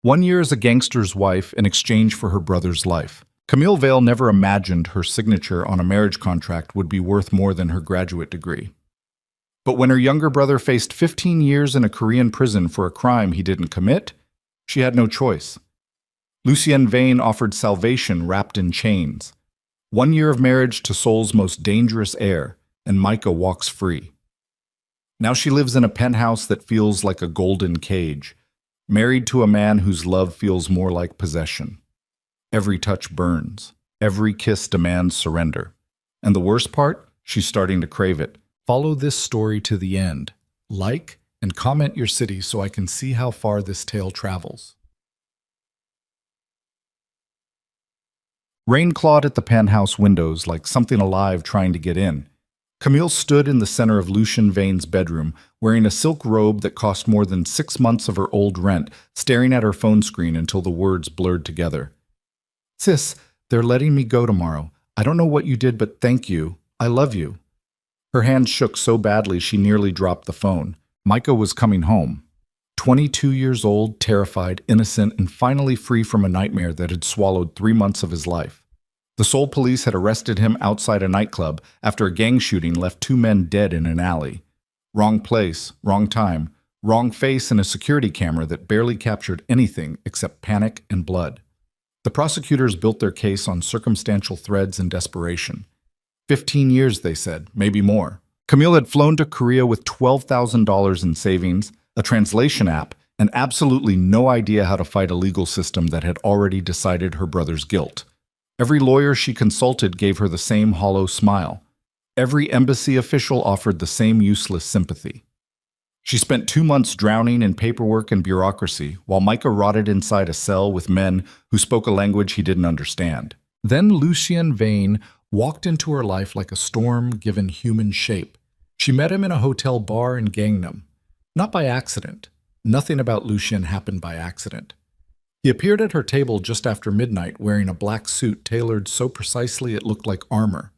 1 year as a gangster's wife in exchange for her brother's life. Camille Vale never imagined her signature on a marriage contract would be worth more than her graduate degree. But when her younger brother faced 15 years in a Korean prison for a crime he didn't commit, she had no choice. Lucien Vane offered salvation wrapped in chains. 1 year of marriage to Seoul's most dangerous heir, and Micah walks free. Now she lives in a penthouse that feels like a golden cage, married to a man whose love feels more like possession. Every touch burns. Every kiss demands surrender. And the worst part? She's starting to crave it. Follow this story to the end. Like and comment your city so I can see how far this tale travels. Rain clawed at the penthouse windows like something alive trying to get in. Camille stood in the center of Lucien Vane's bedroom, wearing a silk robe that cost more than 6 months of her old rent, staring at her phone screen until the words blurred together. "Sis, they're letting me go tomorrow. I don't know what you did, but thank you. I love you." Her hand shook so badly she nearly dropped the phone. Micah was coming home. 22 years old, terrified, innocent, and finally free from a nightmare that had swallowed 3 months of his life. The Seoul police had arrested him outside a nightclub after a gang shooting left 2 men dead in an alley. Wrong place, wrong time, wrong face, and a security camera that barely captured anything except panic and blood. The prosecutors built their case on circumstantial threads and desperation. 15 years, they said, maybe more. Camille had flown to Korea with $12,000 in savings, a translation app, and absolutely no idea how to fight a legal system that had already decided her brother's guilt. Every lawyer she consulted gave her the same hollow smile. Every embassy official offered the same useless sympathy. She spent 2 months drowning in paperwork and bureaucracy, while Micah rotted inside a cell with men who spoke a language he didn't understand. Then Lucien Vane walked into her life like a storm given human shape. She met him in a hotel bar in Gangnam. Not by accident. Nothing about Lucien happened by accident. He appeared at her table just after midnight wearing a black suit tailored so precisely it looked like armor.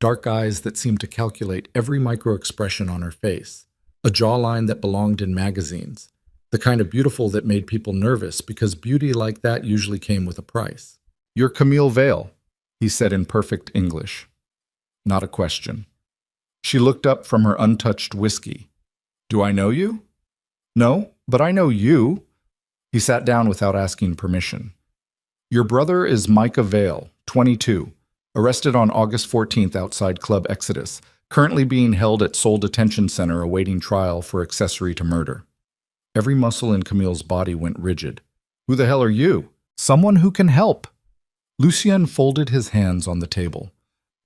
Dark eyes that seemed to calculate every micro-expression on her face. A jawline that belonged in magazines. The kind of beautiful that made people nervous because beauty like that usually came with a price. "You're Camille Vale," he said in perfect English. Not a question. She looked up from her untouched whiskey. "Do I know you?" "No, but I know you." He sat down without asking permission. "Your brother is Micah Vale, 22, arrested on August 14th outside Club Exodus, currently being held at Seoul Detention Center awaiting trial for accessory to murder." Every muscle in Camille's body went rigid. "Who the hell are you?" "Someone who can help." Lucien folded his hands on the table.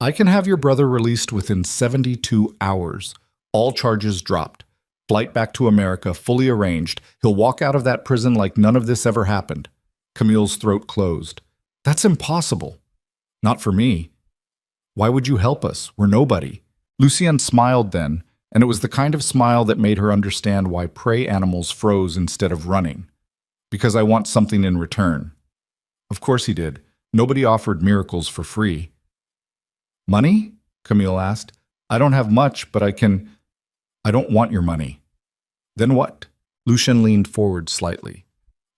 "I can have your brother released within 72 hours. All charges dropped. Flight back to America fully arranged. He'll walk out of that prison like none of this ever happened." Camille's throat closed. "That's impossible." "Not for me." "Why would you help us? We're nobody." Lucien smiled then, and it was the kind of smile that made her understand why prey animals froze instead of running. "Because I want something in return." Of course he did. Nobody offered miracles for free. "Money?" Camille asked. "I don't have much, but I don't want your money." "Then what?" Lucien leaned forward slightly.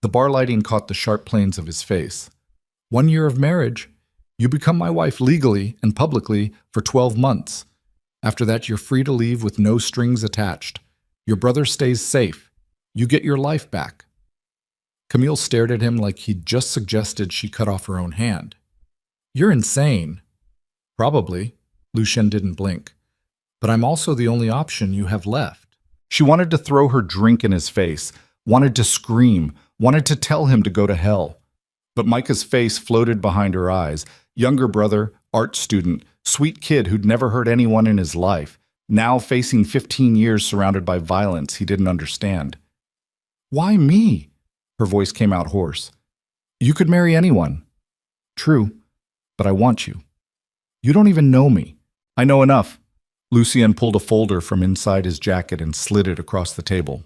The bar lighting caught the sharp planes of his face. 1 year of marriage. You become my wife legally and publicly for 12 months. After that, you're free to leave with no strings attached. Your brother stays safe. You get your life back. Camille stared at him like he'd just suggested she cut off her own hand. "You're insane." "Probably." Lucien didn't blink. "But I'm also the only option you have left." She wanted to throw her drink in his face, wanted to scream, wanted to tell him to go to hell. But Micah's face floated behind her eyes. Younger brother, art student, sweet kid who'd never hurt anyone in his life, now facing 15 years surrounded by violence he didn't understand. "Why me?" Her voice came out hoarse. "You could marry anyone." "True, but I want you. You don't even know me." "I know enough." Lucien pulled a folder from inside his jacket and slid it across the table.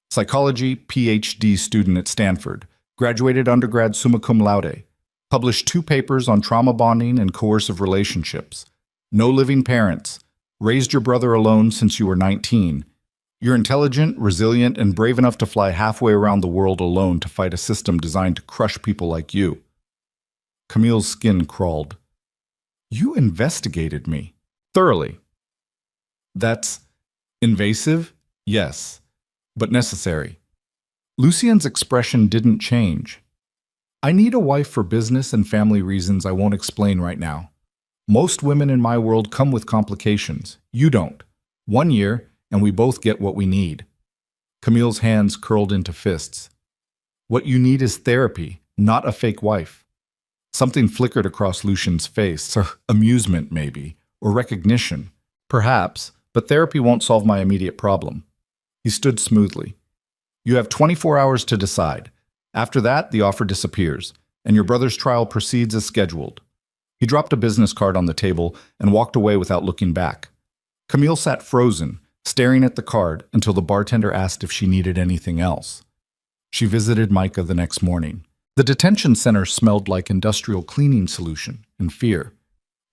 Psychology, PhD student at Stanford, graduated undergrad summa cum laude, published 2 papers on trauma bonding and coercive relationships, no living parents, raised your brother alone since you were 19, You're intelligent, resilient, and brave enough to fly halfway around the world alone to fight a system designed to crush people like you. Camille's skin crawled. You investigated me. Thoroughly. That's invasive? Yes, but necessary. Lucien's expression didn't change. I need a wife for business and family reasons I won't explain right now. Most women in my world come with complications. You don't. 1 year, and we both get what we need. Camille's hands curled into fists. What you need is therapy, not a fake wife. Something flickered across Lucien's face. Amusement, maybe, or recognition. Perhaps, but therapy won't solve my immediate problem. He stood smoothly. You have 24 hours to decide. After that, the offer disappears, and your brother's trial proceeds as scheduled. He dropped a business card on the table and walked away without looking back. Camille sat frozen, staring at the card until the bartender asked if she needed anything else. She visited Micah the next morning. The detention center smelled like industrial cleaning solution and fear.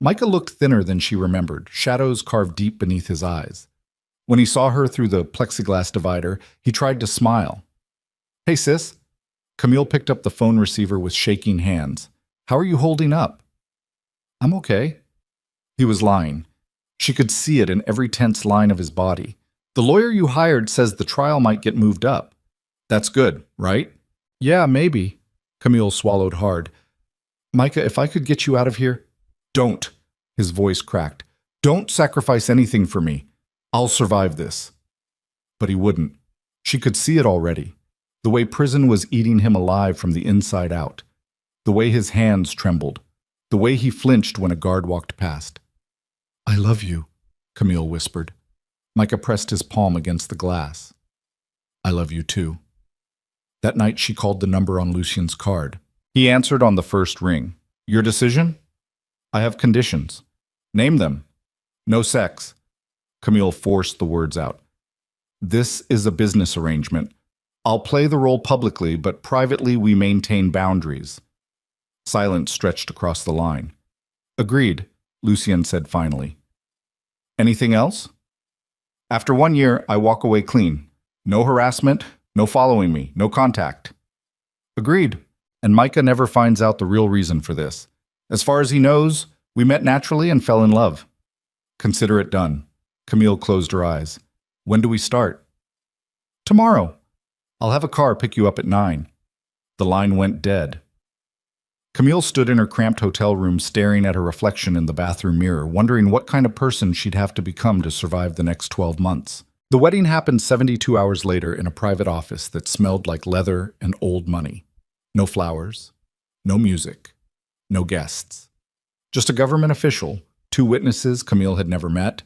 Micah looked thinner than she remembered, shadows carved deep beneath his eyes. When he saw her through the plexiglass divider, he tried to smile. Hey, sis. Camille picked up the phone receiver with shaking hands. How are you holding up? I'm okay. He was lying. She could see it in every tense line of his body. The lawyer you hired says the trial might get moved up. That's good, right? Yeah, maybe. Camille swallowed hard. Micah, if I could get you out of here? Don't. His voice cracked. Don't sacrifice anything for me. I'll survive this. But he wouldn't. She could see it already. The way prison was eating him alive from the inside out. The way his hands trembled. The way he flinched when a guard walked past. I love you, Camille whispered. Micah pressed his palm against the glass. I love you too. That night she called the number on Lucien's card. He answered on the first ring. Your decision? I have conditions. Name them. No sex. Camille forced the words out. This is a business arrangement. I'll play the role publicly, but privately we maintain boundaries. Silence stretched across the line. Agreed, Lucien said finally. Anything else? After 1 year, I walk away clean. No harassment, no following me, no contact. Agreed, and Micah never finds out the real reason for this. As far as he knows, we met naturally and fell in love. Consider it done. Camille closed her eyes. When do we start? Tomorrow. I'll have a car pick you up at 9. The line went dead. Camille stood in her cramped hotel room staring at her reflection in the bathroom mirror, wondering what kind of person she'd have to become to survive the next 12 months. The wedding happened 72 hours later in a private office that smelled like leather and old money. No flowers, no music, no guests. Just a government official, 2 witnesses Camille had never met,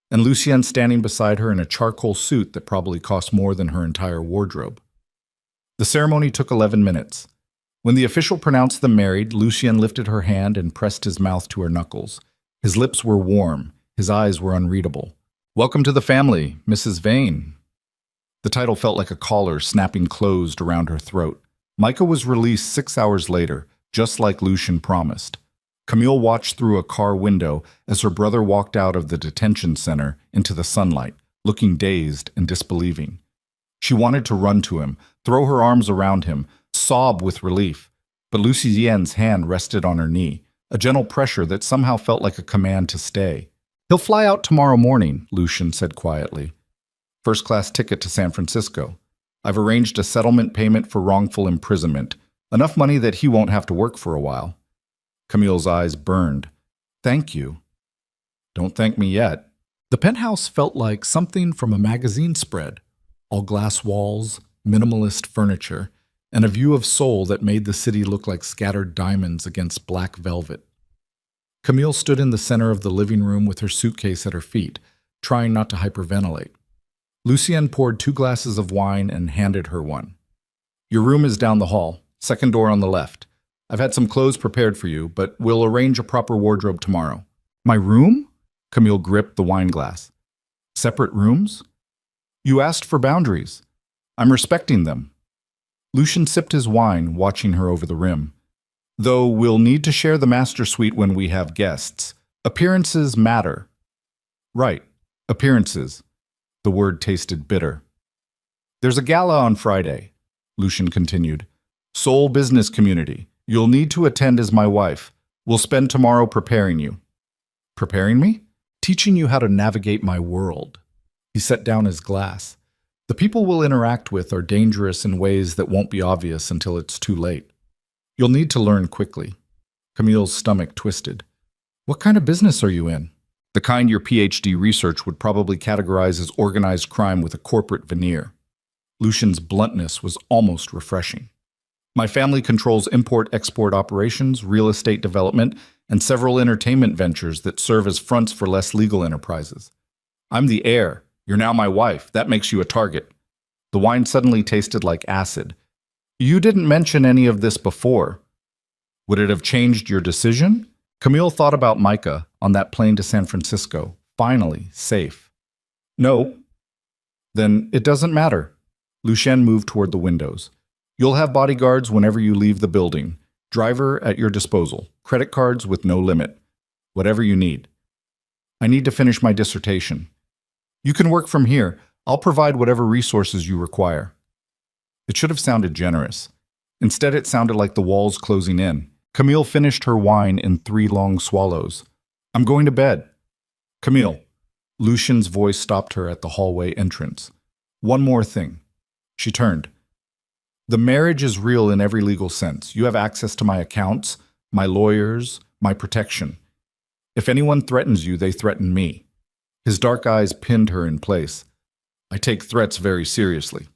and Lucien standing beside her in a charcoal suit that probably cost more than her entire wardrobe. The ceremony took 11 minutes. When the official pronounced them married, Lucien lifted her hand and pressed his mouth to her knuckles. His lips were warm, his eyes were unreadable. Welcome to the family, Mrs. Vane. The title felt like a collar snapping closed around her throat. Micah was released 6 hours later, just like Lucien promised. Camille watched through a car window as her brother walked out of the detention center into the sunlight, looking dazed and disbelieving. She wanted to run to him, throw her arms around him, sob with relief, but Lucien's hand rested on her knee, a gentle pressure that somehow felt like a command to stay. He'll fly out tomorrow morning, Lucien said quietly. First-class ticket to San Francisco. I've arranged a settlement payment for wrongful imprisonment, enough money that he won't have to work for a while. Camille's eyes burned. Thank you. Don't thank me yet. The penthouse felt like something from a magazine spread. All glass walls, minimalist furniture, and a view of Seoul that made the city look like scattered diamonds against black velvet. Camille stood in the center of the living room with her suitcase at her feet, trying not to hyperventilate. Lucien poured 2 glasses of wine and handed her one. Your room is down the hall, second door on the left. I've had some clothes prepared for you, but we'll arrange a proper wardrobe tomorrow. My room? Camille gripped the wine glass. Separate rooms? You asked for boundaries. I'm respecting them. Lucien sipped his wine, watching her over the rim. Though we'll need to share the master suite when we have guests. Appearances matter. Right, appearances. The word tasted bitter. There's a gala on Friday, Lucien continued. Seoul business community. You'll need to attend as my wife. We'll spend tomorrow preparing you. Preparing me? Teaching you how to navigate my world. He set down his glass. The people we'll interact with are dangerous in ways that won't be obvious until it's too late. You'll need to learn quickly. Camille's stomach twisted. What kind of business are you in? The kind your PhD research would probably categorize as organized crime with a corporate veneer. Lucien's bluntness was almost refreshing. My family controls import-export operations, real estate development, and several entertainment ventures that serve as fronts for less legal enterprises. I'm the heir. You're now my wife. That makes you a target. The wine suddenly tasted like acid. You didn't mention any of this before. Would it have changed your decision? Camille thought about Micah on that plane to San Francisco. Finally, safe. No. Then it doesn't matter. Lucien moved toward the windows. You'll have bodyguards whenever you leave the building. Driver at your disposal. Credit cards with no limit. Whatever you need. I need to finish my dissertation. You can work from here. I'll provide whatever resources you require. It should have sounded generous. Instead, it sounded like the walls closing in. Camille finished her wine in 3 long swallows. I'm going to bed. Camille. Lucien's voice stopped her at the hallway entrance. One more thing. She turned. The marriage is real in every legal sense. You have access to my accounts, my lawyers, my protection. If anyone threatens you, they threaten me. His dark eyes pinned her in place. I take threats very seriously.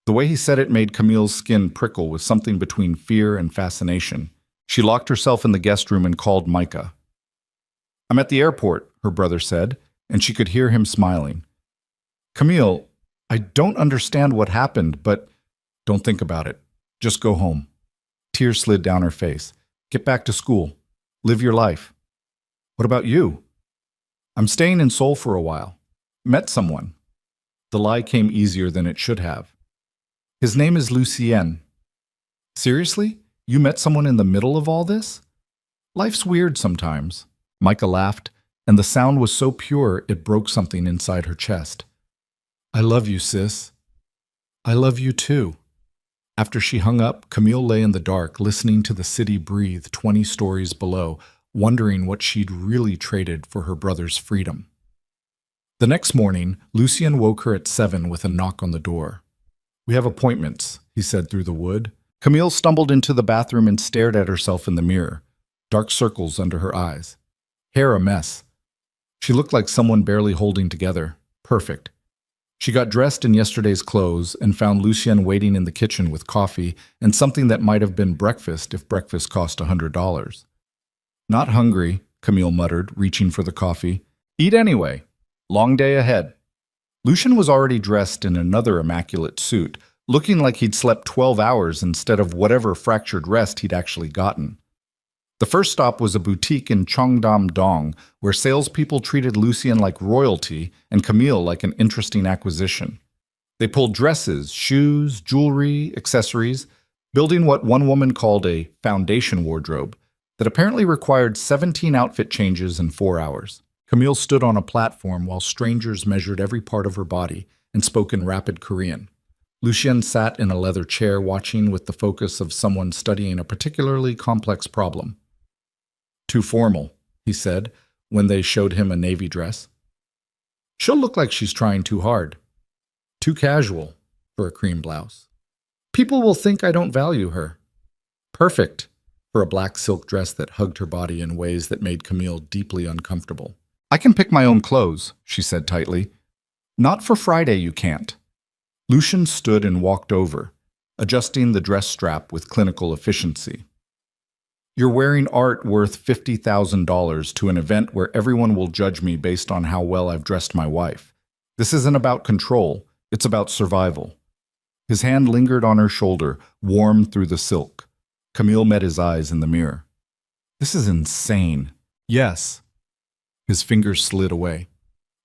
The way he said it made Camille's skin prickle with something between fear and fascination. She locked herself in the guest room and called Micah. I'm at the airport, her brother said, and she could hear him smiling. Camille, I don't understand what happened, but don't think about it. Just go home. Tears slid down her face. Get back to school. Live your life. What about you? I'm staying in Seoul for a while. Met someone. The lie came easier than it should have. His name is Lucien. Seriously? You met someone in the middle of all this? Life's weird sometimes. Micah laughed, and the sound was so pure it broke something inside her chest. I love you, sis. I love you too. After she hung up, Camille lay in the dark, listening to the city breathe 20 stories below, wondering what she'd really traded for her brother's freedom. The next morning, Lucien woke her at 7 with a knock on the door. We have appointments, he said through the wood. Camille stumbled into the bathroom and stared at herself in the mirror, dark circles under her eyes. Hair a mess. She looked like someone barely holding together. Perfect. She got dressed in yesterday's clothes and found Lucien waiting in the kitchen with coffee and something that might have been breakfast if breakfast cost $100. Not hungry, Camille muttered, reaching for the coffee. Eat anyway. Long day ahead. Lucien was already dressed in another immaculate suit, looking like he'd slept 12 hours instead of whatever fractured rest he'd actually gotten. The first stop was a boutique in Cheongdam-dong, where salespeople treated Lucien like royalty and Camille like an interesting acquisition. They pulled dresses, shoes, jewelry, accessories, building what one woman called a foundation wardrobe that apparently required 17 outfit changes in 4 hours. Camille stood on a platform while strangers measured every part of her body and spoke in rapid Korean. Lucien sat in a leather chair watching with the focus of someone studying a particularly complex problem. Too formal, he said, when they showed him a navy dress. She'll look like she's trying too hard. Too casual for a cream blouse. People will think I don't value her. Perfect for a black silk dress that hugged her body in ways that made Camille deeply uncomfortable. I can pick my own clothes, she said tightly. Not for Friday, you can't. Lucien stood and walked over, adjusting the dress strap with clinical efficiency. You're wearing art worth $50,000 to an event where everyone will judge me based on how well I've dressed my wife. This isn't about control, it's about survival. His hand lingered on her shoulder, warm through the silk. Camille met his eyes in the mirror. This is insane. Yes. His fingers slid away.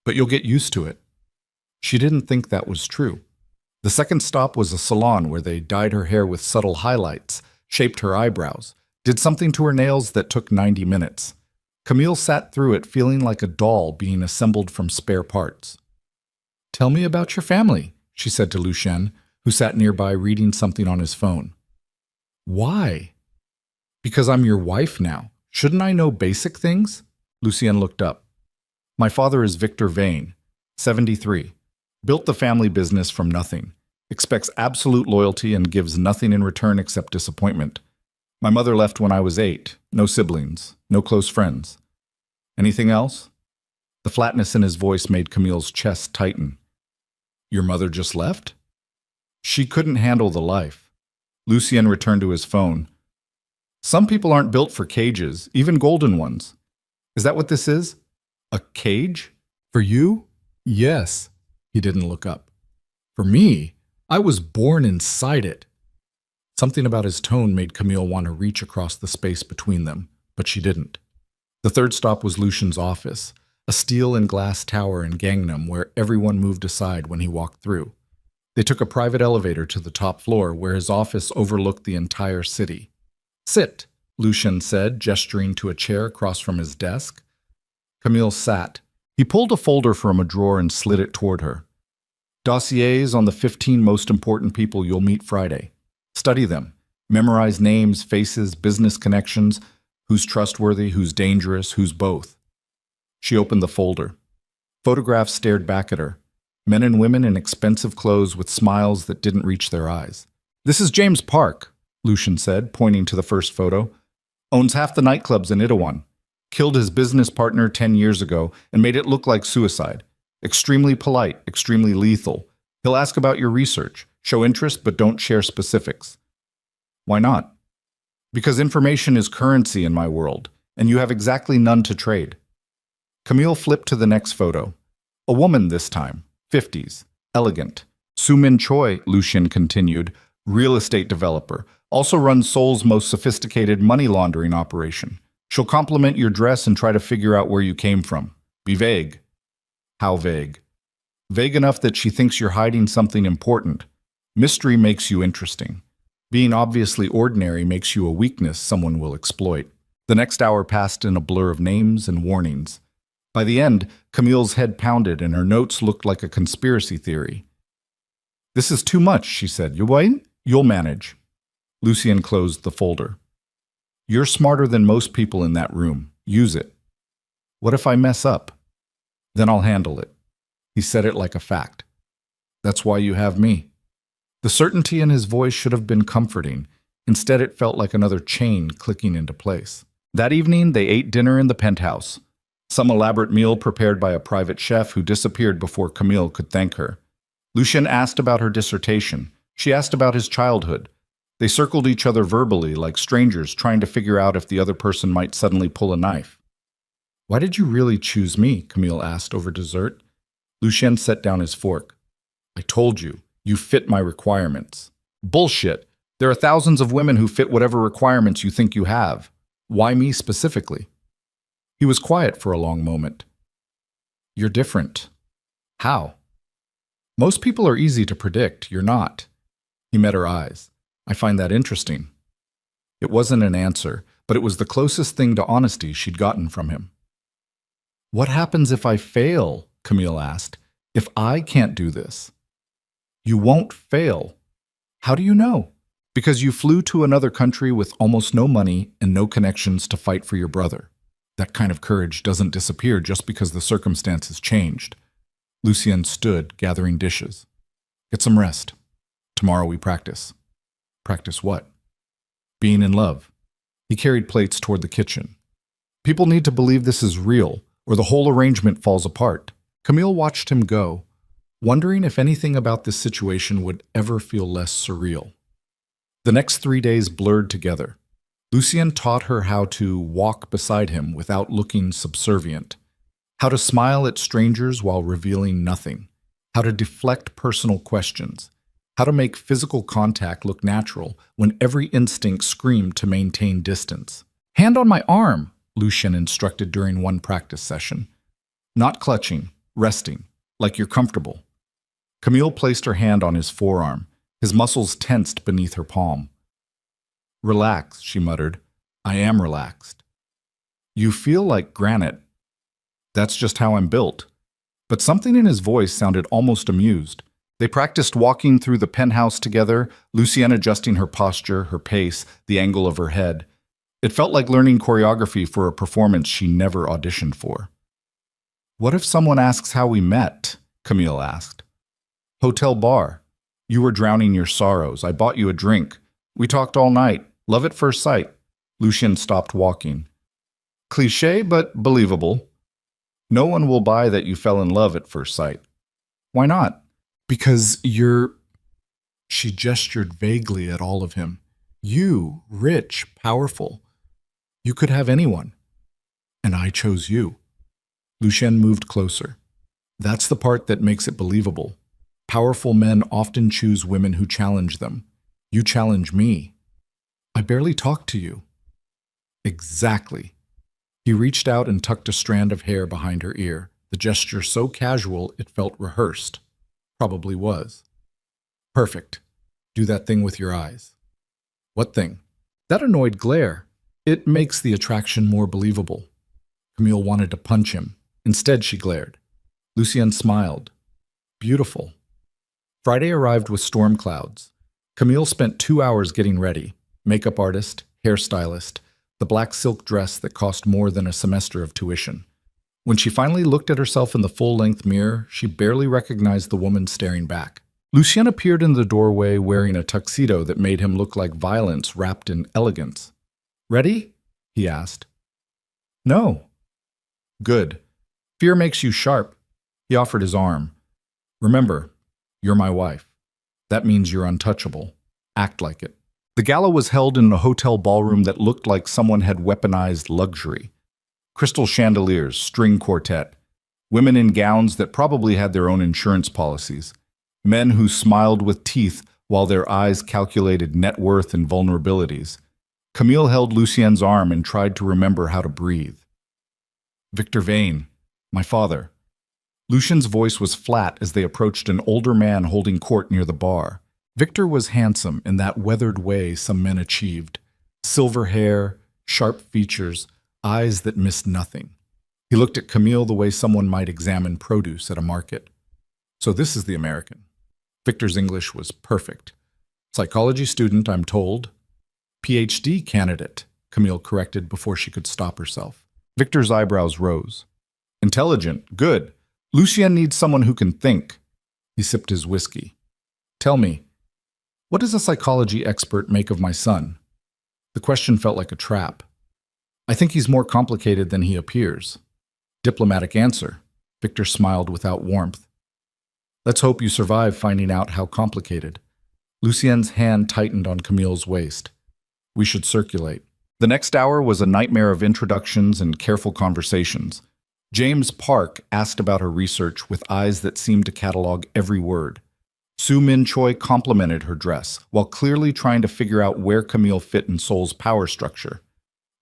But you'll get used to it. She didn't think that was true. The second stop was a salon where they dyed her hair with subtle highlights, shaped her eyebrows, did something to her nails that took 90 minutes. Camille sat through it feeling like a doll being assembled from spare parts. Tell me about your family, she said to Lucien, who sat nearby reading something on his phone. Why? Because I'm your wife now. Shouldn't I know basic things? Lucien looked up. My father is Victor Vane, 73. Built the family business from nothing. Expects absolute loyalty and gives nothing in return except disappointment. My mother left when I was 8. No siblings. No close friends. Anything else? The flatness in his voice made Camille's chest tighten. Your mother just left? She couldn't handle the life. Lucien returned to his phone. Some people aren't built for cages, even golden ones. Is that what this is? A cage? For you? Yes. He didn't look up. For me, I was born inside it. Something about his tone made Camille want to reach across the space between them, but she didn't. The third stop was Lucien's office, a steel and glass tower in Gangnam where everyone moved aside when he walked through. They took a private elevator to the top floor where his office overlooked the entire city. Sit, Lucien said, gesturing to a chair across from his desk. Camille sat. He pulled a folder from a drawer and slid it toward her. Dossiers on the 15 most important people you'll meet Friday. Study them. Memorize names, faces, business connections, who's trustworthy, who's dangerous, who's both. She opened the folder. Photographs stared back at her. Men and women in expensive clothes with smiles that didn't reach their eyes. This is James Park, Lucien said, pointing to the first photo. Owns half the nightclubs in Itaewon. Killed his business partner 10 years ago and made it look like suicide. Extremely polite, extremely lethal. He'll ask about your research. Show interest, but don't share specifics. Why not? Because information is currency in my world, and you have exactly none to trade. Camille flipped to the next photo. A woman this time, 50s, elegant. Soo-min Choi, Lucien continued, real estate developer, also runs Seoul's most sophisticated money laundering operation. She'll compliment your dress and try to figure out where you came from. Be vague. How vague? Vague enough that she thinks you're hiding something important. Mystery makes you interesting. Being obviously ordinary makes you a weakness someone will exploit. The next hour passed in a blur of names and warnings. By the end, Camille's head pounded and her notes looked like a conspiracy theory. This is too much, she said. You wait? You'll manage. Lucien closed the folder. You're smarter than most people in that room. Use it. What if I mess up? Then I'll handle it. He said it like a fact. That's why you have me. The certainty in his voice should have been comforting. Instead, it felt like another chain clicking into place. That evening, they ate dinner in the penthouse. Some elaborate meal prepared by a private chef who disappeared before Camille could thank her. Lucien asked about her dissertation. She asked about his childhood. They circled each other verbally like strangers trying to figure out if the other person might suddenly pull a knife. Why did you really choose me? Camille asked over dessert. Lucien set down his fork. I told you, you fit my requirements. Bullshit. There are thousands of women who fit whatever requirements you think you have. Why me specifically? He was quiet for a long moment. You're different. How? Most people are easy to predict. You're not. He met her eyes. I find that interesting. It wasn't an answer, but it was the closest thing to honesty she'd gotten from him. What happens if I fail? Camille asked. If I can't do this? You won't fail. How do you know? Because you flew to another country with almost no money and no connections to fight for your brother. That kind of courage doesn't disappear just because the circumstances changed. Lucien stood, gathering dishes. Get some rest. Tomorrow we practice. Practice what? Being in love. He carried plates toward the kitchen. People need to believe this is real, or the whole arrangement falls apart. Camille watched him go, wondering if anything about this situation would ever feel less surreal. The next 3 days blurred together. Lucien taught her how to walk beside him without looking subservient, how to smile at strangers while revealing nothing, how to deflect personal questions, how to make physical contact look natural when every instinct screamed to maintain distance. Hand on my arm, Lucien instructed during one practice session. Not clutching, resting, like you're comfortable. Camille placed her hand on his forearm, his muscles tensed beneath her palm. Relax, she muttered. I am relaxed. You feel like granite. That's just how I'm built. but something in his voice sounded almost amused. They practiced walking through the penthouse together, Lucien adjusting her posture, her pace, the angle of her head. It felt like learning choreography for a performance she never auditioned for. "What if someone asks how we met?" Camille asked. "Hotel bar. You were drowning your sorrows. I bought you a drink. We talked all night. Love at first sight." Lucien stopped walking. "Cliché, but believable. No one will buy that you fell in love at first sight." "Why not?" "Because you're—" She gestured vaguely at all of him. "You, rich, powerful. You could have anyone. And I chose you." Lucien moved closer. "That's the part that makes it believable. Powerful men often choose women who challenge them. You challenge me. I barely talked to you." "Exactly." He reached out and tucked a strand of hair behind her ear, the gesture so casual it felt rehearsed. Probably was. "Perfect. Do that thing with your eyes." "What thing?" "That annoyed glare. It makes the attraction more believable." Camille wanted to punch him. Instead, she glared. Lucien smiled. "Beautiful." Friday arrived with storm clouds. Camille spent 2 hours getting ready. Makeup artist, hairstylist, the black silk dress that cost more than a semester of tuition. When she finally looked at herself in the full-length mirror, she barely recognized the woman staring back. Lucien appeared in the doorway wearing a tuxedo that made him look like violence wrapped in elegance. "Ready?" he asked. "No." "Good. Fear makes you sharp." He offered his arm. "Remember, you're my wife. That means you're untouchable. Act like it." The gala was held in a hotel ballroom that looked like someone had weaponized luxury. Crystal chandeliers, string quartet, women in gowns that probably had their own insurance policies, men who smiled with teeth while their eyes calculated net worth and vulnerabilities. Camille held Lucien's arm and tried to remember how to breathe. "Victor Vane, my father." Lucien's voice was flat as they approached an older man holding court near the bar. Victor was handsome in that weathered way some men achieved. Silver hair, sharp features, eyes that missed nothing. He looked at Camille the way someone might examine produce at a market. "So this is the American." Victor's English was perfect. "Psychology student, I'm told." "PhD candidate," Camille corrected before she could stop herself. Victor's eyebrows rose. "Intelligent, good. Lucien needs someone who can think." He sipped his whiskey. "Tell me, what does a psychology expert make of my son?" The question felt like a trap. "I think he's more complicated than he appears." Diplomatic answer. Victor smiled without warmth. "Let's hope you survive finding out how complicated." Lucien's hand tightened on Camille's waist. "We should circulate." The next hour was a nightmare of introductions and careful conversations. James Park asked about her research with eyes that seemed to catalog every word. Sue Min Choi complimented her dress, while clearly trying to figure out where Camille fit in Seoul's power structure.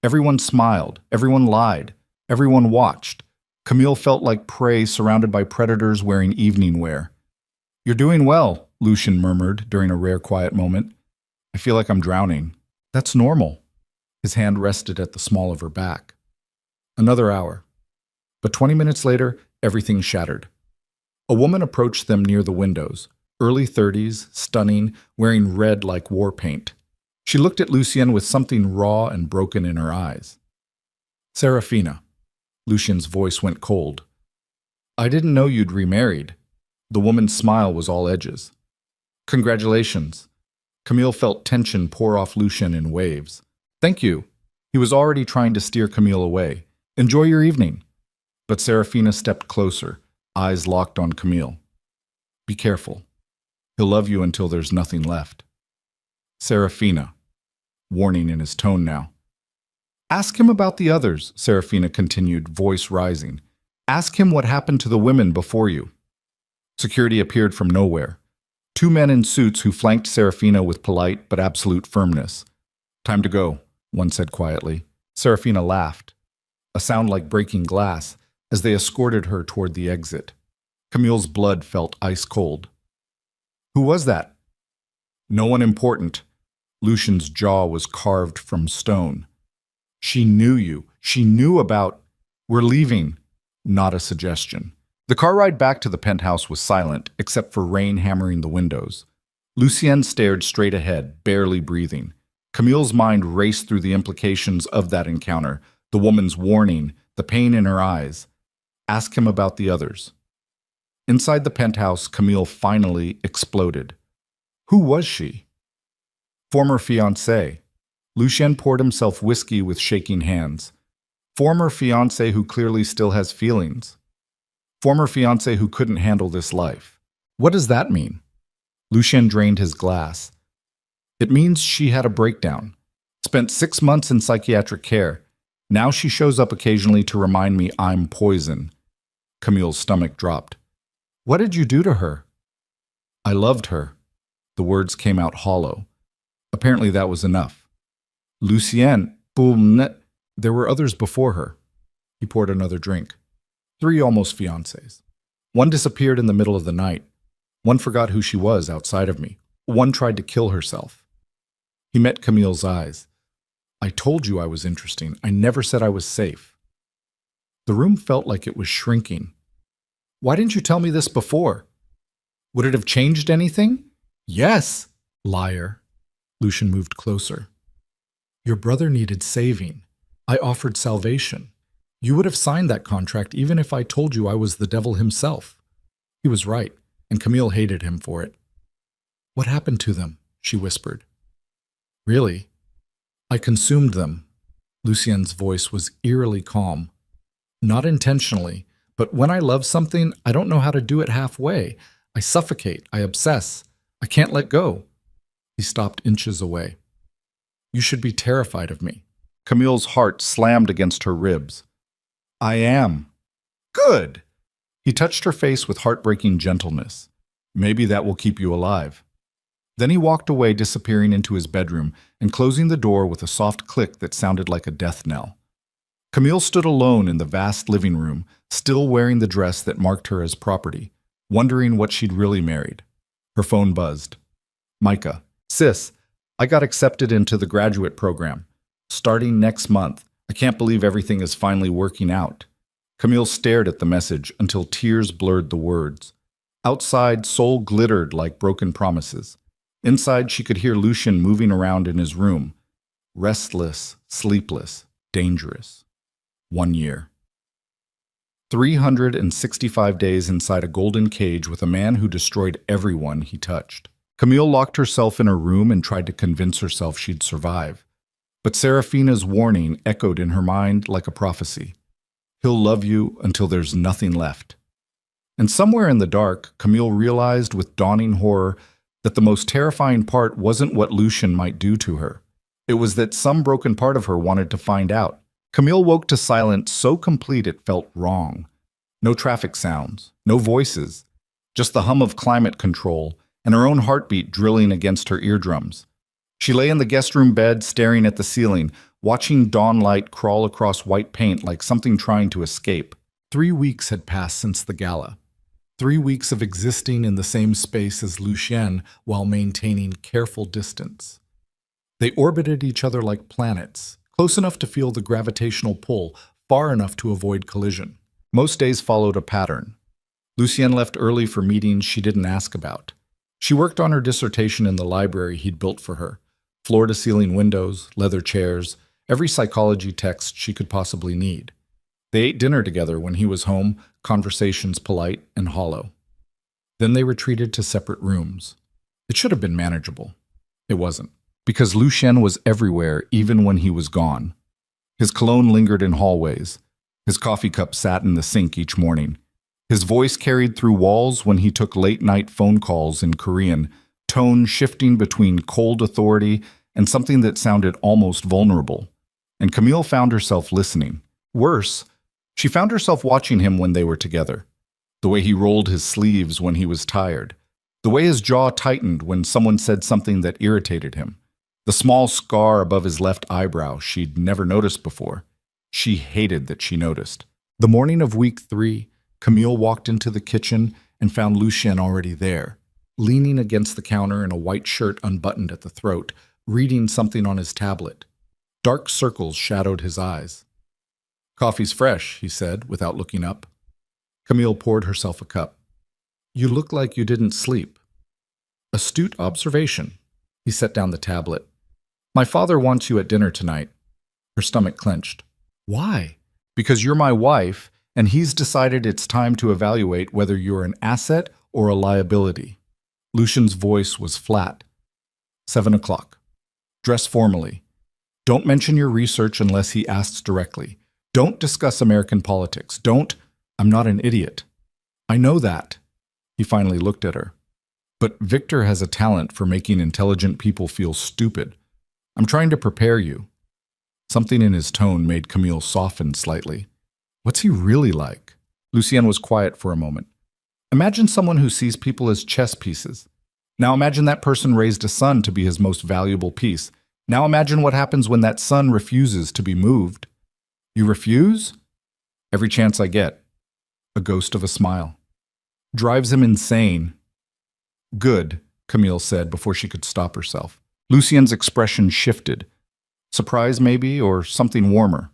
Everyone smiled, everyone lied, everyone watched. Camille felt like prey surrounded by predators wearing evening wear. "You're doing well," Lucien murmured during a rare quiet moment. "I feel like I'm drowning." "That's normal." His hand rested at the small of her back. Another hour. But 20 minutes later, everything shattered. A woman approached them near the windows, early 30s, stunning, wearing red like war paint. She looked at Lucien with something raw and broken in her eyes. "Serafina." Lucien's voice went cold. "I didn't know you'd remarried." The woman's smile was all edges. "Congratulations." Camille felt tension pour off Lucien in waves. "Thank you." He was already trying to steer Camille away. "Enjoy your evening." But Serafina stepped closer, eyes locked on Camille. "Be careful. He'll love you until there's nothing left." "Serafina," warning in his tone now. "Ask him about the others," Serafina continued, voice rising. "Ask him what happened to the women before you." Security appeared from nowhere. 2 men in suits who flanked Serafina with polite but absolute firmness. "Time to go," one said quietly. Serafina laughed, a sound like breaking glass, as they escorted her toward the exit. Camille's blood felt ice cold. "Who was that?" "No one important." Lucien's jaw was carved from stone. "She knew you. She knew about—" "We're leaving." Not a suggestion. The car ride back to the penthouse was silent, except for rain hammering the windows. Lucien stared straight ahead, barely breathing. Camille's mind raced through the implications of that encounter, the woman's warning, the pain in her eyes. Ask him about the others. Inside the penthouse, Camille finally exploded. Who was she? Former fiancé. Lucien poured himself whiskey with shaking hands. Former fiancé who clearly still has feelings. Former fiancé who couldn't handle this life. What does that mean? Lucien drained his glass. It means she had a breakdown. Spent 6 months in psychiatric care. Now she shows up occasionally to remind me I'm poison. Camille's stomach dropped. What did you do to her? I loved her. The words came out hollow. Apparently that was enough. Lucien, boum, there were others before her. He poured another drink. 3 almost fiancés. One disappeared in the middle of the night. One forgot who she was outside of me. One tried to kill herself. He met Camille's eyes. I told you I was interesting. I never said I was safe. The room felt like it was shrinking. Why didn't you tell me this before? Would it have changed anything? Yes. Liar. Lucien moved closer. Your brother needed saving. I offered salvation. You would have signed that contract even if I told you I was the devil himself. He was right, and Camille hated him for it. What happened to them? She whispered. Really? I consumed them. Lucien's voice was eerily calm. Not intentionally, but when I love something, I don't know how to do it halfway. I suffocate. I obsess. I can't let go. He stopped inches away. You should be terrified of me. Camille's heart slammed against her ribs. I am. Good. He touched her face with heartbreaking gentleness. Maybe that will keep you alive. Then he walked away, disappearing into his bedroom and closing the door with a soft click that sounded like a death knell. Camille stood alone in the vast living room, still wearing the dress that marked her as property, wondering what she'd really married. Her phone buzzed. Micah. Sis, I got accepted into the graduate program. Starting next month. I can't believe everything is finally working out. Camille stared at the message until tears blurred the words. Outside, Soul glittered like broken promises. Inside, she could hear Lucien moving around in his room. Restless, sleepless, dangerous. 1 year. 365 days inside a golden cage with a man who destroyed everyone he touched. Camille locked herself in her room and tried to convince herself she'd survive. But Serafina's warning echoed in her mind like a prophecy. He'll love you until there's nothing left. And somewhere in the dark, Camille realized with dawning horror that the most terrifying part wasn't what Lucien might do to her. It was that some broken part of her wanted to find out. Camille woke to silence so complete it felt wrong. No traffic sounds, no voices, just the hum of climate control and her own heartbeat drilling against her eardrums. She lay in the guest room bed staring at the ceiling, watching dawn light crawl across white paint like something trying to escape. 3 weeks had passed since the gala. 3 weeks of existing in the same space as Lucien while maintaining careful distance. They orbited each other like planets, close enough to feel the gravitational pull, far enough to avoid collision. Most days followed a pattern. Lucien left early for meetings she didn't ask about. She worked on her dissertation in the library he'd built for her. Floor-to-ceiling windows, leather chairs, every psychology text she could possibly need. They ate dinner together when he was home, conversations polite and hollow. Then they retreated to separate rooms. It should have been manageable. It wasn't, because Lucien was everywhere even when he was gone. His cologne lingered in hallways. His coffee cup sat in the sink each morning. His voice carried through walls when he took late-night phone calls in Korean, tone shifting between cold authority and something that sounded almost vulnerable. And Camille found herself listening. Worse, she found herself watching him when they were together. The way he rolled his sleeves when he was tired. The way his jaw tightened when someone said something that irritated him. The small scar above his left eyebrow she'd never noticed before. She hated that she noticed. The morning of week 3, Camille walked into the kitchen and found Lucien already there, leaning against the counter in a white shirt unbuttoned at the throat, reading something on his tablet. Dark circles shadowed his eyes. "Coffee's fresh," he said, without looking up. Camille poured herself a cup. You look like you didn't sleep. Astute observation. He set down the tablet. My father wants you at dinner tonight. Her stomach clenched. Why? Because you're my wife, and he's decided it's time to evaluate whether you're an asset or a liability. Lucien's voice was flat. 7 o'clock. Dress formally. Don't mention your research unless he asks directly. Don't discuss American politics. I'm not an idiot. I know that. He finally looked at her. But Victor has a talent for making intelligent people feel stupid. I'm trying to prepare you. Something in his tone made Camille soften slightly. What's he really like? Lucien was quiet for a moment. Imagine someone who sees people as chess pieces. Now imagine that person raised a son to be his most valuable piece. Now imagine what happens when that son refuses to be moved. You refuse? Every chance I get. A ghost of a smile. Drives him insane. Good, Camille said before she could stop herself. Lucien's expression shifted. Surprise maybe, or something warmer.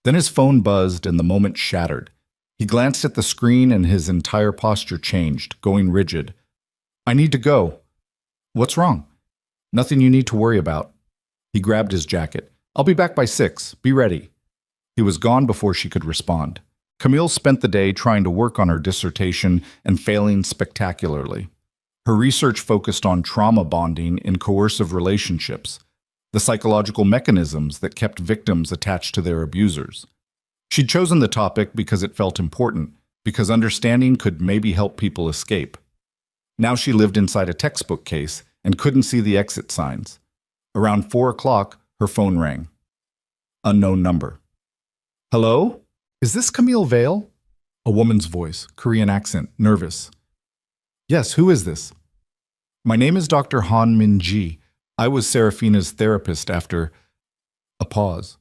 Then his phone buzzed and the moment shattered. He glanced at the screen and his entire posture changed, going rigid. I need to go. What's wrong? Nothing you need to worry about. He grabbed his jacket. I'll be back by 6. Be ready. He was gone before she could respond. Camille spent the day trying to work on her dissertation and failing spectacularly. Her research focused on trauma bonding in coercive relationships, the psychological mechanisms that kept victims attached to their abusers. She'd chosen the topic because it felt important, because understanding could maybe help people escape. Now she lived inside a textbook case and couldn't see the exit signs. Around 4 o'clock, her phone rang. Unknown number. Hello? Is this Camille Vale? A woman's voice, Korean accent, nervous. Yes, who is this? My name is Dr. Han Min-ji. I was Serafina's therapist after... A pause.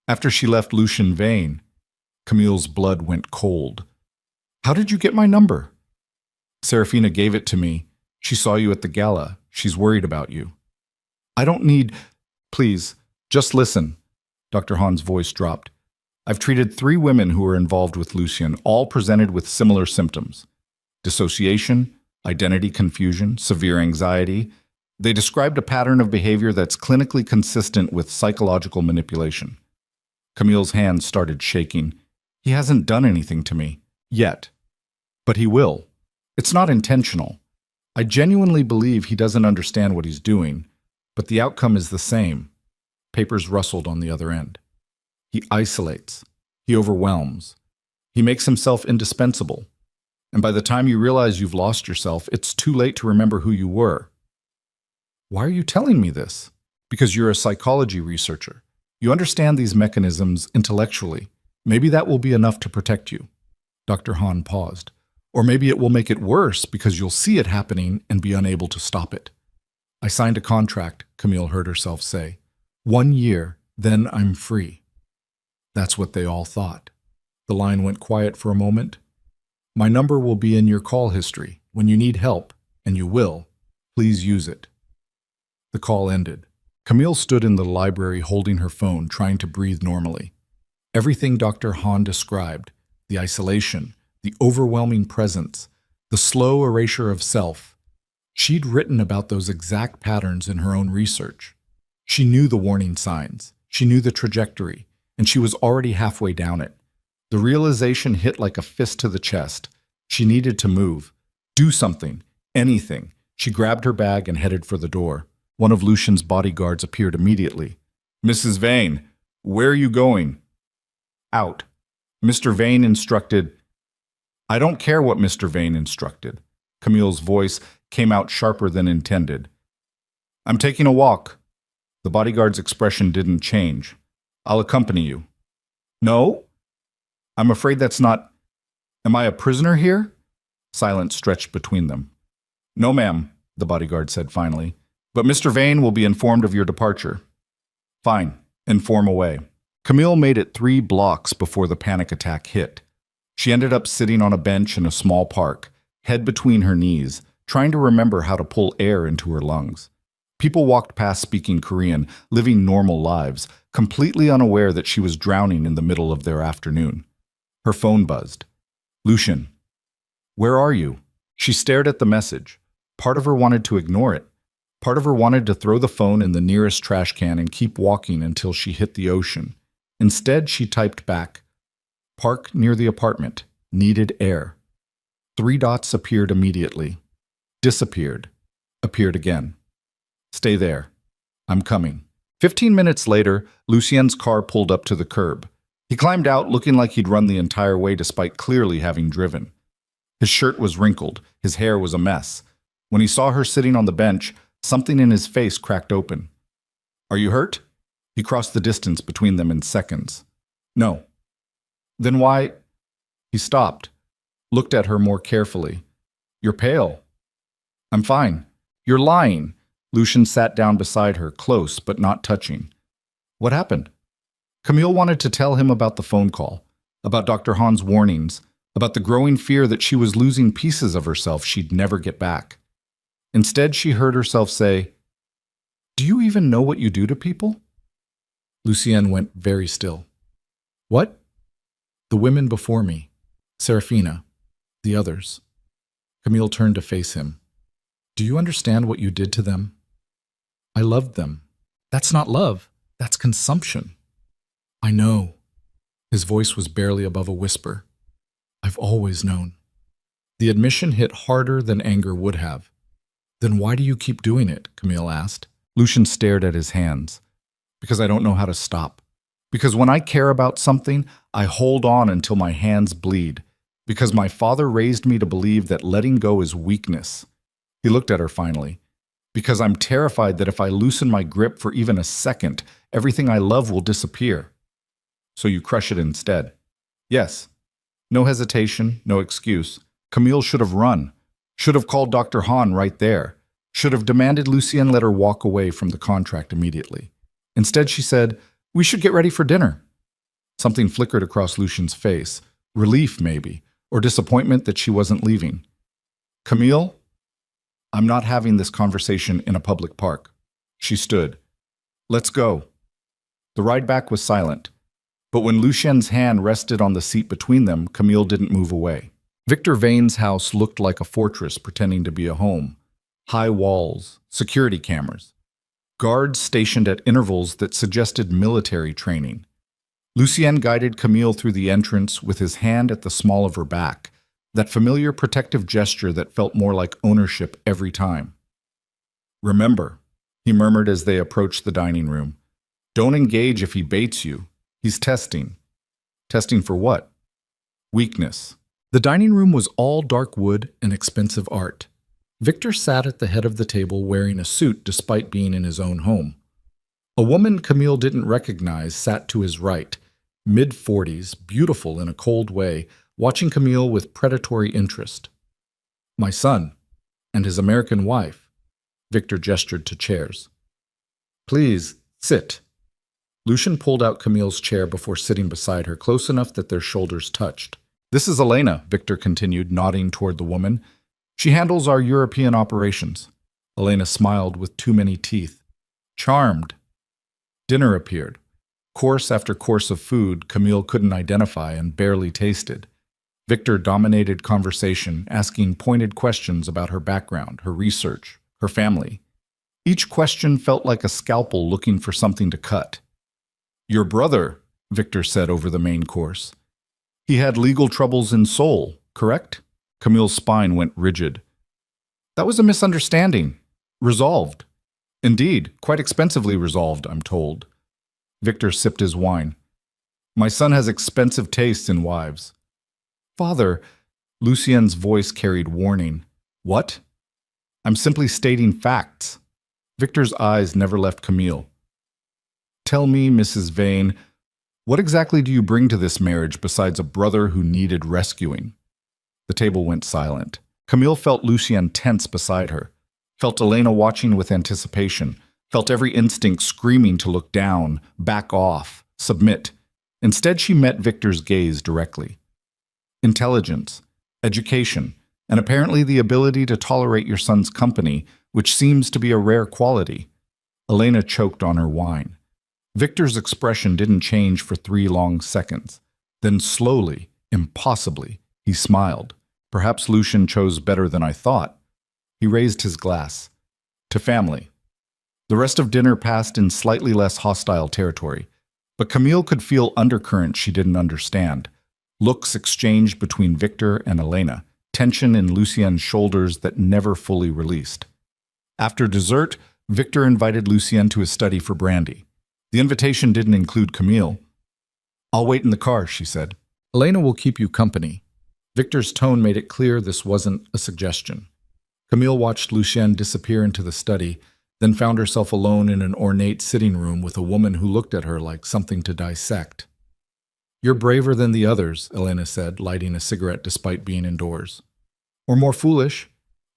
After she left Lucien Vane, Camille's blood went cold. How did you get my number? Serafina gave it to me. She saw you at the gala. She's worried about you. I don't need... Please, just listen. Dr. Han's voice dropped. I've treated 3 women who were involved with Lucien, all presented with similar symptoms. Dissociation, identity confusion, severe anxiety. They described a pattern of behavior that's clinically consistent with psychological manipulation. Camille's hands started shaking. He hasn't done anything to me. Yet. But he will. It's not intentional. I genuinely believe he doesn't understand what he's doing, but the outcome is the same. Papers rustled on the other end. He isolates. He overwhelms. He makes himself indispensable. And by the time you realize you've lost yourself, it's too late to remember who you were. Why are you telling me this? Because you're a psychology researcher. You understand these mechanisms intellectually. Maybe that will be enough to protect you. Dr. Han paused. Or maybe it will make it worse because you'll see it happening and be unable to stop it. I signed a contract, Camille heard herself say. 1 year, then I'm free. That's what they all thought. The line went quiet for a moment. My number will be in your call history. When you need help, and you will, please use it. The call ended. Camille stood in the library holding her phone, trying to breathe normally. Everything Dr. Han described, the isolation, the overwhelming presence, the slow erasure of self. She'd written about those exact patterns in her own research. She knew the warning signs, she knew the trajectory, and she was already halfway down it. The realization hit like a fist to the chest. She needed to move, do something, anything. She grabbed her bag and headed for the door. One of Lucien's bodyguards appeared immediately. Mrs. Vane, where are you going? Out. Mr. Vane instructed. I don't care what Mr. Vane instructed. Camille's voice came out sharper than intended. I'm taking a walk. The bodyguard's expression didn't change. I'll accompany you. No? I'm afraid that's not... Am I a prisoner here? Silence stretched between them. No, ma'am, the bodyguard said finally. But Mr. Vane will be informed of your departure. Fine, inform away. Camille made it 3 blocks before the panic attack hit. She ended up sitting on a bench in a small park, head between her knees, trying to remember how to pull air into her lungs. People walked past speaking Korean, living normal lives, completely unaware that she was drowning in the middle of their afternoon. Her phone buzzed. Lucien, where are you? She stared at the message. Part of her wanted to ignore it. Part of her wanted to throw the phone in the nearest trash can and keep walking until she hit the ocean. Instead, she typed back, "Park near the apartment. Needed air." 3 dots appeared immediately. Disappeared. Appeared again. "Stay there. I'm coming." 15 minutes later, Lucien's car pulled up to the curb. He climbed out looking like he'd run the entire way despite clearly having driven. His shirt was wrinkled. His hair was a mess. When he saw her sitting on the bench, something in his face cracked open. "Are you hurt?" He crossed the distance between them in seconds. "No." "Then why?" He stopped, looked at her more carefully. "You're pale." "I'm fine." "You're lying." Lucien sat down beside her, close but not touching. "What happened?" Camille wanted to tell him about the phone call, about Dr. Hahn's warnings, about the growing fear that she was losing pieces of herself she'd never get back. Instead, she heard herself say, "Do you even know what you do to people?" Lucien went very still. "What?" "The women before me. Serafina. The others." Camille turned to face him. "Do you understand what you did to them?" "I loved them." "That's not love. That's consumption." "I know." His voice was barely above a whisper. "I've always known." The admission hit harder than anger would have. "Then why do you keep doing it?" Camille asked. Lucien stared at his hands. "Because I don't know how to stop. Because when I care about something, I hold on until my hands bleed. Because my father raised me to believe that letting go is weakness." He looked at her finally. "Because I'm terrified that if I loosen my grip for even a second, everything I love will disappear." "So you crush it instead?" "Yes." No hesitation, no excuse. Camille should have run. Should have called Dr. Hahn right there. Should have demanded Lucien let her walk away from the contract immediately. Instead, she said, "We should get ready for dinner." Something flickered across Lucien's face. Relief, maybe, or disappointment that she wasn't leaving. "Camille, I'm not having this conversation in a public park." She stood. "Let's go." The ride back was silent. But when Lucien's hand rested on the seat between them, Camille didn't move away. Victor Vane's house looked like a fortress pretending to be a home. High walls, security cameras, guards stationed at intervals that suggested military training. Lucien guided Camille through the entrance with his hand at the small of her back, that familiar protective gesture that felt more like ownership every time. "Remember," he murmured as they approached the dining room, "don't engage if he baits you. He's testing." "Testing for what?" "Weakness." The dining room was all dark wood and expensive art. Victor sat at the head of the table wearing a suit despite being in his own home. A woman Camille didn't recognize sat to his right, mid-40s, beautiful in a cold way, watching Camille with predatory interest. "My son, and his American wife." Victor gestured to chairs. "Please, sit." Lucien pulled out Camille's chair before sitting beside her, close enough that their shoulders touched. "This is Elena," Victor continued, nodding toward the woman. "She handles our European operations." Elena smiled with too many teeth. "Charmed." Dinner appeared. Course after course of food Camille couldn't identify and barely tasted. Victor dominated conversation, asking pointed questions about her background, her research, her family. Each question felt like a scalpel looking for something to cut. "Your brother," Victor said over the main course. "He had legal troubles in Seoul, correct?" Camille's spine went rigid. "That was a misunderstanding. Resolved." "Indeed, quite expensively resolved, I'm told." Victor sipped his wine. "My son has expensive tastes in wives." "Father," Lucien's voice carried warning. "What?" "I'm simply stating facts." Victor's eyes never left Camille. "Tell me, Mrs. Vane, what exactly do you bring to this marriage besides a brother who needed rescuing?" The table went silent. Camille felt Lucien tense beside her, felt Elena watching with anticipation, felt every instinct screaming to look down, back off, submit. Instead, she met Victor's gaze directly. "Intelligence, education, and apparently the ability to tolerate your son's company, which seems to be a rare quality." Elena choked on her wine. Victor's expression didn't change for 3 long seconds. Then slowly, impossibly, He smiled. Perhaps Lucien chose better than I thought. He raised his glass. To family. The rest of dinner passed in slightly less hostile territory, but Camille could feel undercurrents she didn't understand. Looks exchanged between Victor and Elena, tension in Lucien's shoulders that never fully released. After dessert, Victor invited Lucien to his study for brandy. The invitation didn't include Camille. "I'll wait in the car," she said. "Elena will keep you company." Victor's tone made it clear this wasn't a suggestion. Camille watched Lucien disappear into the study, then found herself alone in an ornate sitting room with a woman who looked at her like something to dissect. "You're braver than the others," Elena said, lighting a cigarette despite being indoors. "Or more foolish.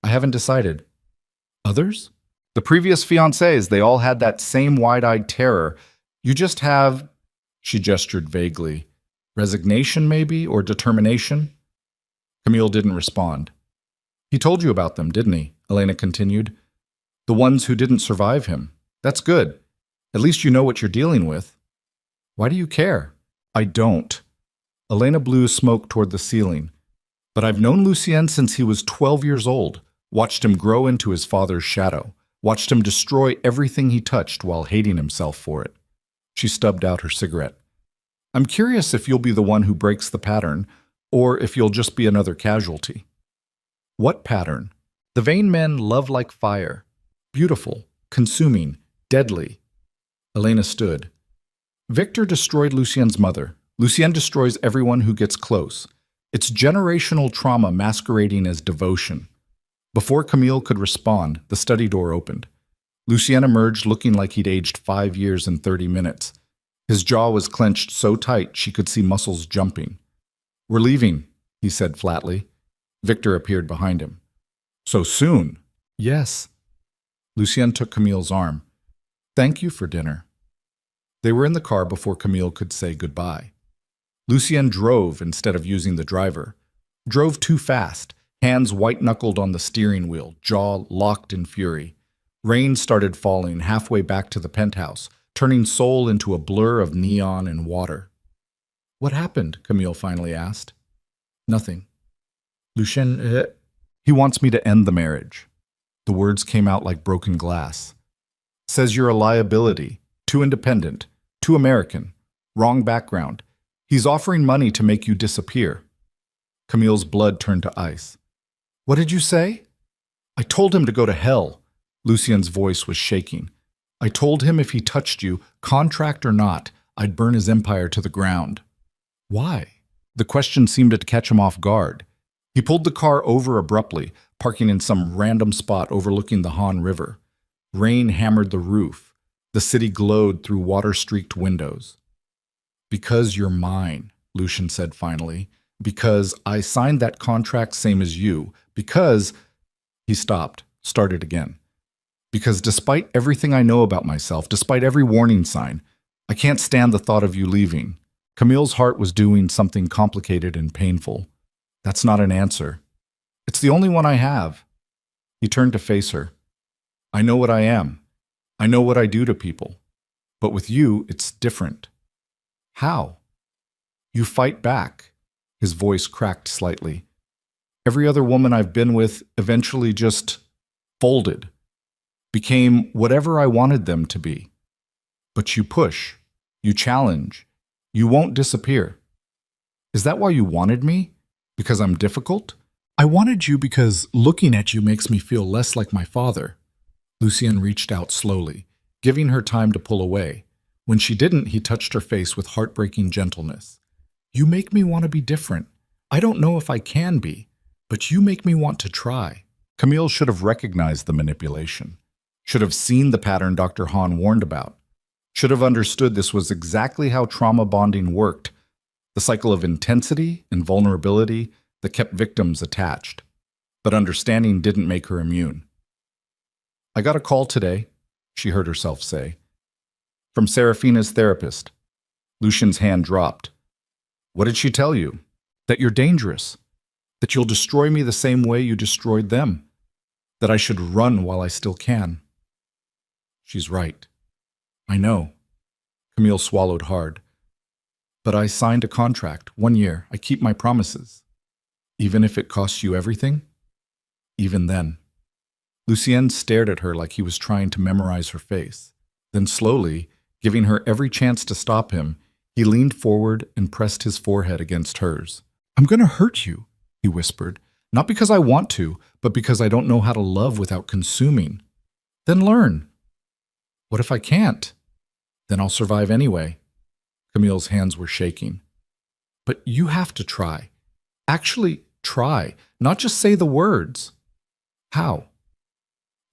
I haven't decided." "Others?" "The previous fiancés, they all had that same wide-eyed terror. You just have," she gestured vaguely, "resignation maybe, or determination?" Camille didn't respond. "He told you about them, didn't he?" Elena continued. "The ones who didn't survive him. That's good. At least you know what you're dealing with." "Why do you care?" "I don't." Elena blew smoke toward the ceiling. "But I've known Lucien since he was 12 years old, watched him grow into his father's shadow, watched him destroy everything he touched while hating himself for it." She stubbed out her cigarette. "I'm curious if you'll be the one who breaks the pattern, or if you'll just be another casualty." "What pattern?" "The vain men love like fire. Beautiful, consuming, deadly." Elena stood. "Victor destroyed Lucien's mother. Lucien destroys everyone who gets close. It's generational trauma masquerading as devotion." Before Camille could respond, the study door opened. Lucien emerged looking like he'd aged 5 years in 30 minutes. His jaw was clenched so tight she could see muscles jumping. "We're leaving," he said flatly. Victor appeared behind him. "So soon?" "Yes." Lucien took Camille's arm. "Thank you for dinner." They were in the car before Camille could say goodbye. Lucien drove instead of using the driver. Drove too fast, hands white-knuckled on the steering wheel, jaw locked in fury. Rain started falling halfway back to the penthouse, turning Seoul into a blur of neon and water. "What happened?" Camille finally asked. "Nothing." "Lucien, he wants me to end the marriage." The words came out like broken glass. "Says you're a liability, too independent, too American, wrong background. He's offering money to make you disappear." Camille's blood turned to ice. "What did you say?" "I told him to go to hell." Lucien's voice was shaking. "I told him if he touched you, contract or not, I'd burn his empire to the ground." "Why?" The question seemed to catch him off guard. He pulled the car over abruptly, parking in some random spot overlooking the Han River. Rain hammered the roof. The city glowed through water-streaked windows. "Because you're mine," Lucien said finally. "Because I signed that contract same as you. Because—" He stopped, started again. "Because despite everything I know about myself, despite every warning sign, I can't stand the thought of you leaving." Camille's heart was doing something complicated and painful. "That's not an answer. It's the only one I have." He turned to face her. "I know what I am. I know what I do to people. But with you, it's different." "How?" "You fight back." His voice cracked slightly. "Every other woman I've been with eventually just folded. Became whatever I wanted them to be. But you push. You challenge. You won't disappear. Is that why you wanted me? Because I'm difficult?" "I wanted you because looking at you makes me feel less like my father." Lucien reached out slowly, giving her time to pull away. When she didn't, he touched her face with heartbreaking gentleness. "You make me want to be different. I don't know if I can be, but you make me want to try." Camille should have recognized the manipulation. Should have seen the pattern Dr. Han warned about. Should have understood this was exactly how trauma bonding worked. The cycle of intensity and vulnerability that kept victims attached. But understanding didn't make her immune. "I got a call today," she heard herself say. "From Serafina's therapist." Lucien's hand dropped. "What did she tell you?" "That you're dangerous. That you'll destroy me the same way you destroyed them. That I should run while I still can." "She's right." "I know." Camille swallowed hard. "But I signed a contract, 1 year. I keep my promises." Even if it costs you everything? Even then. Lucien stared at her like he was trying to memorize her face. Then slowly, giving her every chance to stop him, he leaned forward and pressed his forehead against hers. "I'm going to hurt you," he whispered. "Not because I want to, but because I don't know how to love without consuming." "Then learn." "What if I can't?" "Then I'll survive anyway." Camille's hands were shaking. "But you have to try. Actually try, not just say the words." "How?"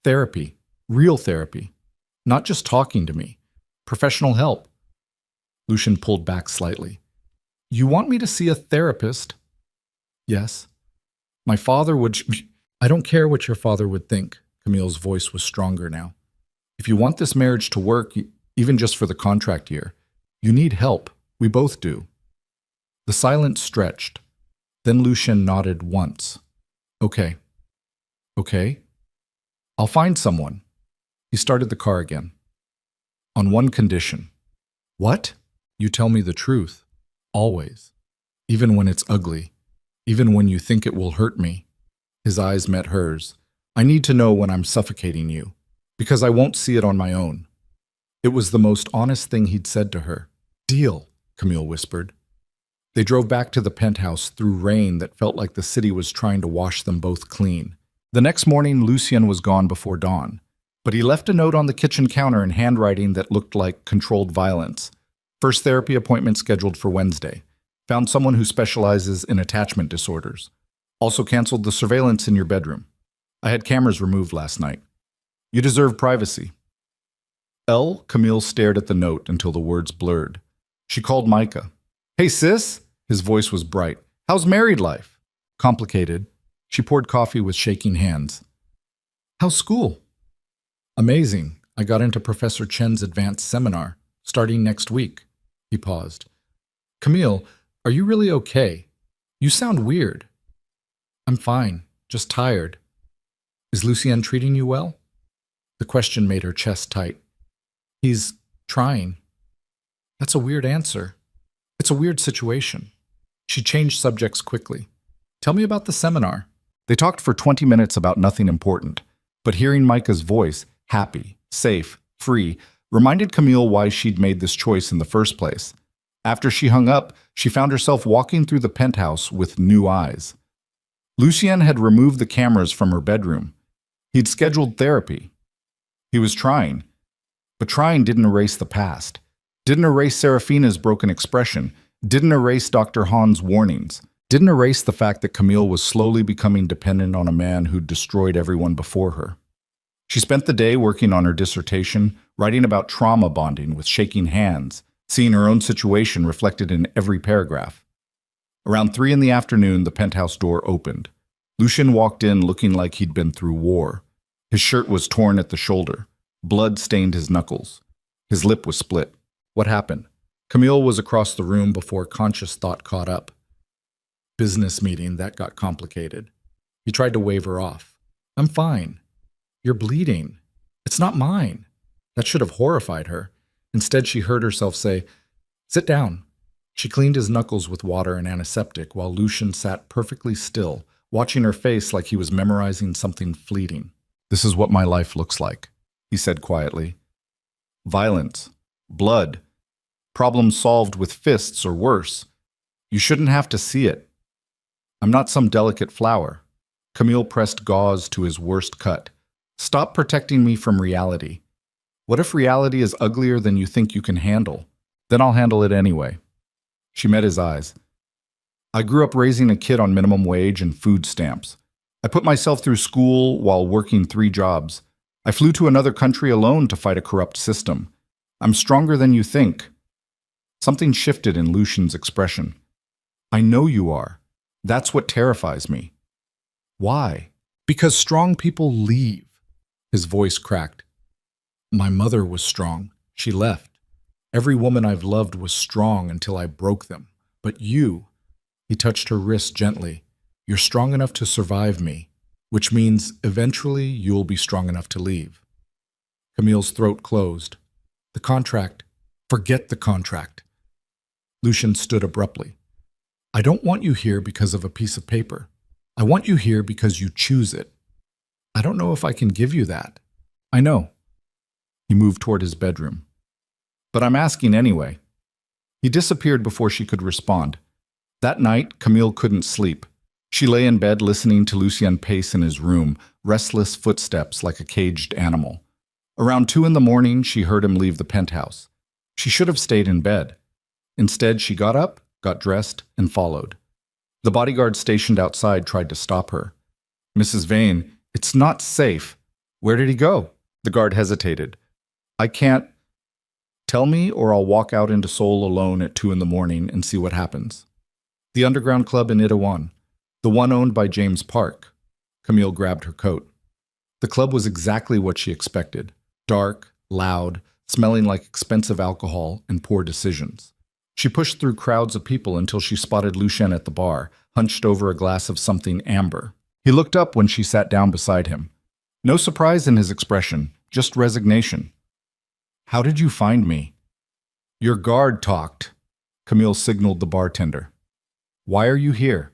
"Therapy. Real therapy. Not just talking to me. Professional help." Lucien pulled back slightly. "You want me to see a therapist?" "Yes." "My father would..." "I don't care what your father would think." Camille's voice was stronger now. "If you want this marriage to work, even just for the contract year, you need help. We both do." The silence stretched. Then Lucien nodded once. "Okay. Okay. I'll find someone." He started the car again. "On one condition." "What?" "You tell me the truth. Always. Even when it's ugly. Even when you think it will hurt me." His eyes met hers. "I need to know when I'm suffocating you, because I won't see it on my own." It was the most honest thing he'd said to her. "Deal," Camille whispered. They drove back to the penthouse through rain that felt like the city was trying to wash them both clean. The next morning, Lucien was gone before dawn, but he left a note on the kitchen counter in handwriting that looked like controlled violence. "First therapy appointment scheduled for Wednesday. Found someone who specializes in attachment disorders. Also canceled the surveillance in your bedroom. I had cameras removed last night. You deserve privacy." Camille stared at the note until the words blurred. She called Micah. "Hey, sis." His voice was bright. "How's married life?" "Complicated." She poured coffee with shaking hands. "How's school?" "Amazing. I got into Professor Chen's advanced seminar, starting next week." He paused. "Camille, are you really okay? You sound weird." "I'm fine, just tired." "Is Lucien treating you well?" The question made her chest tight. "He's trying." "That's a weird answer." "It's a weird situation." She changed subjects quickly. "Tell me about the seminar." They talked for 20 minutes about nothing important, but hearing Micah's voice, happy, safe, free, reminded Camille why she'd made this choice in the first place. After she hung up, she found herself walking through the penthouse with new eyes. Lucien had removed the cameras from her bedroom. He'd scheduled therapy. He was trying. But trying didn't erase the past. Didn't erase Serafina's broken expression. Didn't erase Dr. Hahn's warnings. Didn't erase the fact that Camille was slowly becoming dependent on a man who'd destroyed everyone before her. She spent the day working on her dissertation, writing about trauma bonding with shaking hands, seeing her own situation reflected in every paragraph. Around 3 in the afternoon, the penthouse door opened. Lucien walked in looking like he'd been through war. His shirt was torn at the shoulder. Blood stained his knuckles. His lip was split. What happened? Camille was across the room before conscious thought caught up. Business meeting, that got complicated. He tried to wave her off. "I'm fine." "You're bleeding." "It's not mine." That should have horrified her. Instead, she heard herself say, "Sit down." She cleaned his knuckles with water and antiseptic while Lucien sat perfectly still, watching her face like he was memorizing something fleeting. "This is what my life looks like," he said quietly. "Violence. Blood. Problems solved with fists or worse. You shouldn't have to see it. I'm not some delicate flower." Camille pressed gauze to his worst cut. "Stop protecting me from reality. What if reality is uglier than you think you can handle? Then I'll handle it anyway." She met his eyes. "I grew up raising a kid on minimum wage and food stamps. I put myself through school while working 3 jobs. I flew to another country alone to fight a corrupt system. I'm stronger than you think." Something shifted in Lucien's expression. "I know you are. That's what terrifies me." "Why?" "Because strong people leave." His voice cracked. "My mother was strong. She left. Every woman I've loved was strong until I broke them. But you," he touched her wrist gently, "you're strong enough to survive me, which means eventually you'll be strong enough to leave." Camille's throat closed. "The contract. Forget the contract." Lucien stood abruptly. "I don't want you here because of a piece of paper. I want you here because you choose it. I don't know if I can give you that. I know. He moved toward his bedroom. But I'm asking anyway. He disappeared before she could respond. That night, Camille couldn't sleep. She lay in bed listening to Lucien pace in his room, restless footsteps like a caged animal. Around 2 in the morning, she heard him leave the penthouse. She should have stayed in bed. Instead, she got up, got dressed, and followed. The bodyguard stationed outside tried to stop her. Mrs. Vane, it's not safe. Where did he go? The guard hesitated. I can't. Tell me or I'll walk out into Seoul alone at 2 in the morning and see what happens. The underground club in Itaewon, the one owned by James Park. Camille grabbed her coat. The club was exactly what she expected. Dark, loud, smelling like expensive alcohol and poor decisions. She pushed through crowds of people until she spotted Lucien at the bar, hunched over a glass of something amber. He looked up when she sat down beside him. No surprise in his expression, just resignation. How did you find me? Your guard talked. Camille signaled the bartender. Why are you here?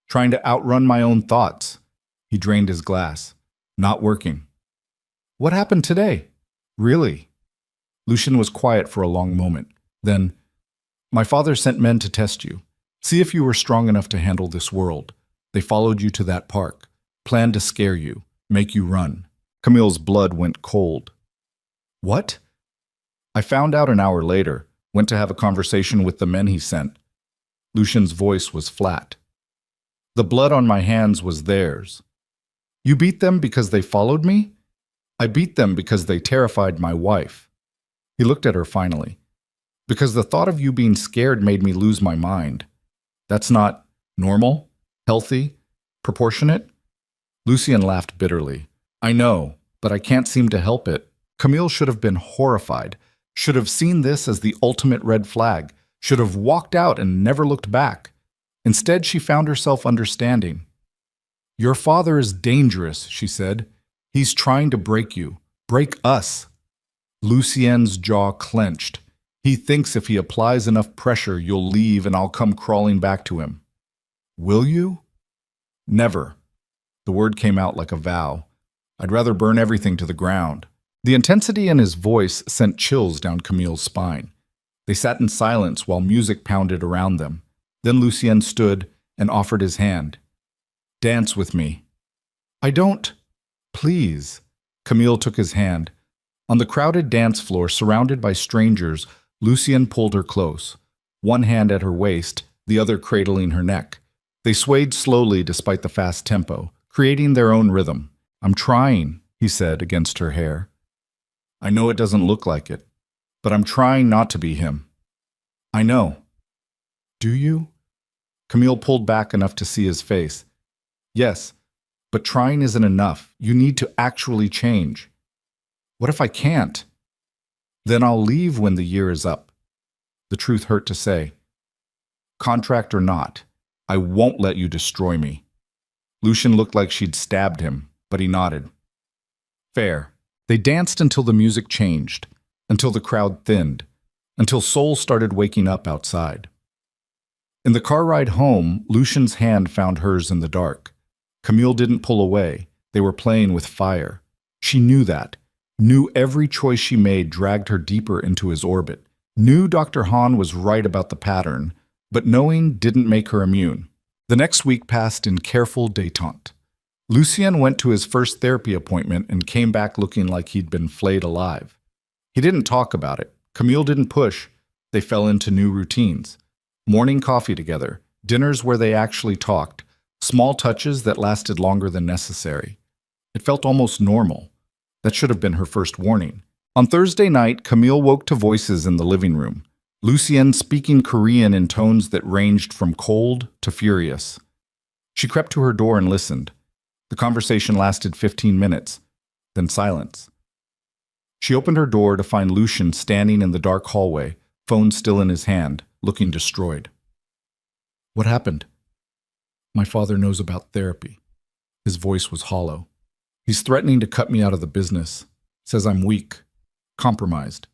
Trying to outrun my own thoughts. He drained his glass. Not working. What happened today? Really? Lucien was quiet for a long moment. Then, my father sent men to test you. See if you were strong enough to handle this world. They followed you to that park. Planned to scare you. Make you run. Camille's blood went cold. What? I found out an hour later. Went to have a conversation with the men he sent. Lucien's voice was flat. The blood on my hands was theirs. You beat them because they followed me? I beat them because they terrified my wife. He looked at her finally. Because the thought of you being scared made me lose my mind. That's not normal, healthy, proportionate? Lucien laughed bitterly. I know, but I can't seem to help it. Camille should have been horrified, should have seen this as the ultimate red flag, should have walked out and never looked back. Instead, she found herself understanding. Your father is dangerous, she said. He's trying to break you, break us. Lucien's jaw clenched. He thinks if he applies enough pressure, you'll leave and I'll come crawling back to him. Will you? Never. The word came out like a vow. I'd rather burn everything to the ground. The intensity in his voice sent chills down Camille's spine. They sat in silence while music pounded around them. Then Lucien stood and offered his hand. Dance with me. I don't. Please. Camille took his hand. On the crowded dance floor, surrounded by strangers, Lucien pulled her close, one hand at her waist, the other cradling her neck. They swayed slowly despite the fast tempo, creating their own rhythm. I'm trying, he said against her hair. I know it doesn't look like it, but I'm trying not to be him. I know. Do you? Camille pulled back enough to see his face. Yes, but trying isn't enough. You need to actually change. What if I can't? Then I'll leave when the year is up. The truth hurt to say. Contract or not, I won't let you destroy me. Lucien looked like she'd stabbed him, but he nodded. Fair. They danced until the music changed, until the crowd thinned, until Seoul started waking up outside. In the car ride home, Lucien's hand found hers in the dark. Camille didn't pull away. They were playing with fire. She knew that. Knew every choice she made dragged her deeper into his orbit. Knew Dr. Han was right about the pattern, but knowing didn't make her immune. The next week passed in careful détente. Lucien went to his first therapy appointment and came back looking like he'd been flayed alive. He didn't talk about it. Camille didn't push. They fell into new routines. Morning coffee together, dinners where they actually talked, small touches that lasted longer than necessary. It felt almost normal. That should have been her first warning. On Thursday night, Camille woke to voices in the living room. Lucien speaking Korean in tones that ranged from cold to furious. She crept to her door and listened. The conversation lasted 15 minutes, then silence. She opened her door to find Lucien standing in the dark hallway, phone still in his hand, looking destroyed. What happened? My father knows about therapy. His voice was hollow. He's threatening to cut me out of the business. Says I'm weak, compromised.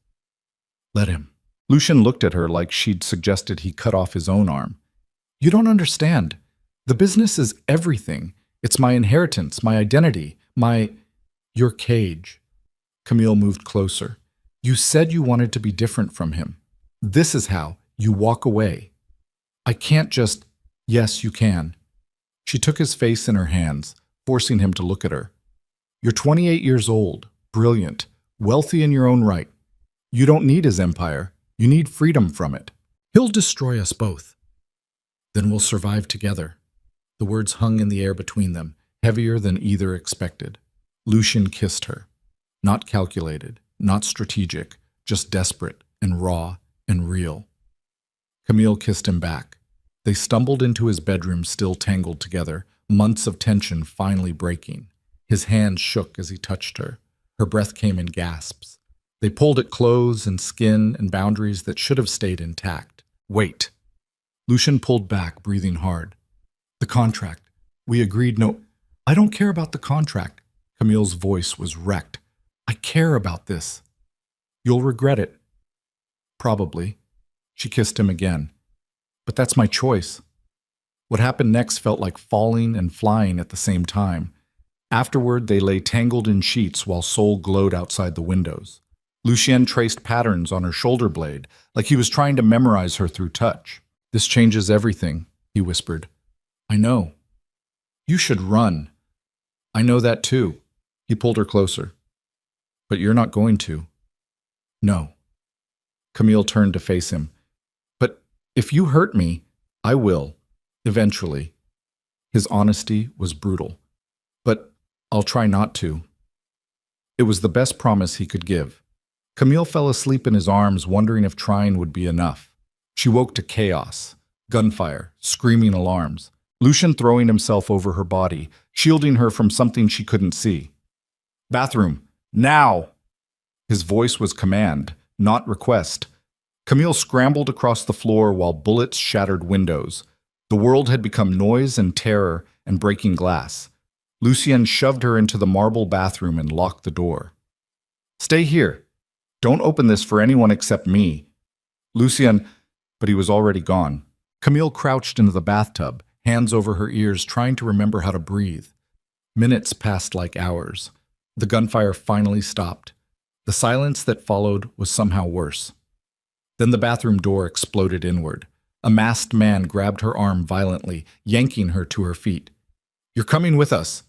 Let him. Lucien looked at her like she'd suggested he cut off his own arm. You don't understand. The business is everything. It's my inheritance, my identity, your cage. Camille moved closer. You said you wanted to be different from him. This is how you walk away. I can't just, yes, you can. She took his face in her hands, forcing him to look at her. You're 28 years old, brilliant, wealthy in your own right. You don't need his empire. You need freedom from it. He'll destroy us both. Then we'll survive together. The words hung in the air between them, heavier than either expected. Lucien kissed her. Not calculated, not strategic, just desperate and raw and real. Camille kissed him back. They stumbled into his bedroom, still tangled together, months of tension finally breaking. His hands shook as he touched her. Her breath came in gasps. They pulled at clothes and skin and boundaries that should have stayed intact. Wait. Lucien pulled back, breathing hard. The contract. We agreed no... I don't care about the contract. Camille's voice was wrecked. I care about this. You'll regret it. Probably. She kissed him again. But that's my choice. What happened next felt like falling and flying at the same time. Afterward, they lay tangled in sheets while Sol glowed outside the windows. Lucien traced patterns on her shoulder blade, like he was trying to memorize her through touch. This changes everything, he whispered. I know. You should run. I know that too. He pulled her closer. But you're not going to. No. Camille turned to face him. But if you hurt me, I will. Eventually. His honesty was brutal. But I'll try not to. It was the best promise he could give. Camille fell asleep in his arms, wondering if trying would be enough. She woke to chaos, gunfire, screaming alarms. Lucien throwing himself over her body, shielding her from something she couldn't see. Bathroom, now! His voice was command, not request. Camille scrambled across the floor while bullets shattered windows. The world had become noise and terror and breaking glass. Lucien shoved her into the marble bathroom and locked the door. Stay here. Don't open this for anyone except me. Lucien, but he was already gone. Camille crouched into the bathtub, hands over her ears, trying to remember how to breathe. Minutes passed like hours. The gunfire finally stopped. The silence that followed was somehow worse. Then the bathroom door exploded inward. A masked man grabbed her arm violently, yanking her to her feet. You're coming with us.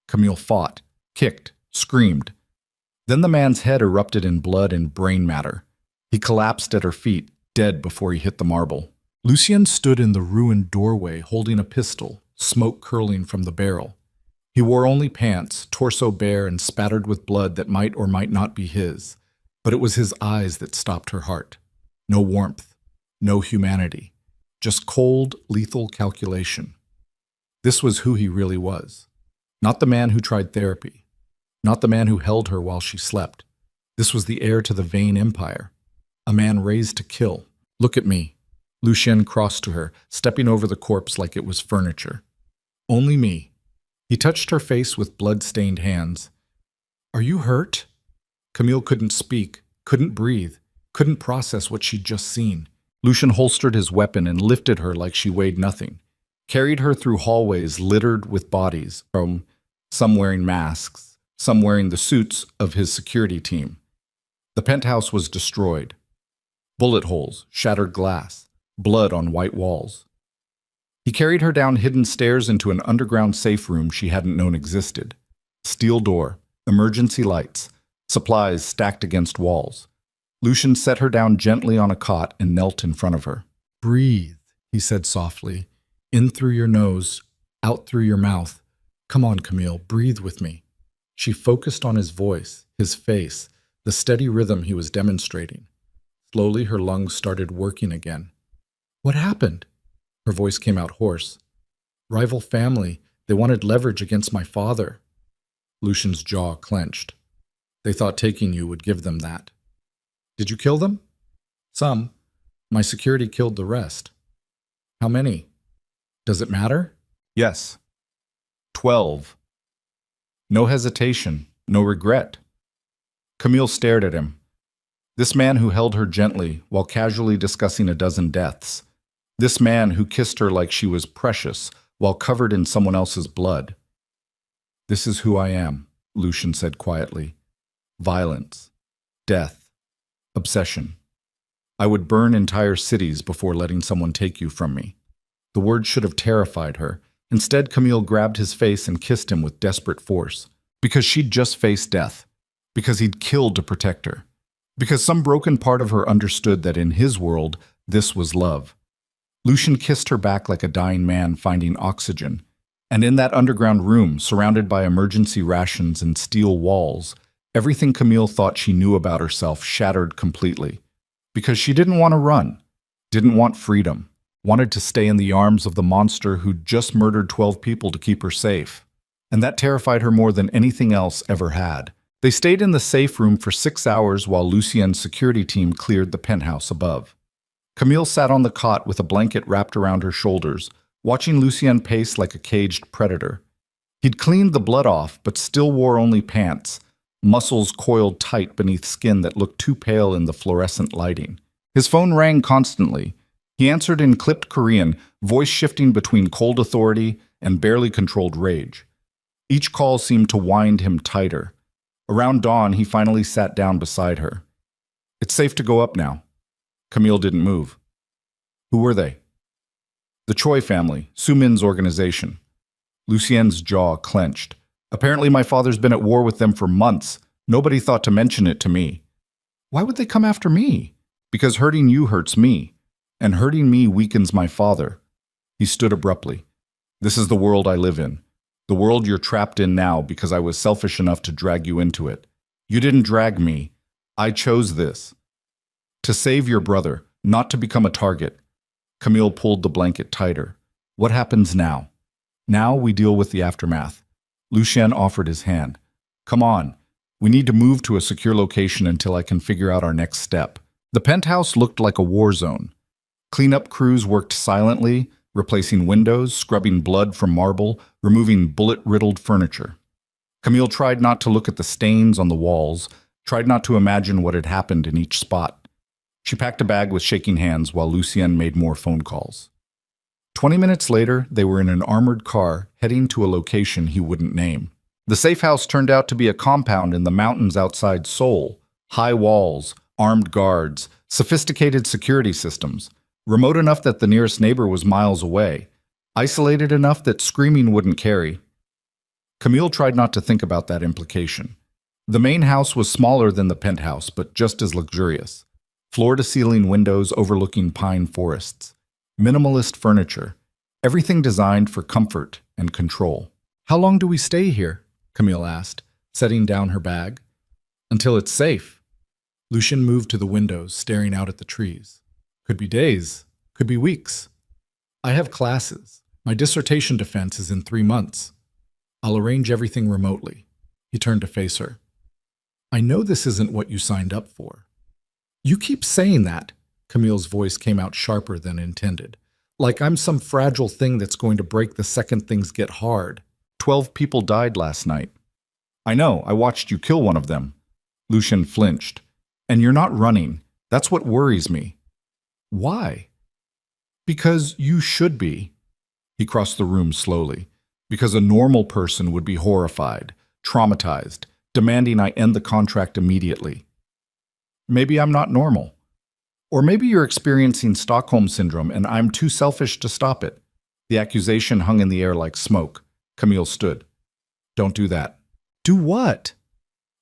Camille fought, kicked, screamed. Then the man's head erupted in blood and brain matter. He collapsed at her feet, dead before he hit the marble. Lucien stood in the ruined doorway holding a pistol, smoke curling from the barrel. He wore only pants, torso bare and spattered with blood that might or might not be his. But it was his eyes that stopped her heart. No warmth, no humanity, just cold, lethal calculation. This was who he really was. Not the man who tried therapy. Not the man who held her while she slept. This was the heir to the vain empire. A man raised to kill. Look at me. Lucien crossed to her, stepping over the corpse like it was furniture. Only me. He touched her face with blood-stained hands. Are you hurt? Camille couldn't speak, couldn't breathe, couldn't process what she'd just seen. Lucien holstered his weapon and lifted her like she weighed nothing. Carried her through hallways littered with bodies, from some wearing masks, some wearing the suits of his security team. The penthouse was destroyed. Bullet holes, shattered glass, blood on white walls. He carried her down hidden stairs into an underground safe room she hadn't known existed. Steel door, emergency lights, supplies stacked against walls. Lucien set her down gently on a cot and knelt in front of her. Breathe, he said softly. In through your nose, out through your mouth. Come on, Camille, breathe with me. She focused on his voice, his face, the steady rhythm he was demonstrating. Slowly, her lungs started working again. What happened? Her voice came out hoarse. Rival family. They wanted leverage against my father. Lucien's jaw clenched. They thought taking you would give them that. Did you kill them? Some. My security killed the rest. How many? Does it matter? Yes. 12. No hesitation, no regret. Camille stared at him. This man who held her gently while casually discussing a dozen deaths. This man who kissed her like she was precious while covered in someone else's blood. "This is who I am," Lucien said quietly. "Violence, death, obsession. I would burn entire cities before letting someone take you from me." The words should have terrified her. Instead, Camille grabbed his face and kissed him with desperate force. Because she'd just faced death. Because he'd killed to protect her. Because some broken part of her understood that in his world, this was love. Lucien kissed her back like a dying man finding oxygen. And in that underground room, surrounded by emergency rations and steel walls, everything Camille thought she knew about herself shattered completely. Because she didn't want to run, didn't want freedom, wanted to stay in the arms of the monster who'd just murdered 12 people to keep her safe. And that terrified her more than anything else ever had. They stayed in the safe room for 6 hours while Lucien's security team cleared the penthouse above. Camille sat on the cot with a blanket wrapped around her shoulders, watching Lucien pace like a caged predator. He'd cleaned the blood off, but still wore only pants, muscles coiled tight beneath skin that looked too pale in the fluorescent lighting. His phone rang constantly. He answered in clipped Korean, voice shifting between cold authority and barely controlled rage. Each call seemed to wind him tighter. Around dawn, he finally sat down beside her. "It's safe to go up now." Camille didn't move. "Who were they?" "The Choi family, Sumin's organization." Lucien's jaw clenched. "Apparently my father's been at war with them for months. Nobody thought to mention it to me." "Why would they come after me?" "Because hurting you hurts me, and hurting me weakens my father." He stood abruptly. "This is the world I live in. The world you're trapped in now because I was selfish enough to drag you into it. You didn't drag me. I chose this. To save your brother, not to become a target." Camille pulled the blanket tighter. "What happens now?" "Now we deal with the aftermath." Lucien offered his hand. "Come on. We need to move to a secure location until I can figure out our next step." The penthouse looked like a war zone. Cleanup crews worked silently, replacing windows, scrubbing blood from marble, removing bullet-riddled furniture. Camille tried not to look at the stains on the walls, tried not to imagine what had happened in each spot. She packed a bag with shaking hands while Lucien made more phone calls. 20 minutes later, they were in an armored car, heading to a location he wouldn't name. The safe house turned out to be a compound in the mountains outside Seoul. High walls, armed guards, sophisticated security systems. Remote enough that the nearest neighbor was miles away. Isolated enough that screaming wouldn't carry. Camille tried not to think about that implication. The main house was smaller than the penthouse, but just as luxurious. Floor-to-ceiling windows overlooking pine forests. Minimalist furniture. Everything designed for comfort and control. "How long do we stay here?" Camille asked, setting down her bag. "Until it's safe." Lucien moved to the windows, staring out at the trees. "Could be days. Could be weeks. I have classes. My dissertation defense is in 3 months. I'll arrange everything remotely." He turned to face her. "I know this isn't what you signed up for." "You keep saying that." Camille's voice came out sharper than intended. "Like I'm some fragile thing that's going to break the second things get hard. 12 people died last night." "I know. I watched you kill one of them." Lucien flinched. "And you're not running. That's what worries me." "Why?" "Because you should be." He crossed the room slowly. "Because a normal person would be horrified, traumatized, demanding I end the contract immediately." "Maybe I'm not normal. Or maybe you're experiencing Stockholm Syndrome and I'm too selfish to stop it." The accusation hung in the air like smoke. Camille stood. "Don't do that." "Do what?"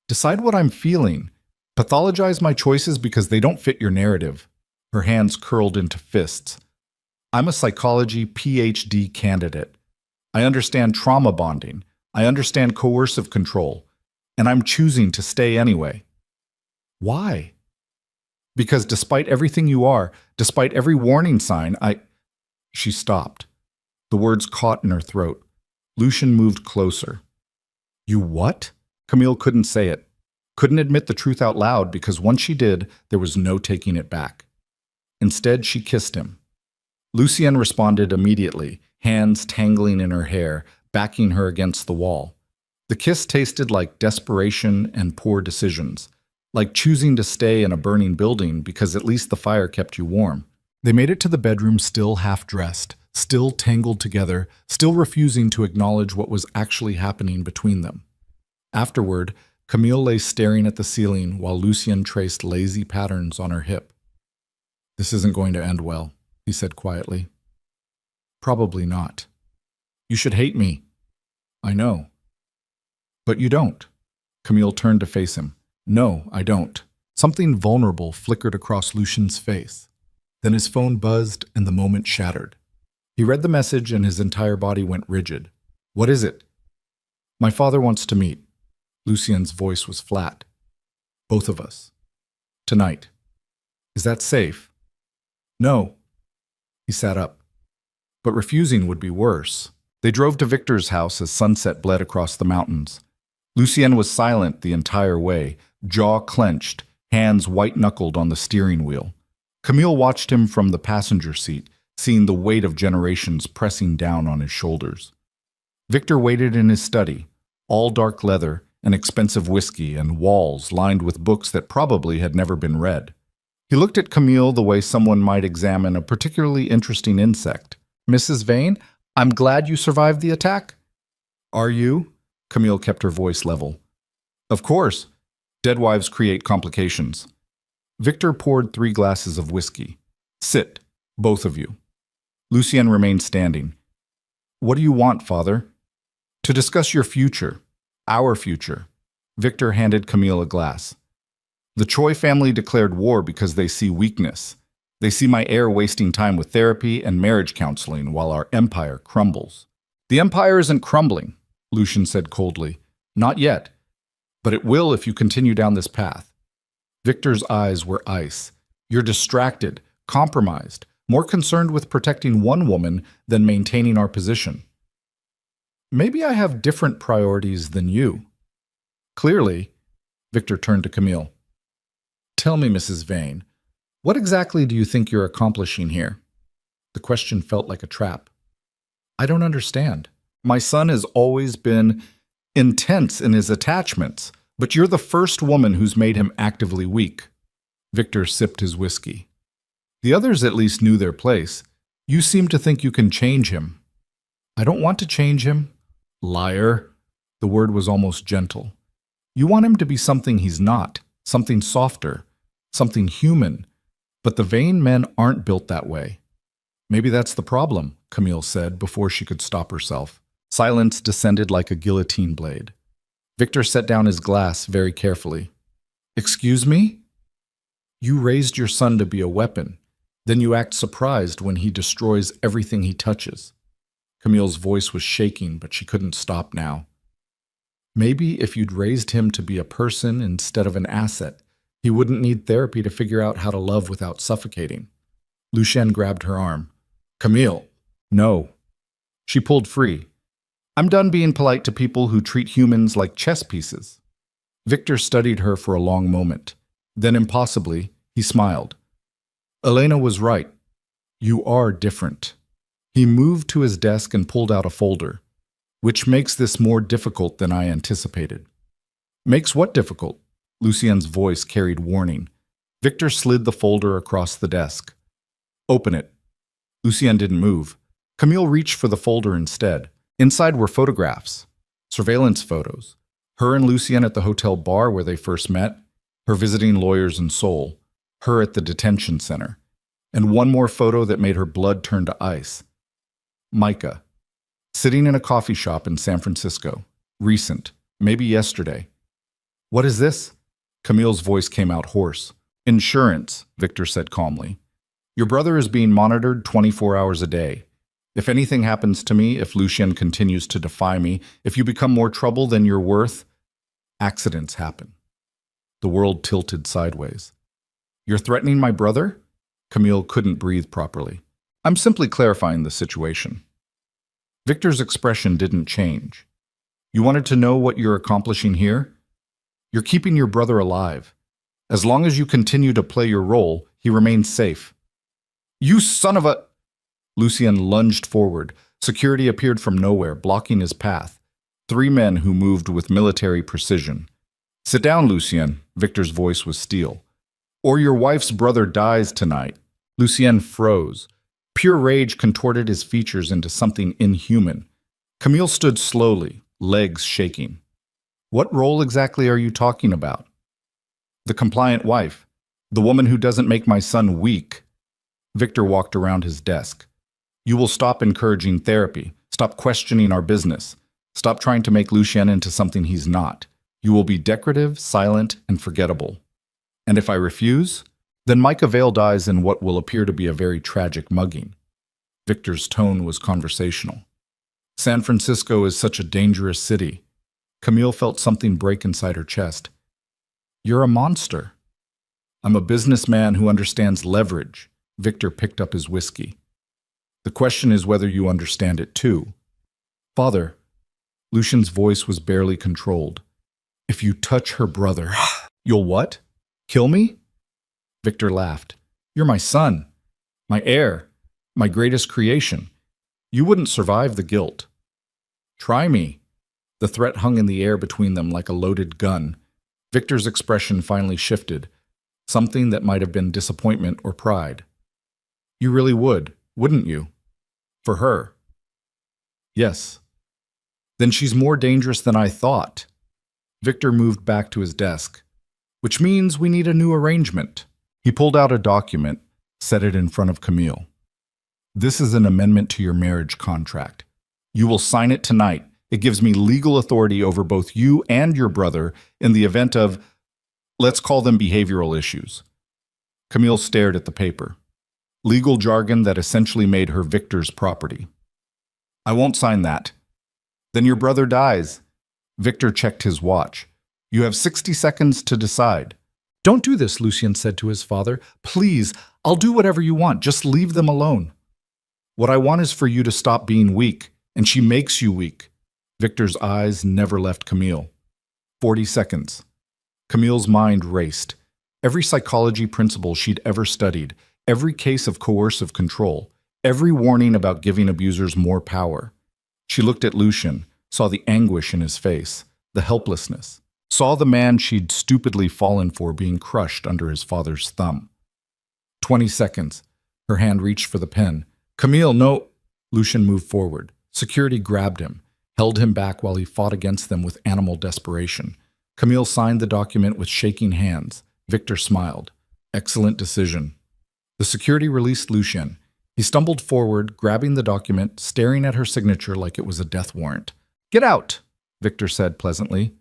"Decide what I'm feeling. Pathologize my choices because they don't fit your narrative." Her hands curled into fists. "I'm a psychology PhD candidate. I understand trauma bonding. I understand coercive control. And I'm choosing to stay anyway." "Why?" "Because despite everything you are, despite every warning sign, She stopped. The words caught in her throat. Lucien moved closer. "You what?" Camille couldn't say it. Couldn't admit the truth out loud because once she did, there was no taking it back. Instead, she kissed him. Lucien responded immediately, hands tangling in her hair, backing her against the wall. The kiss tasted like desperation and poor decisions, like choosing to stay in a burning building because at least the fire kept you warm. They made it to the bedroom still half-dressed, still tangled together, still refusing to acknowledge what was actually happening between them. Afterward, Camille lay staring at the ceiling while Lucien traced lazy patterns on her hip. "This isn't going to end well," he said quietly. "Probably not. You should hate me." "I know." "But you don't." Camille turned to face him. "No, I don't." Something vulnerable flickered across Lucien's face. Then his phone buzzed and the moment shattered. He read the message and his entire body went rigid. "What is it?" "My father wants to meet." Lucien's voice was flat. "Both of us. Tonight. Is that safe?" "No." He sat up. But refusing would be worse. They drove to Victor's house as sunset bled across the mountains. Lucien was silent the entire way, jaw clenched, hands white-knuckled on the steering wheel. Camille watched him from the passenger seat, seeing the weight of generations pressing down on his shoulders. Victor waited in his study, all dark leather, and expensive whiskey, and walls lined with books that probably had never been read. He looked at Camille the way someone might examine a particularly interesting insect. "Mrs. Vane, I'm glad you survived the attack." "Are you?" Camille kept her voice level. "Of course. Dead wives create complications." Victor poured 3 glasses of whiskey. "Sit, both of you." Lucien remained standing. "What do you want, Father?" "To discuss your future. Our future." Victor handed Camille a glass. "The Choi family declared war because they see weakness. They see my heir wasting time with therapy and marriage counseling while our empire crumbles." "The empire isn't crumbling," Lucien said coldly. "Not yet. But it will if you continue down this path." Victor's eyes were ice. "You're distracted, compromised, more concerned with protecting one woman than maintaining our position." "Maybe I have different priorities than you." "Clearly." Victor turned to Camille. "Tell me, Mrs. Vane, what exactly do you think you're accomplishing here?" The question felt like a trap. "I don't understand. My son has always been intense in his attachments, but you're the first woman who's made him actively weak." Victor sipped his whiskey. "The others at least knew their place. You seem to think you can change him." "I don't want to change him." "Liar." The word was almost gentle. "You want him to be something he's not, something softer, something human. But the Vane men aren't built that way." "Maybe that's the problem," Camille said before she could stop herself. Silence descended like a guillotine blade. Victor set down his glass very carefully. "Excuse me? You raised your son to be a weapon. Then you act surprised when he destroys everything he touches." Camille's voice was shaking, but she couldn't stop now. "Maybe if you'd raised him to be a person instead of an asset, he wouldn't need therapy to figure out how to love without suffocating." Lucien grabbed her arm. "Camille, no." She pulled free. "I'm done being polite to people who treat humans like chess pieces." Victor studied her for a long moment. Then impossibly, he smiled. "Elena was right. You are different." He moved to his desk and pulled out a folder. "Which makes this more difficult than I anticipated." "Makes what difficult?" Lucien's voice carried warning. Victor slid the folder across the desk. "Open it." Lucien didn't move. Camille reached for the folder instead. Inside were photographs, surveillance photos. Her and Lucien at the hotel bar where they first met, her visiting lawyers in Seoul, her at the detention center, and one more photo that made her blood turn to ice. Micah, sitting in a coffee shop in San Francisco. Recent, maybe yesterday. "What is this?" Camille's voice came out hoarse. "Insurance," Victor said calmly. "Your brother is being monitored 24 hours a day. If anything happens to me, if Lucien continues to defy me, if you become more trouble than you're worth, accidents happen." The world tilted sideways. "You're threatening my brother?" Camille couldn't breathe properly. "I'm simply clarifying the situation." Victor's expression didn't change. "You wanted to know what you're accomplishing here? You're keeping your brother alive. As long as you continue to play your role, he remains safe." "You son of a—" Lucien lunged forward. Security appeared from nowhere, blocking his path. 3 men who moved with military precision. "Sit down, Lucien." Victor's voice was steel. "Or your wife's brother dies tonight." Lucien froze. Pure rage contorted his features into something inhuman. Camille stood slowly, legs shaking. What role exactly are you talking about? The compliant wife. The woman who doesn't make my son weak. Victor walked around his desk. You will stop encouraging therapy. Stop questioning our business. Stop trying to make Lucien into something he's not. You will be decorative, silent, and forgettable. And if I refuse, then Micah Vale dies in what will appear to be a very tragic mugging. Victor's tone was conversational. San Francisco is such a dangerous city. Camille felt something break inside her chest. You're a monster. I'm a businessman who understands leverage. Victor picked up his whiskey. The question is whether you understand it too. Father, Lucien's voice was barely controlled. If you touch her brother, you'll what? Kill me? Victor laughed. You're my son, my heir, my greatest creation. You wouldn't survive the guilt. Try me. The threat hung in the air between them like a loaded gun. Victor's expression finally shifted, something that might have been disappointment or pride. You really would, wouldn't you? For her. Yes. Then she's more dangerous than I thought. Victor moved back to his desk. Which means we need a new arrangement. He pulled out a document, set it in front of Camille. This is an amendment to your marriage contract. You will sign it tonight. It gives me legal authority over both you and your brother in the event of, let's call them behavioral issues. Camille stared at the paper. Legal jargon that essentially made her Victor's property. I won't sign that. Then your brother dies. Victor checked his watch. You have 60 seconds to decide. Don't do this, Lucien said to his father. Please, I'll do whatever you want. Just leave them alone. What I want is for you to stop being weak, and she makes you weak. Victor's eyes never left Camille. 40 seconds. Camille's mind raced. Every psychology principle she'd ever studied, every case of coercive control, every warning about giving abusers more power. She looked at Lucien, saw the anguish in his face, the helplessness, saw the man she'd stupidly fallen for being crushed under his father's thumb. 20 seconds. Her hand reached for the pen. Camille, no. Lucien moved forward. Security grabbed him, held him back while he fought against them with animal desperation. Camille signed the document with shaking hands. Victor smiled. Excellent decision. The security released Lucien. He stumbled forward, grabbing the document, staring at her signature like it was a death warrant. Get out, Victor said pleasantly.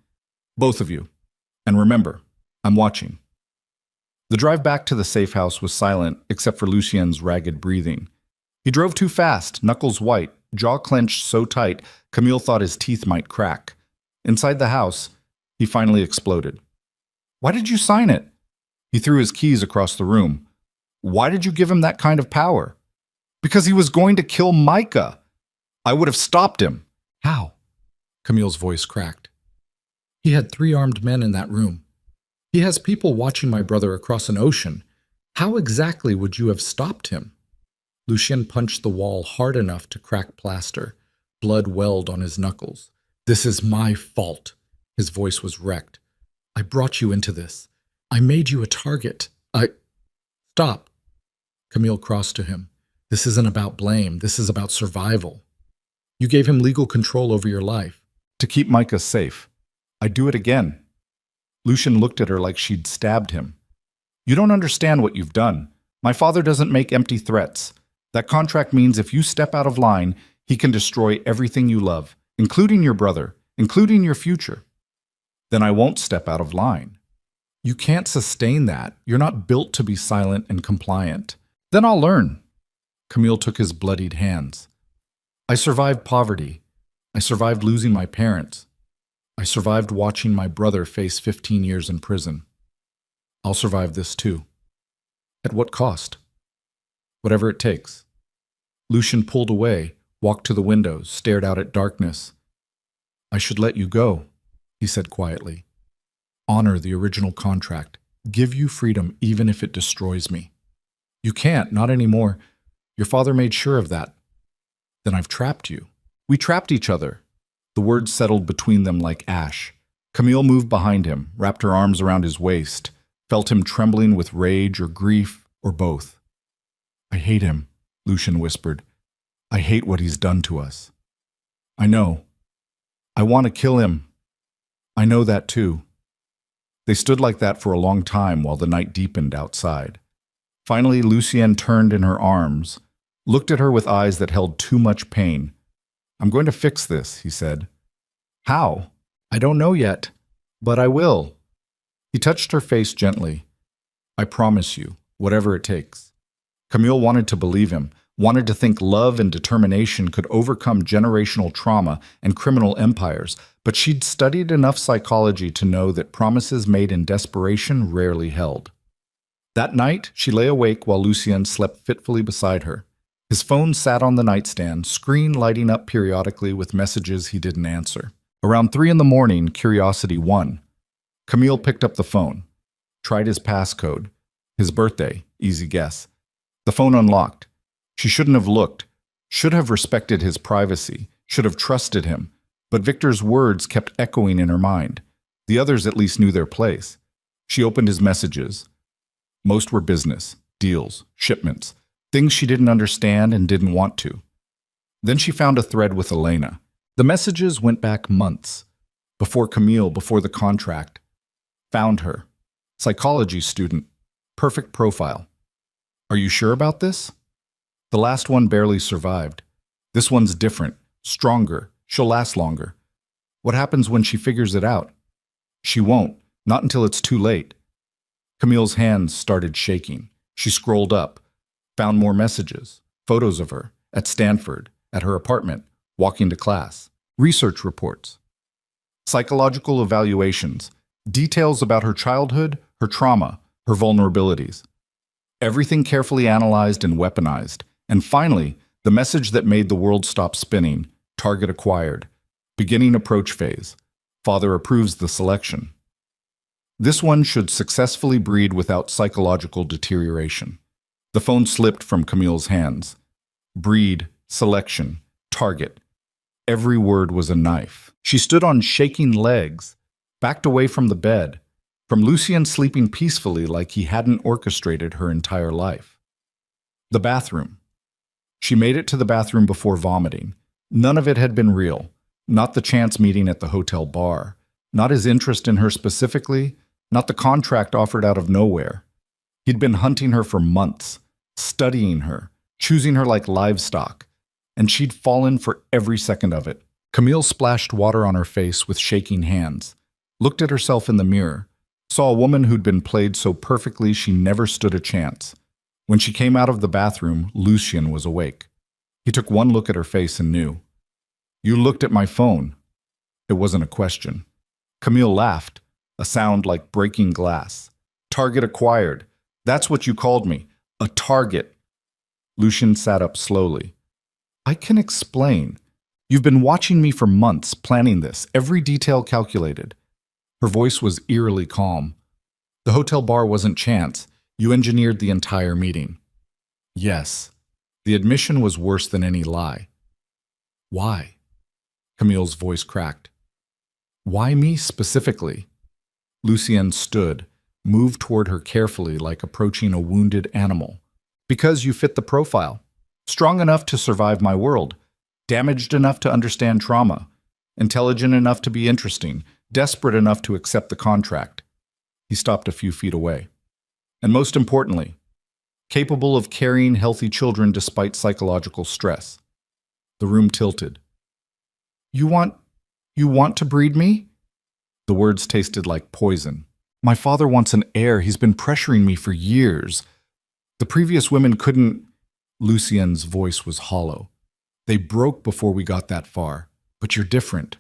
Both of you. And remember, I'm watching. The drive back to the safe house was silent, except for Lucien's ragged breathing. He drove too fast, knuckles white, jaw clenched so tight, Camille thought his teeth might crack. Inside the house, he finally exploded. Why did you sign it? He threw his keys across the room. Why did you give him that kind of power? Because he was going to kill Micah. I would have stopped him. How? Camille's voice cracked. He had 3 armed men in that room. He has people watching my brother across an ocean. How exactly would you have stopped him? Lucien punched the wall hard enough to crack plaster. Blood welled on his knuckles. This is my fault. His voice was wrecked. I brought you into this. I made you a target. Stop. Camille crossed to him. This isn't about blame. This is about survival. You gave him legal control over your life. To keep Micah safe. I'd do it again. Lucien looked at her like she'd stabbed him. You don't understand what you've done. My father doesn't make empty threats. That contract means if you step out of line, he can destroy everything you love, including your brother, including your future. Then I won't step out of line. You can't sustain that. You're not built to be silent and compliant. Then I'll learn. Camille took his bloodied hands. I survived poverty. I survived losing my parents. I survived watching my brother face 15 years in prison. I'll survive this too. At what cost? Whatever it takes. Lucien pulled away, walked to the windows, stared out at darkness. I should let you go, he said quietly. Honor the original contract. Give you freedom even if it destroys me. You can't, not anymore. Your father made sure of that. Then I've trapped you. We trapped each other. The words settled between them like ash. Camille moved behind him, wrapped her arms around his waist, felt him trembling with rage or grief or both. I hate him, Lucien whispered. I hate what he's done to us. I know. I want to kill him. I know that too. They stood like that for a long time while the night deepened outside. Finally, Lucien turned in her arms, looked at her with eyes that held too much pain. I'm going to fix this, he said. How? I don't know yet, but I will. He touched her face gently. I promise you, whatever it takes. Camille wanted to believe him, wanted to think love and determination could overcome generational trauma and criminal empires, but she'd studied enough psychology to know that promises made in desperation rarely held. That night, she lay awake while Lucien slept fitfully beside her. His phone sat on the nightstand, screen lighting up periodically with messages he didn't answer. Around 3 a.m, curiosity won. Camille picked up the phone, tried his passcode. His birthday, easy guess. The phone unlocked. She shouldn't have looked, should have respected his privacy, should have trusted him, but Victor's words kept echoing in her mind. The others at least knew their place. She opened his messages. Most were business, deals, shipments, things she didn't understand and didn't want to. Then she found a thread with Elena. The messages went back months. Before Camille, before the contract. Found her. Psychology student. Perfect profile. Are you sure about this? The last one barely survived. This one's different, stronger, she'll last longer. What happens when she figures it out? She won't, not until it's too late. Camille's hands started shaking. She scrolled up, found more messages, photos of her, at Stanford, at her apartment, walking to class, research reports, psychological evaluations, details about her childhood, her trauma, her vulnerabilities. Everything carefully analyzed and weaponized. And finally, the message that made the world stop spinning, target acquired, beginning approach phase, father approves the selection. This one should successfully breed without psychological deterioration. The phone slipped from Camille's hands. Breed, selection, target. Every word was a knife. She stood on shaking legs, backed away from the bed, from Lucien sleeping peacefully like he hadn't orchestrated her entire life. The bathroom. She made it to the bathroom before vomiting. None of it had been real. Not the chance meeting at the hotel bar. Not his interest in her specifically. Not the contract offered out of nowhere. He'd been hunting her for months, studying her, choosing her like livestock, and she'd fallen for every second of it. Camille splashed water on her face with shaking hands, looked at herself in the mirror, saw a woman who'd been played so perfectly she never stood a chance. When she came out of the bathroom, Lucien was awake. He took one look at her face and knew. You looked at my phone. It wasn't a question. Camille laughed, a sound like breaking glass. Target acquired. That's what you called me. A target. Lucien sat up slowly. I can explain. You've been watching me for months, planning this, every detail calculated. Her voice was eerily calm. The hotel bar wasn't chance. You engineered the entire meeting. Yes. The admission was worse than any lie. Why? Camille's voice cracked. Why me specifically? Lucien stood, moved toward her carefully like approaching a wounded animal. Because you fit the profile. Strong enough to survive my world. Damaged enough to understand trauma. Intelligent enough to be interesting. Desperate enough to accept the contract. He stopped a few feet away. And most importantly, capable of carrying healthy children despite psychological stress. The room tilted. You want to breed me? The words tasted like poison. My father wants an heir. He's been pressuring me for years. The previous women couldn't. Lucien's voice was hollow. They broke before we got that far. But you're different.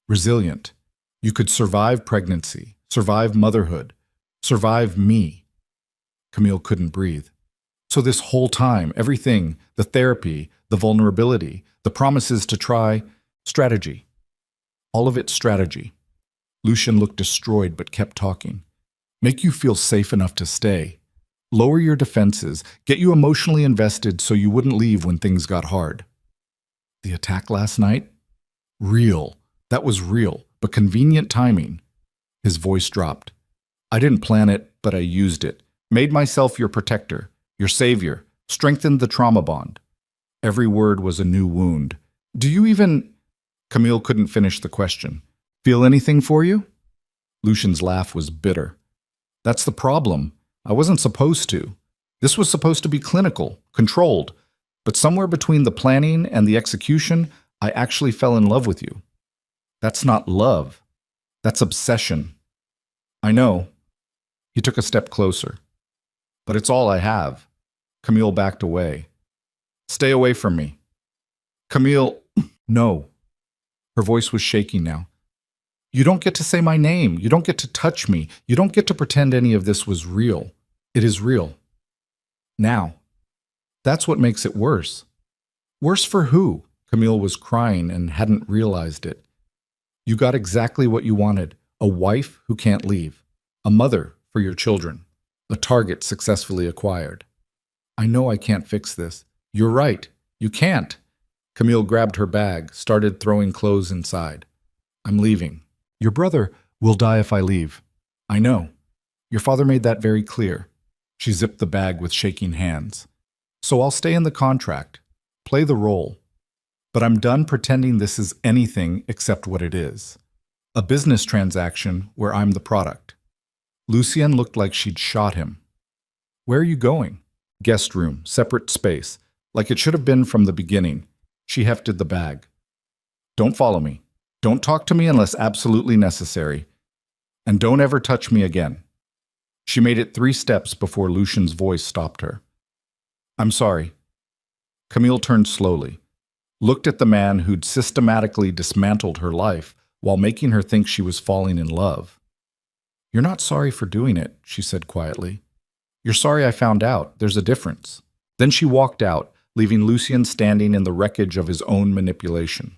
Resilient. You could survive pregnancy, survive motherhood, survive me. Camille couldn't breathe. So this whole time, everything, the therapy, the vulnerability, the promises to try, strategy. All of it strategy. Lucien looked destroyed but kept talking. Make you feel safe enough to stay. Lower your defenses, get you emotionally invested so you wouldn't leave when things got hard. The attack last night? Real. That was real, but convenient timing. His voice dropped. I didn't plan it, but I used it. Made myself your protector, your savior, strengthened the trauma bond. Every word was a new wound. Do you even... Camille couldn't finish the question. Feel anything for you? Lucien's laugh was bitter. That's the problem. I wasn't supposed to. This was supposed to be clinical, controlled. But somewhere between the planning and the execution, I actually fell in love with you. That's not love. That's obsession. I know. He took a step closer. But it's all I have. Camille backed away. Stay away from me. Camille, no. Her voice was shaking now. You don't get to say my name. You don't get to touch me. You don't get to pretend any of this was real. It is real. Now. That's what makes it worse. Worse for who? Camille was crying and hadn't realized it. You got exactly what you wanted. A wife who can't leave. A mother for your children. A target successfully acquired. I know I can't fix this. You're right. You can't. Camille grabbed her bag, started throwing clothes inside. I'm leaving. Your brother will die if I leave. I know. Your father made that very clear. She zipped the bag with shaking hands. So I'll stay in the contract. Play the role. But I'm done pretending this is anything except what it is. A business transaction where I'm the product. Lucien looked like she'd shot him. Where are you going? Guest room, separate space. Like it should have been from the beginning. She hefted the bag. Don't follow me. Don't talk to me unless absolutely necessary. And don't ever touch me again. She made it 3 steps before Lucien's voice stopped her. I'm sorry. Camille turned slowly, looked at the man who'd systematically dismantled her life while making her think she was falling in love. You're not sorry for doing it, she said quietly. You're sorry I found out. There's a difference. Then she walked out, leaving Lucien standing in the wreckage of his own manipulation.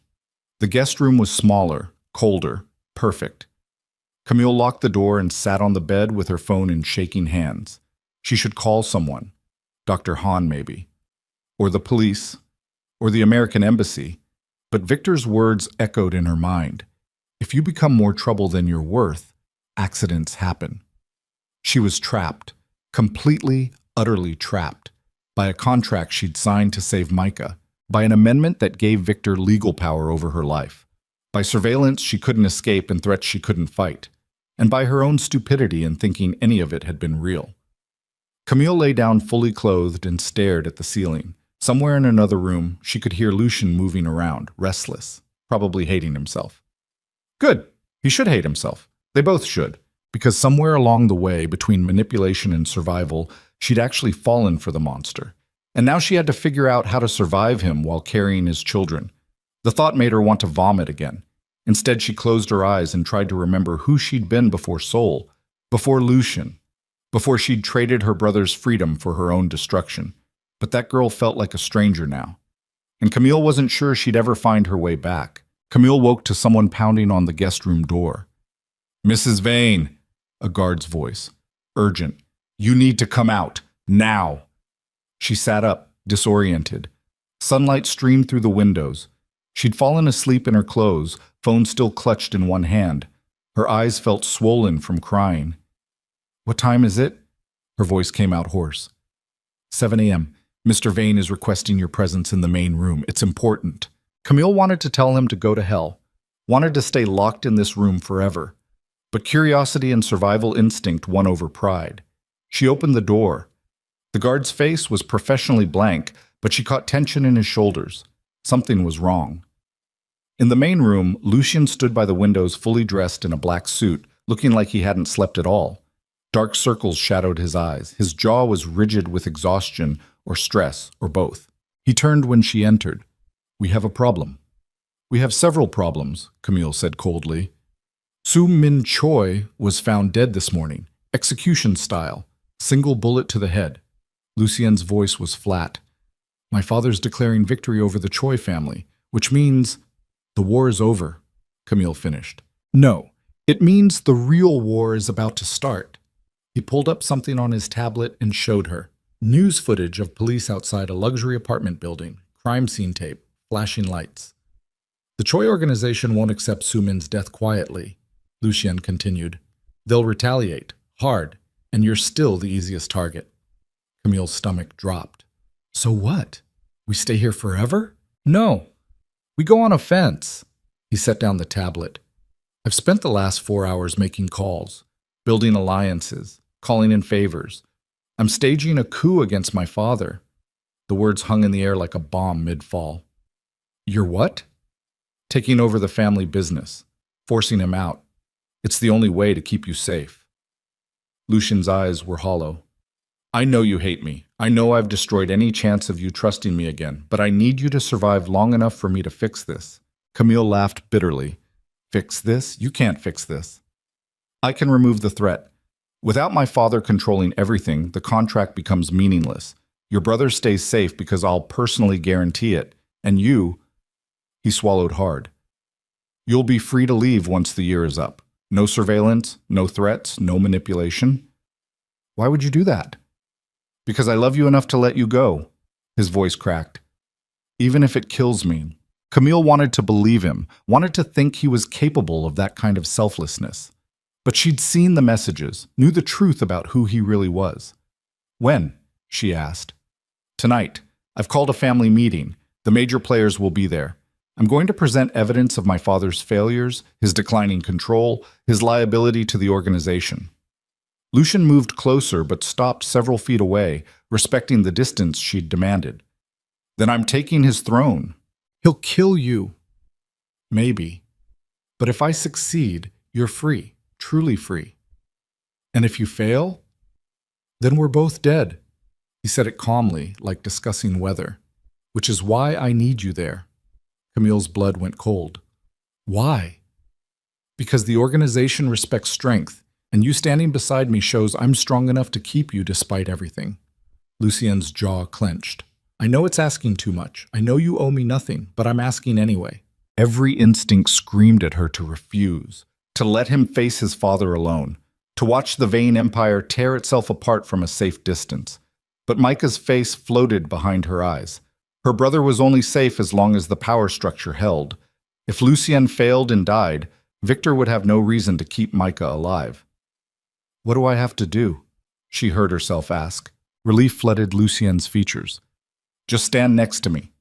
The guest room was smaller, colder, perfect. Camille locked the door and sat on the bed with her phone in shaking hands. She should call someone. Dr. Hahn, maybe. Or the police. Or the American embassy. But Victor's words echoed in her mind. If you become more trouble than you're worth, accidents happen. She was trapped. Completely, utterly trapped. By a contract she'd signed to save Micah. By an amendment that gave Victor legal power over her life. By surveillance she couldn't escape and threats she couldn't fight. And by her own stupidity in thinking any of it had been real. Camille lay down fully clothed and stared at the ceiling. Somewhere in another room, she could hear Lucien moving around, restless, probably hating himself. Good. He should hate himself. They both should. Because somewhere along the way, between manipulation and survival, she'd actually fallen for the monster. And now she had to figure out how to survive him while carrying his children. The thought made her want to vomit again. Instead, she closed her eyes and tried to remember who she'd been before Soul, before Lucien, before she'd traded her brother's freedom for her own destruction. But that girl felt like a stranger now. And Camille wasn't sure she'd ever find her way back. Camille woke to someone pounding on the guest room door. Mrs. Vane, a guard's voice. Urgent. You need to come out. Now. She sat up, disoriented. Sunlight streamed through the windows. She'd fallen asleep in her clothes, phone still clutched in one hand. Her eyes felt swollen from crying. What time is it? Her voice came out hoarse. 7 a.m. Mr. Vane is requesting your presence in the main room. It's important. Camille wanted to tell him to go to hell. Wanted to stay locked in this room forever. But curiosity and survival instinct won over pride. She opened the door. The guard's face was professionally blank, but she caught tension in his shoulders. Something was wrong. In the main room, Lucien stood by the windows fully dressed in a black suit, looking like he hadn't slept at all. Dark circles shadowed his eyes. His jaw was rigid with exhaustion or stress, or both. He turned when she entered. We have a problem. We have several problems, Camille said coldly. Su Min Choi was found dead this morning, execution style, single bullet to the head. Lucien's voice was flat. My father's declaring victory over the Choi family, which means the war is over, Camille finished. No, it means the real war is about to start. He pulled up something on his tablet and showed her. News footage of police outside a luxury apartment building, crime scene tape, flashing lights. The Choi organization won't accept Su Min's death quietly, Lucien continued. They'll retaliate, hard, and you're still the easiest target. Camille's stomach dropped. So what? We stay here forever? No. We go on a fence. He set down the tablet. I've spent the last 4 hours making calls, building alliances, calling in favors. I'm staging a coup against my father. The words hung in the air like a bomb mid-fall. You're what? Taking over the family business, forcing him out. It's the only way to keep you safe. Lucien's eyes were hollow. I know you hate me. I know I've destroyed any chance of you trusting me again, but I need you to survive long enough for me to fix this. Camille laughed bitterly. Fix this? You can't fix this. I can remove the threat. Without my father controlling everything, the contract becomes meaningless. Your brother stays safe because I'll personally guarantee it. And you, he swallowed hard. You'll be free to leave once the year is up. No surveillance, no threats, no manipulation. Why would you do that? Because I love you enough to let you go. His voice cracked. Even if it kills me. Camille wanted to believe him, wanted to think he was capable of that kind of selflessness. But she'd seen the messages, knew the truth about who he really was. When? She asked. Tonight. I've called a family meeting. The major players will be there. I'm going to present evidence of my father's failures, his declining control, his liability to the organization. Lucien moved closer but stopped several feet away, respecting the distance she'd demanded. Then I'm taking his throne. He'll kill you. Maybe. But if I succeed, you're free, truly free. And if you fail, then we're both dead. He said it calmly, like discussing weather. Which is why I need you there. Camille's blood went cold. Why? Because the organization respects strength, and you standing beside me shows I'm strong enough to keep you despite everything. Lucien's jaw clenched. I know it's asking too much. I know you owe me nothing, but I'm asking anyway. Every instinct screamed at her to refuse, to let him face his father alone, to watch the vain empire tear itself apart from a safe distance. But Micah's face floated behind her eyes. Her brother was only safe as long as the power structure held. If Lucien failed and died, Victor would have no reason to keep Micah alive. What do I have to do? She heard herself ask. Relief flooded Lucien's features. Just stand next to me.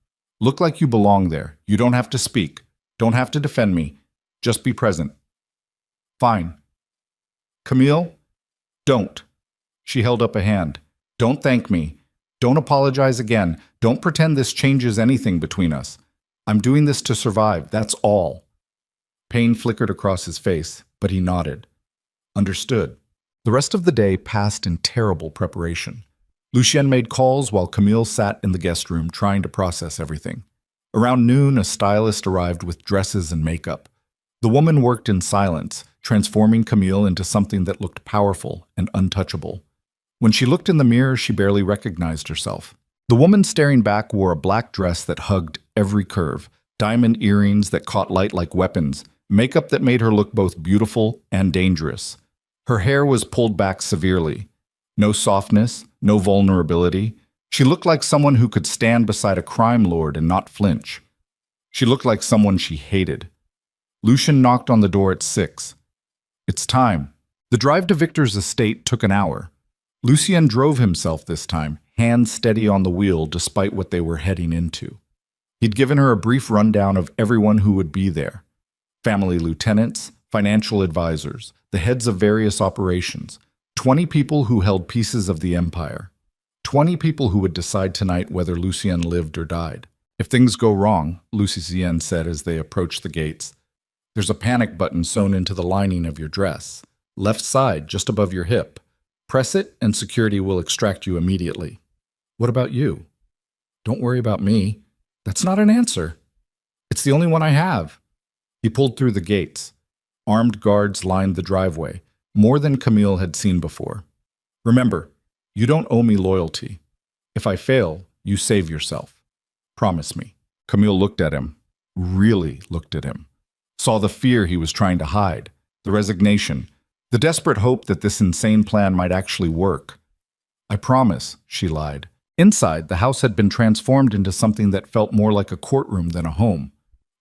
Look like you belong there. You don't have to speak. Don't have to defend me. Just be present. Fine. Camille? Don't. She held up a hand. Don't thank me. Don't apologize again. Don't pretend this changes anything between us. I'm doing this to survive, that's all. Pain flickered across his face, but he nodded. Understood. The rest of the day passed in terrible preparation. Lucien made calls while Camille sat in the guest room trying to process everything. Around noon, a stylist arrived with dresses and makeup. The woman worked in silence, transforming Camille into something that looked powerful and untouchable. When she looked in the mirror, she barely recognized herself. The woman staring back wore a black dress that hugged every curve, diamond earrings that caught light like weapons, makeup that made her look both beautiful and dangerous. Her hair was pulled back severely. No softness, no vulnerability. She looked like someone who could stand beside a crime lord and not flinch. She looked like someone she hated. Lucien knocked on the door at 6. It's time. The drive to Victor's estate took an hour. Lucien drove himself this time, hands steady on the wheel despite what they were heading into. He'd given her a brief rundown of everyone who would be there. Family lieutenants, financial advisors, the heads of various operations, 20 people who held pieces of the empire, 20 people who would decide tonight whether Lucien lived or died. If things go wrong, Lucien said as they approached the gates, there's a panic button sewn into the lining of your dress, left side just above your hip. Press it and security will extract you immediately. What about you? Don't worry about me. That's not an answer. It's the only one I have. He pulled through the gates. Armed guards lined the driveway, more than Camille had seen before. Remember, you don't owe me loyalty. If I fail, you save yourself. Promise me. Camille looked at him, really looked at him. Saw the fear he was trying to hide, the resignation, the desperate hope that this insane plan might actually work. I promise, she lied. Inside, the house had been transformed into something that felt more like a courtroom than a home.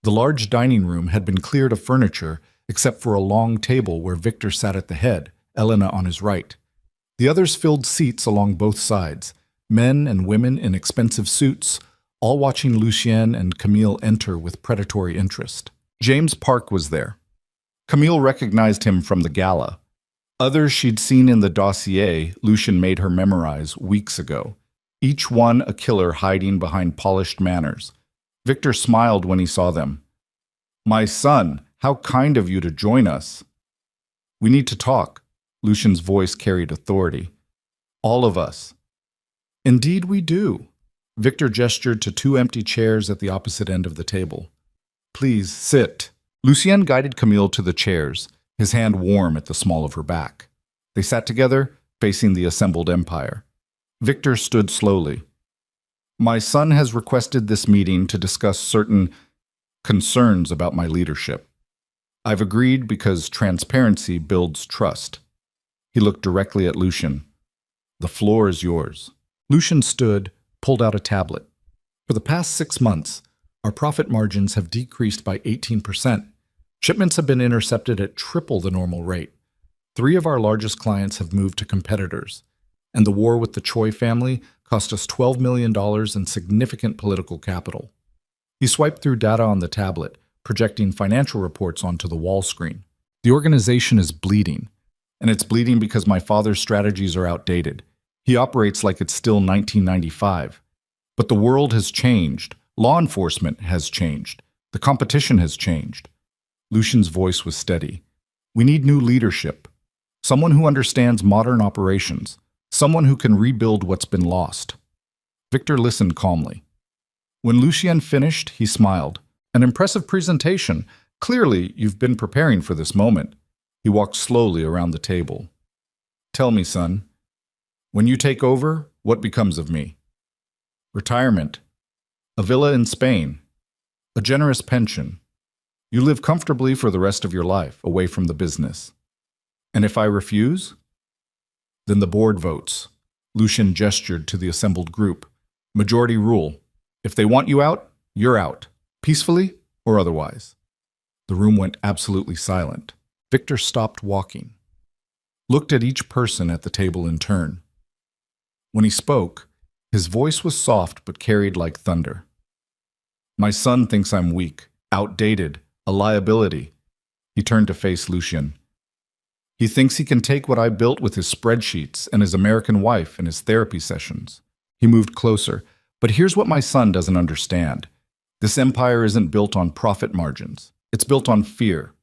The large dining room had been cleared of furniture, except for a long table where Victor sat at the head, Elena on his right. The others filled seats along both sides, men and women in expensive suits, all watching Lucien and Camille enter with predatory interest. James Park was there. Camille recognized him from the gala. Others she'd seen in the dossier Lucien made her memorize weeks ago, each one a killer hiding behind polished manners. Victor smiled when he saw them. "My son, how kind of you to join us." "We need to talk." Lucien's voice carried authority. "All of us." "Indeed we do." Victor gestured to two empty chairs at the opposite end of the table. "Please, sit." Lucien guided Camille to the chairs, his hand warm at the small of her back. They sat together, facing the assembled empire. Victor stood slowly. "My son has requested this meeting to discuss certain concerns about my leadership. I've agreed because transparency builds trust." He looked directly at Lucien. "The floor is yours." Lucien stood, pulled out a tablet. "For the past 6 months, our profit margins have decreased by 18%. Shipments have been intercepted at triple the normal rate. 3 of our largest clients have moved to competitors, and the war with the Choi family cost us $12 million in significant political capital." He swiped through data on the tablet, projecting financial reports onto the wall screen. "The organization is bleeding, and it's bleeding because my father's strategies are outdated. He operates like it's still 1995. But the world has changed. Law enforcement has changed. The competition has changed." Lucien's voice was steady. "We need new leadership. Someone who understands modern operations. Someone who can rebuild what's been lost." Victor listened calmly. When Lucien finished, he smiled. "An impressive presentation. Clearly, you've been preparing for this moment." He walked slowly around the table. "Tell me, son, when you take over, what becomes of me?" "Retirement. A villa in Spain. A generous pension. You live comfortably for the rest of your life, away from the business. And if I refuse?" "Then the board votes." Lucien gestured to the assembled group. "Majority rule. If they want you out, you're out. Peacefully or otherwise." The room went absolutely silent. Victor stopped walking, looked at each person at the table in turn. When he spoke, his voice was soft but carried like thunder. "My son thinks I'm weak, outdated, a liability." He turned to face Lucien. "He thinks he can take what I built with his spreadsheets and his American wife and his therapy sessions." He moved closer. "But here's what my son doesn't understand. This empire isn't built on profit margins. It's built on fear,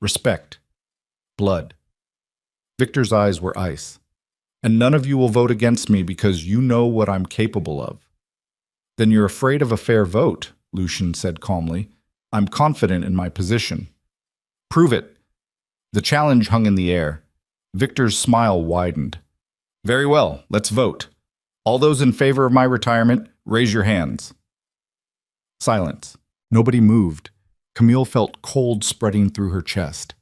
respect, blood." Victor's eyes were ice. "And none of you will vote against me because you know what I'm capable of." "Then you're afraid of a fair vote," Lucien said calmly. "I'm confident in my position." "Prove it." The challenge hung in the air. Victor's smile widened. "Very well, let's vote. All those in favor of my retirement, raise your hands." Silence. Nobody moved. Camille felt cold spreading through her chest.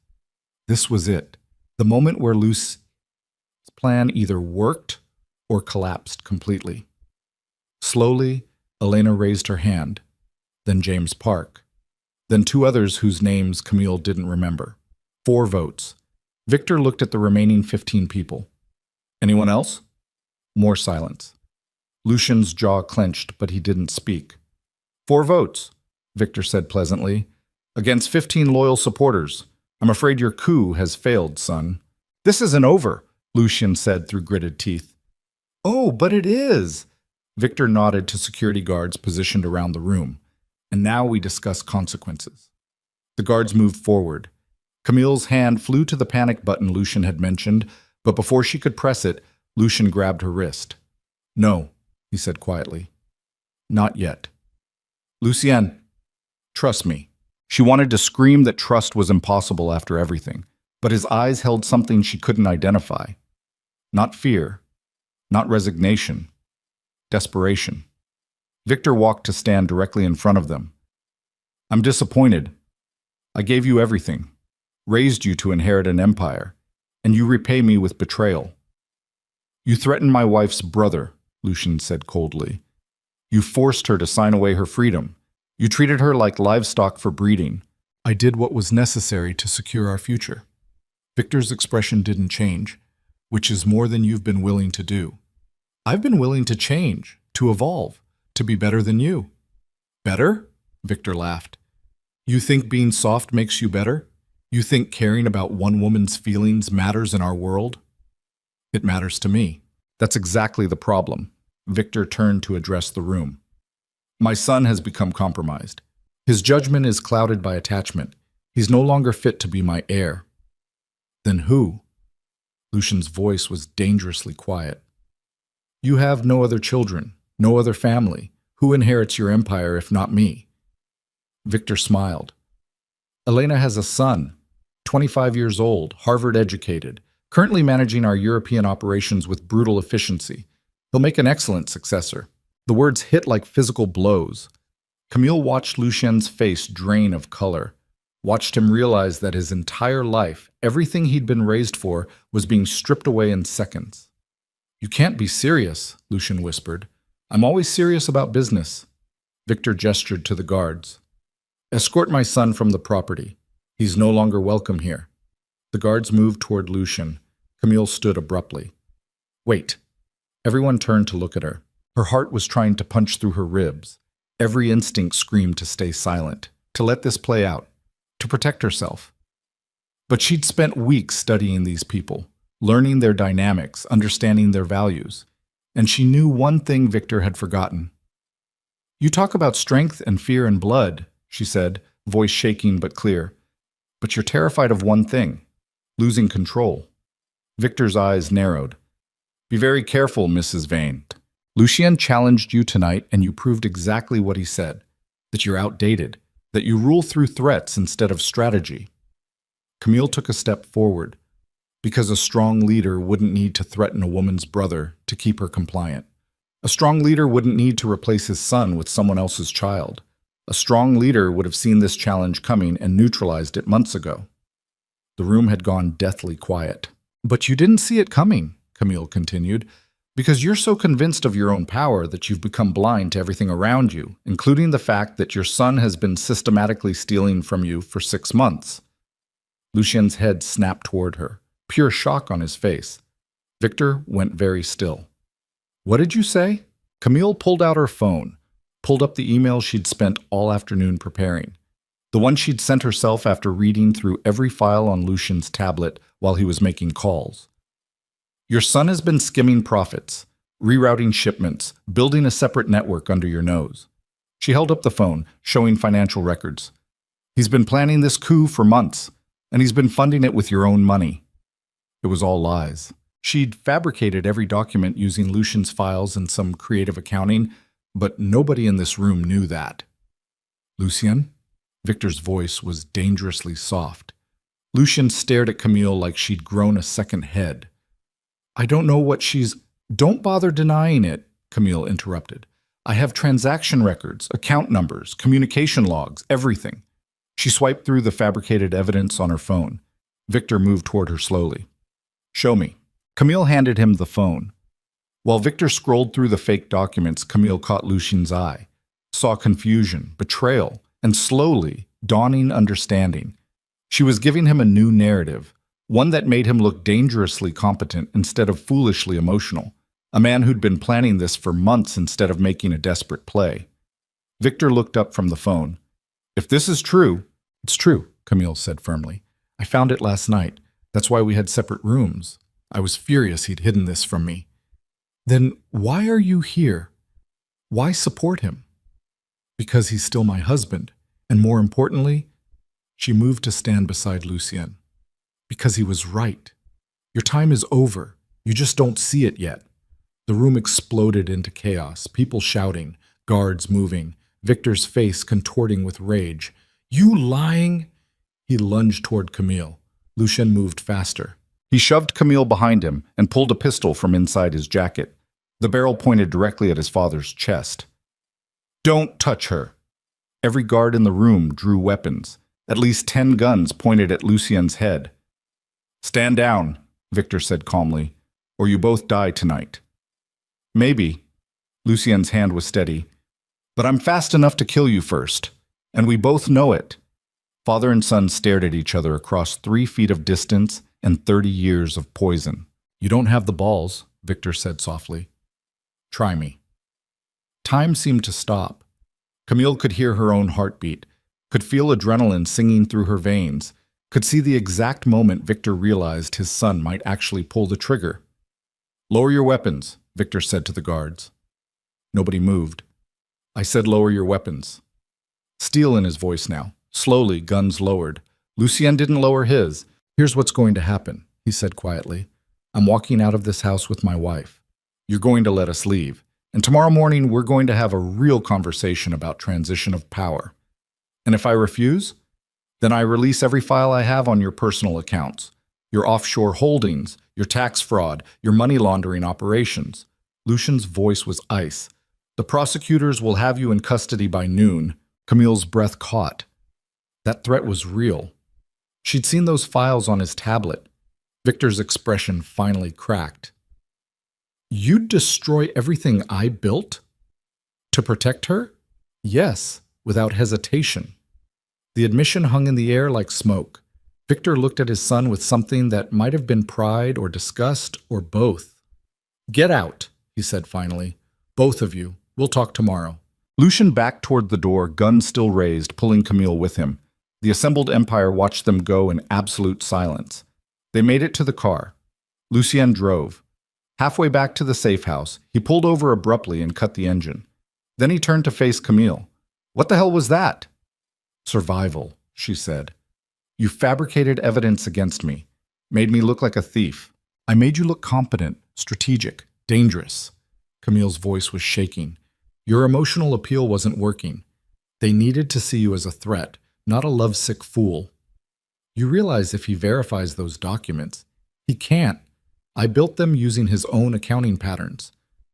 This was it. The moment where Lucien's plan either worked or collapsed completely. Slowly, Elena raised her hand. Then James Park. Then 2 others whose names Camille didn't remember. 4 votes. Victor looked at the remaining 15 people. "Anyone else?" More silence. Lucien's jaw clenched, but he didn't speak. 4 votes, Victor said pleasantly. "Against 15 loyal supporters. I'm afraid your coup has failed, son." "This isn't over," Lucien said through gritted teeth. "Oh, but it is." Victor nodded to security guards positioned around the room. "And now we discuss consequences." The guards moved forward. Camille's hand flew to the panic button Lucien had mentioned, but before she could press it, Lucien grabbed her wrist. "No," he said quietly. "Not yet." "Lucien, trust me." She wanted to scream that trust was impossible after everything, but his eyes held something she couldn't identify. Not fear, not resignation, desperation. Victor walked to stand directly in front of them. "I'm disappointed. I gave you everything, raised you to inherit an empire, and you repay me with betrayal." "You threatened my wife's brother," Lucien said coldly. "You forced her to sign away her freedom. You treated her like livestock for breeding." "I did what was necessary to secure our future." Victor's expression didn't change, "which is more than you've been willing to do." "I've been willing to change, to evolve, To be better than you. Better? Victor laughed. You think being soft makes you better? You think caring about one woman's feelings matters in our world? It matters to me. That's exactly the problem. Victor turned to address the room. My son has become compromised. His judgment is clouded by attachment. He's no longer fit to be my heir. Then who? Lucien's voice was dangerously quiet. You have no other children, no other family. Who inherits your empire if not me? Victor smiled. Elena has a son, 25 years old, Harvard educated, currently managing our European operations with brutal efficiency. He'll make an excellent successor. The words hit like physical blows. Camille watched Lucien's face drain of color, watched him realize that his entire life, everything he'd been raised for, was being stripped away in seconds. You can't be serious, Lucien whispered. I'm always serious about business. Victor gestured to the guards. Escort my son from the property. He's no longer welcome here. The guards moved toward Lucien. Camille stood abruptly. Wait. Everyone turned to look at her. Her heart was trying to punch through her ribs. Every instinct screamed to stay silent, to let this play out, to protect herself. But she'd spent weeks studying these people, learning their dynamics, understanding their values. And she knew one thing Victor had forgotten. You talk about strength and fear and blood, she said, voice shaking but clear. But you're terrified of one thing, losing control. Victor's eyes narrowed. Be very careful, Mrs. Vane. Lucien challenged you tonight and you proved exactly what he said, that you're outdated, that you rule through threats instead of strategy. Camille took a step forward, because a strong leader wouldn't need to threaten a woman's brother to keep her compliant. A strong leader wouldn't need to replace his son with someone else's child. A strong leader would have seen this challenge coming and neutralized it months ago. The room had gone deathly quiet. But you didn't see it coming, Camille continued, because you're so convinced of your own power that you've become blind to everything around you, including the fact that your son has been systematically stealing from you for 6 months. Lucien's head snapped toward her, pure shock on his face. Victor went very still. What did you say? Camille pulled out her phone, pulled up the email she'd spent all afternoon preparing, the one she'd sent herself after reading through every file on Lucien's tablet while he was making calls. Your son has been skimming profits, rerouting shipments, building a separate network under your nose. She held up the phone, showing financial records. He's been planning this coup for months, and he's been funding it with your own money. It was all lies. She'd fabricated every document using Lucien's files and some creative accounting, but nobody in this room knew that. Lucien? Victor's voice was dangerously soft. Lucien stared at Camille like she'd grown a second head. I don't know what she's... Don't bother denying it, Camille interrupted. I have transaction records, account numbers, communication logs, everything. She swiped through the fabricated evidence on her phone. Victor moved toward her slowly. Show me. Camille handed him the phone. While Victor scrolled through the fake documents, Camille caught Lucien's eye, saw confusion, betrayal, and slowly, dawning understanding. She was giving him a new narrative, one that made him look dangerously competent instead of foolishly emotional, a man who'd been planning this for months instead of making a desperate play. Victor looked up from the phone. If this is true, it's true, Camille said firmly. I found it last night. That's why we had separate rooms. I was furious he'd hidden this from me. Then why are you here? Why support him? Because he's still my husband, and more importantly, she moved to stand beside Lucien. Because he was right. Your time is over. You just don't see it yet. The room exploded into chaos, people shouting, guards moving, Victor's face contorting with rage. You lying? He lunged toward Camille. Lucien moved faster. He shoved Camille behind him and pulled a pistol from inside his jacket. The barrel pointed directly at his father's chest. Don't touch her. Every guard in the room drew weapons. At least 10 guns pointed at Lucien's head. Stand down, Victor said calmly, or you both die tonight. Maybe. Lucien's hand was steady. But I'm fast enough to kill you first, and we both know it. Father and son stared at each other across 3 feet of distance and 30 years of poison. You don't have the balls, Victor said softly. Try me. Time seemed to stop. Camille could hear her own heartbeat, could feel adrenaline singing through her veins, could see the exact moment Victor realized his son might actually pull the trigger. "Lower your weapons," Victor said to the guards. Nobody moved. "I said lower your weapons." Steel in his voice now. Slowly, guns lowered. Lucien didn't lower his. "Here's what's going to happen," he said quietly. "I'm walking out of this house with my wife. You're going to let us leave. And tomorrow morning, we're going to have a real conversation about transition of power. And if I refuse, then I release every file I have on your personal accounts, your offshore holdings, your tax fraud, your money laundering operations." Lucien's voice was ice. "The prosecutors will have you in custody by noon." Camille's breath caught. That threat was real. She'd seen those files on his tablet. Victor's expression finally cracked. "You'd destroy everything I built? To protect her?" "Yes," without hesitation. The admission hung in the air like smoke. Victor looked at his son with something that might have been pride or disgust or both. "Get out," he said finally. "Both of you. We'll talk tomorrow." Lucien backed toward the door, gun still raised, pulling Camille with him. The assembled empire watched them go in absolute silence. They made it to the car. Lucien drove. Halfway back to the safe house, he pulled over abruptly and cut the engine. Then he turned to face Camille. "What the hell was that?" "Survival," she said. "You fabricated evidence against me, made me look like a thief. I made you look competent, strategic, dangerous." Camille's voice was shaking. "Your emotional appeal wasn't working. They needed to see you as a threat, not a lovesick fool. You realize if he verifies those documents, he can't. I built them using his own accounting patterns.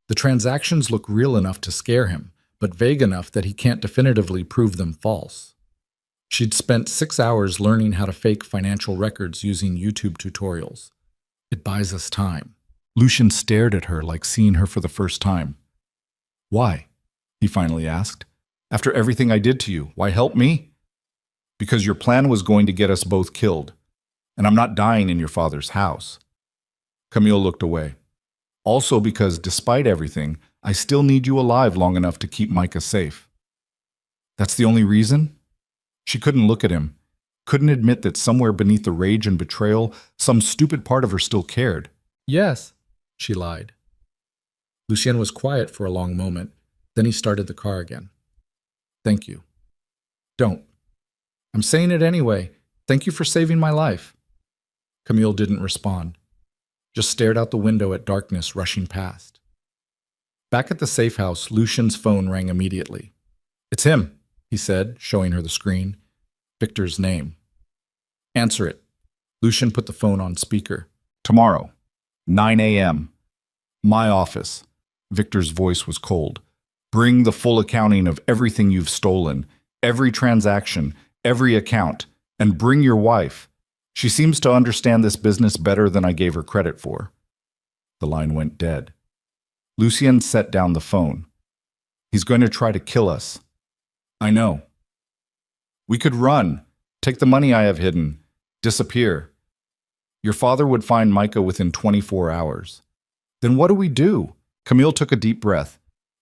The transactions look real enough to scare him, but vague enough that he can't definitively prove them false." She'd spent 6 hours learning how to fake financial records using YouTube tutorials. "It buys us time." Lucien stared at her like seeing her for the first time. "Why?" he finally asked. "After everything I did to you, why help me?" "Because your plan was going to get us both killed, and I'm not dying in your father's house." Camille looked away. "Also because, despite everything, I still need you alive long enough to keep Micah safe." "That's the only reason?" She couldn't look at him, couldn't admit that somewhere beneath the rage and betrayal, some stupid part of her still cared. "Yes," she lied. Lucien was quiet for a long moment. Then he started the car again. "Thank you." "Don't." "I'm saying it anyway. Thank you for saving my life." Camille didn't respond, just stared out the window at darkness rushing past. Back at the safe house, Lucien's phone rang immediately. "It's him," he said, showing her the screen. Victor's name. "Answer it." Lucien put the phone on speaker. "Tomorrow, 9 a.m. My office." Victor's voice was cold. "Bring the full accounting of everything you've stolen, every transaction, every account, and bring your wife. She seems to understand this business better than I gave her credit for." The line went dead. Lucien set down the phone. "He's going to try to kill us." "I know." "We could run, take the money I have hidden, disappear. Your father would find Micah within 24 hours. Then what do we do?" Camille took a deep breath.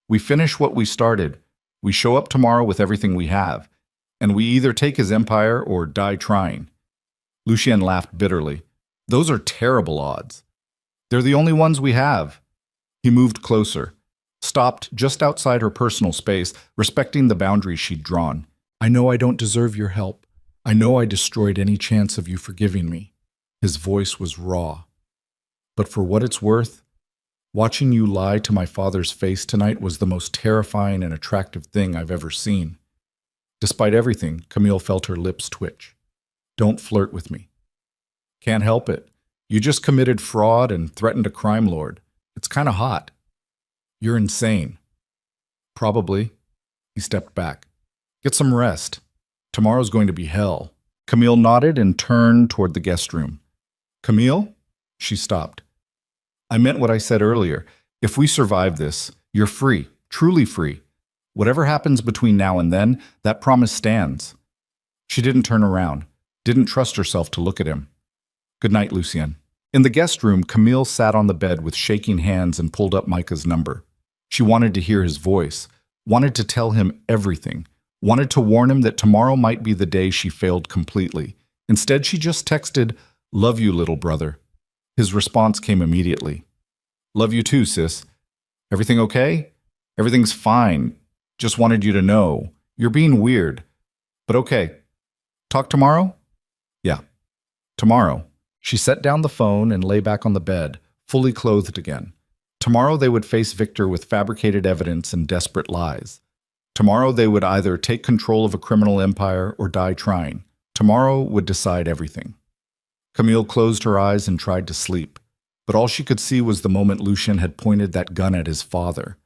"We finish what we started. We show up tomorrow with everything we have, and we either take his empire or die trying." Lucien laughed bitterly. "Those are terrible odds. They're the only ones we have." He moved closer, stopped just outside her personal space, respecting the boundaries she'd drawn. "I know I don't deserve your help. I know I destroyed any chance of you forgiving me." His voice was raw. "But for what it's worth, watching you lie to my father's face tonight was the most terrifying and attractive thing I've ever seen." Despite everything, Camille felt her lips twitch. "Don't flirt with me." "Can't help it. You just committed fraud and threatened a crime lord. It's kind of hot." "You're insane." "Probably." He stepped back. "Get some rest. Tomorrow's going to be hell." Camille nodded and turned toward the guest room. "Camille?" She stopped. "I meant what I said earlier. If we survive this, you're free, truly free. Whatever happens between now and then, that promise stands." She didn't turn around, didn't trust herself to look at him. "Good night, Lucien." In the guest room, Camille sat on the bed with shaking hands and pulled up Micah's number. She wanted to hear his voice, wanted to tell him everything, wanted to warn him that tomorrow might be the day she failed completely. Instead, she just texted, "Love you, little brother." His response came immediately. "Love you too, sis. Everything okay?" "Everything's fine. Just wanted you to know. You're being weird. But okay. Talk tomorrow?" "Yeah, tomorrow." She set down the phone and lay back on the bed, fully clothed again. Tomorrow they would face Victor with fabricated evidence and desperate lies. Tomorrow they would either take control of a criminal empire or die trying. Tomorrow would decide everything. Camille closed her eyes and tried to sleep, but all she could see was the moment Lucien had pointed that gun at his father.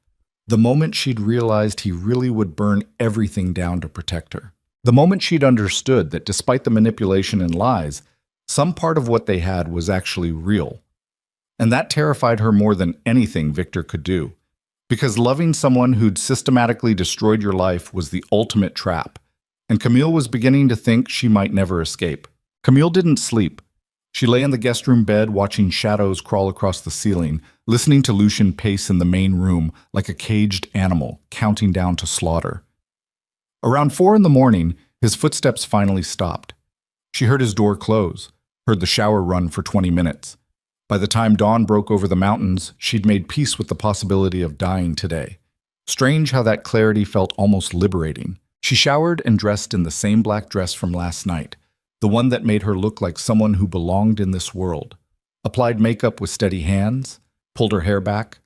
The moment she'd realized he really would burn everything down to protect her. The moment she'd understood that despite the manipulation and lies, some part of what they had was actually real. And that terrified her more than anything Victor could do. Because loving someone who'd systematically destroyed your life was the ultimate trap. And Camille was beginning to think she might never escape. Camille didn't sleep. She lay in the guest room bed watching shadows crawl across the ceiling, listening to Lucien pace in the main room like a caged animal, counting down to slaughter. Around 4 in the morning, his footsteps finally stopped. She heard his door close, heard the shower run for 20 minutes. By the time dawn broke over the mountains, she'd made peace with the possibility of dying today. Strange how that clarity felt almost liberating. She showered and dressed in the same black dress from last night, the one that made her look like someone who belonged in this world. Applied makeup with steady hands, pulled her hair back,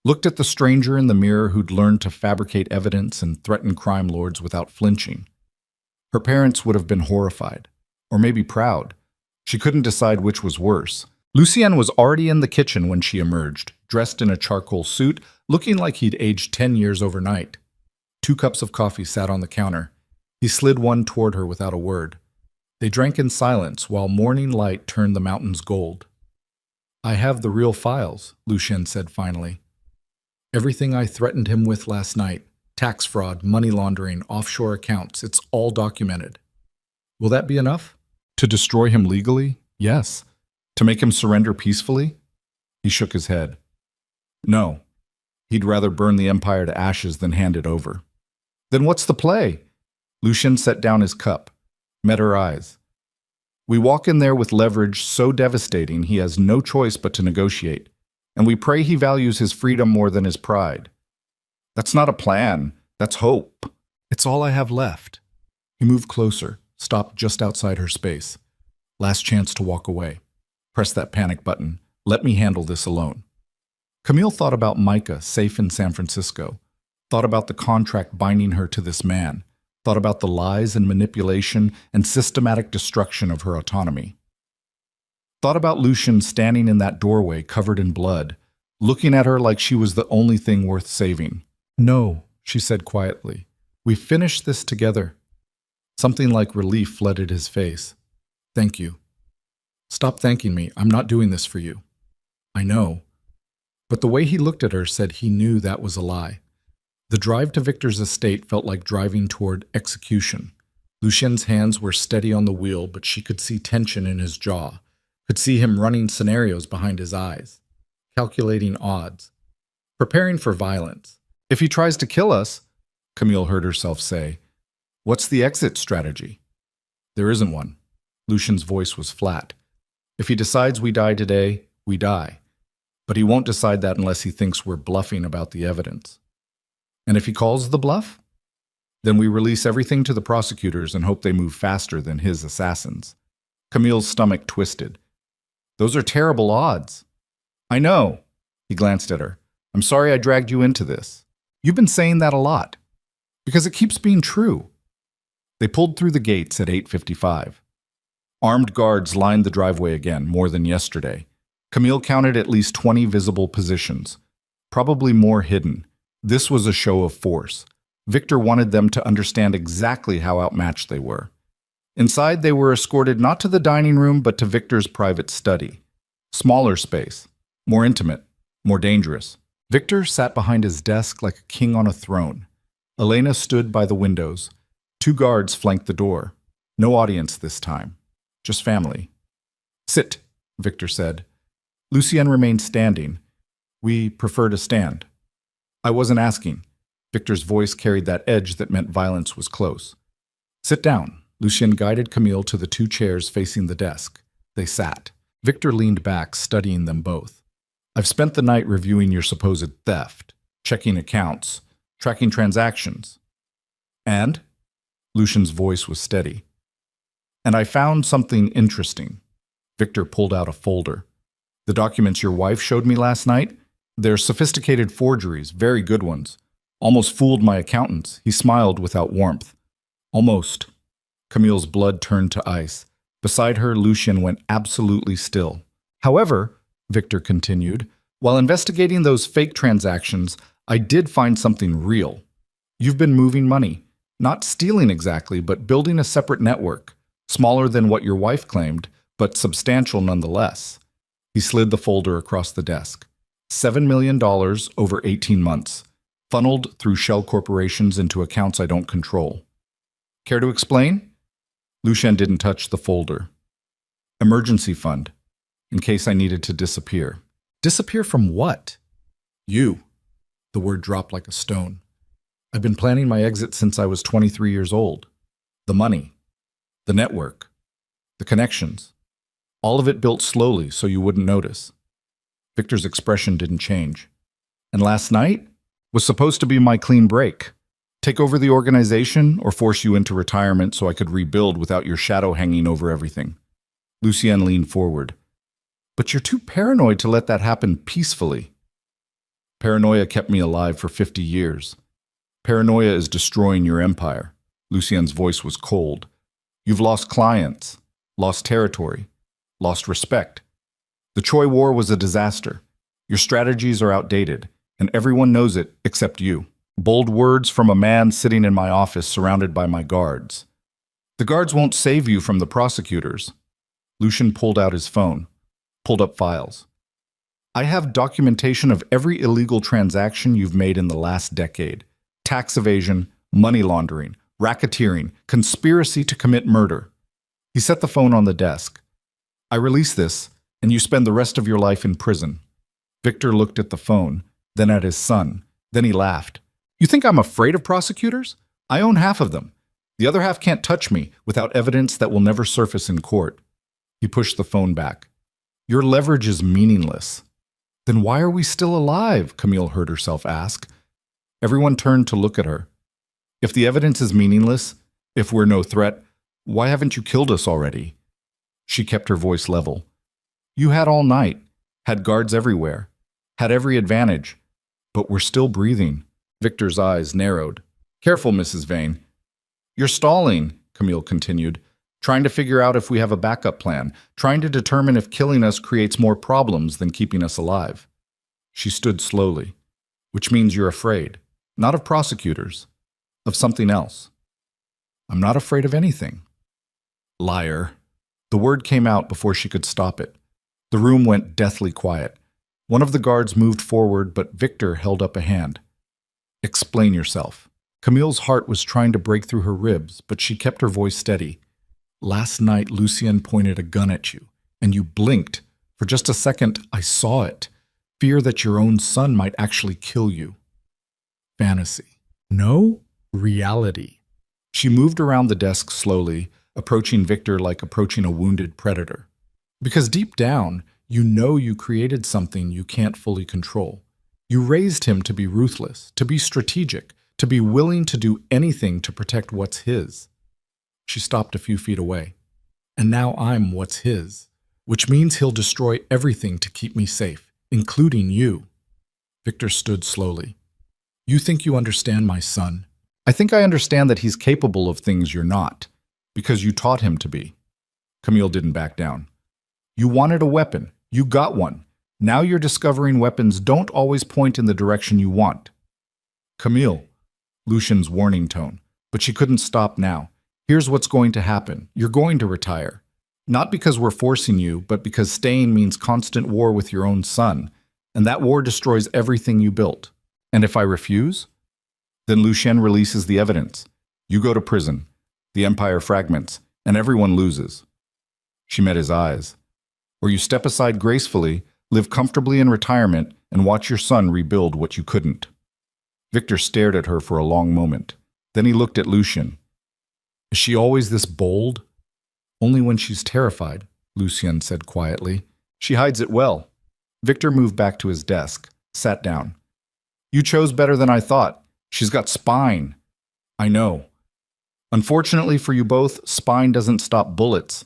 looked at the stranger in the mirror who'd learned to fabricate evidence and threaten crime lords without flinching. Her parents would have been horrified, or maybe proud. She couldn't decide which was worse. Lucien was already in the kitchen when she emerged, dressed in a charcoal suit, looking like he'd aged 10 years overnight. 2 cups of coffee sat on the counter. He slid one toward her without a word. They drank in silence while morning light turned the mountains gold. "I have the real files," Lucien said finally. "Everything I threatened him with last night, tax fraud, money laundering, offshore accounts, it's all documented." "Will that be enough?" "To destroy him legally? Yes. To make him surrender peacefully?" He shook his head. "No. He'd rather burn the empire to ashes than hand it over." "Then what's the play?" Lucien set down his cup, met her eyes. "We walk in there with leverage so devastating he has no choice but to negotiate, and we pray he values his freedom more than his pride." "That's not a plan. That's hope." "It's all I have left." He moved closer, stopped just outside her space. "Last chance to walk away. Press that panic button. Let me handle this alone." Camille thought about Micah, safe in San Francisco, thought about the contract binding her to this man, thought about the lies and manipulation and systematic destruction of her autonomy. Thought about Lucien standing in that doorway covered in blood, looking at her like she was the only thing worth saving. "No," she said quietly. "We finished this together." Something like relief flooded his face. "Thank you." "Stop thanking me. I'm not doing this for you." "I know." But the way he looked at her said he knew that was a lie. The drive to Victor's estate felt like driving toward execution. Lucien's hands were steady on the wheel, but she could see tension in his jaw, could see him running scenarios behind his eyes, calculating odds, preparing for violence. "If he tries to kill us," Camille heard herself say, "what's the exit strategy?" "There isn't one." Lucien's voice was flat. "If he decides we die today, we die. But he won't decide that unless he thinks we're bluffing about the evidence. And if he calls the bluff, then we release everything to the prosecutors and hope they move faster than his assassins." Camille's stomach twisted. "Those are terrible odds." "I know." He glanced at her. "I'm sorry I dragged you into this. You've been saying that a lot. Because it keeps being true." They pulled through the gates at 8:55. Armed guards lined the driveway again, more than yesterday. Camille counted at least 20 visible positions, probably more hidden. This was a show of force. Victor wanted them to understand exactly how outmatched they were. Inside, they were escorted not to the dining room, but to Victor's private study. Smaller space, more intimate, more dangerous. Victor sat behind his desk like a king on a throne. Elena stood by the windows. 2 guards flanked the door. No audience this time, just family. "Sit," Victor said. Lucien remained standing. "We prefer to stand." "I wasn't asking." Victor's voice carried that edge that meant violence was close. Sit down. Lucien guided Camille to the two chairs facing the desk. They sat. Victor leaned back, studying them both. I've spent the night reviewing your supposed theft, checking accounts, tracking transactions. And? Lucien's voice was steady. And I found something interesting. Victor pulled out a folder. The documents your wife showed me last night? They're sophisticated forgeries, very good ones. Almost fooled my accountants. He smiled without warmth. Almost. Camille's blood turned to ice. Beside her, Lucien went absolutely still. However, Victor continued, while investigating those fake transactions, I did find something real. You've been moving money. Not stealing exactly, but building a separate network. Smaller than what your wife claimed, but substantial nonetheless. He slid the folder across the desk. $7 million over 18 months. Funneled through shell corporations into accounts I don't control. Care to explain? Lucien didn't touch the folder. Emergency fund, in case I needed to disappear. Disappear from what? You. The word dropped like a stone. I've been planning my exit since I was 23 years old. The money, the network, the connections. All of it built slowly so you wouldn't notice. Victor's expression didn't change. And last night was supposed to be my clean break. Take over the organization or force you into retirement so I could rebuild without your shadow hanging over everything. Lucien leaned forward. But you're too paranoid to let that happen peacefully. Paranoia kept me alive for 50 years. Paranoia is destroying your empire. Lucien's voice was cold. You've lost clients, lost territory, lost respect. The Troy War was a disaster. Your strategies are outdated, and everyone knows it except you. Bold words from a man sitting in my office surrounded by my guards. The guards won't save you from the prosecutors. Lucien pulled out his phone, pulled up files. I have documentation of every illegal transaction you've made in the last decade. Tax evasion, money laundering, racketeering, conspiracy to commit murder. He set the phone on the desk. I release this, and you spend the rest of your life in prison. Victor looked at the phone, then at his son. Then he laughed. You think I'm afraid of prosecutors? I own half of them. The other half can't touch me without evidence that will never surface in court. He pushed the phone back. Your leverage is meaningless. Then why are we still alive? Camille heard herself ask. Everyone turned to look at her. If the evidence is meaningless, if we're no threat, why haven't you killed us already? She kept her voice level. You had all night, had guards everywhere, had every advantage, but we're still breathing. Victor's eyes narrowed. Careful, Mrs. Vane. You're stalling, Camille continued, trying to figure out if we have a backup plan, trying to determine if killing us creates more problems than keeping us alive. She stood slowly. Which means you're afraid, not of prosecutors, of something else. I'm not afraid of anything. Liar. The word came out before she could stop it. The room went deathly quiet. One of the guards moved forward, but Victor held up a hand. Explain yourself. Camille's heart was trying to break through her ribs, but she kept her voice steady. Last night, Lucien pointed a gun at you, and you blinked. For just a second, I saw it. Fear that your own son might actually kill you. Fantasy. No, reality. She moved around the desk slowly, approaching Victor like approaching a wounded predator. Because deep down, you know you created something you can't fully control. You raised him to be ruthless, to be strategic, to be willing to do anything to protect what's his. She stopped a few feet away. And now I'm what's his, which means he'll destroy everything to keep me safe, including you. Victor stood slowly. You think you understand my son. I think I understand that he's capable of things you're not, because you taught him to be. Camille didn't back down. You wanted a weapon. You got one. Now you're discovering weapons don't always point in the direction you want. Camille, Lucien's warning tone, but she couldn't stop now. Here's what's going to happen. You're going to retire. Not because we're forcing you, but because staying means constant war with your own son, and that war destroys everything you built. And if I refuse? Then Lucien releases the evidence. You go to prison. The empire fragments, and everyone loses. She met his eyes. Or you step aside gracefully, live comfortably in retirement, and watch your son rebuild what you couldn't. Victor stared at her for a long moment. Then he looked at Lucien. Is she always this bold? Only when she's terrified, Lucien said quietly. She hides it well. Victor moved back to his desk, sat down. You chose better than I thought. She's got spine. I know. Unfortunately for you both, spine doesn't stop bullets.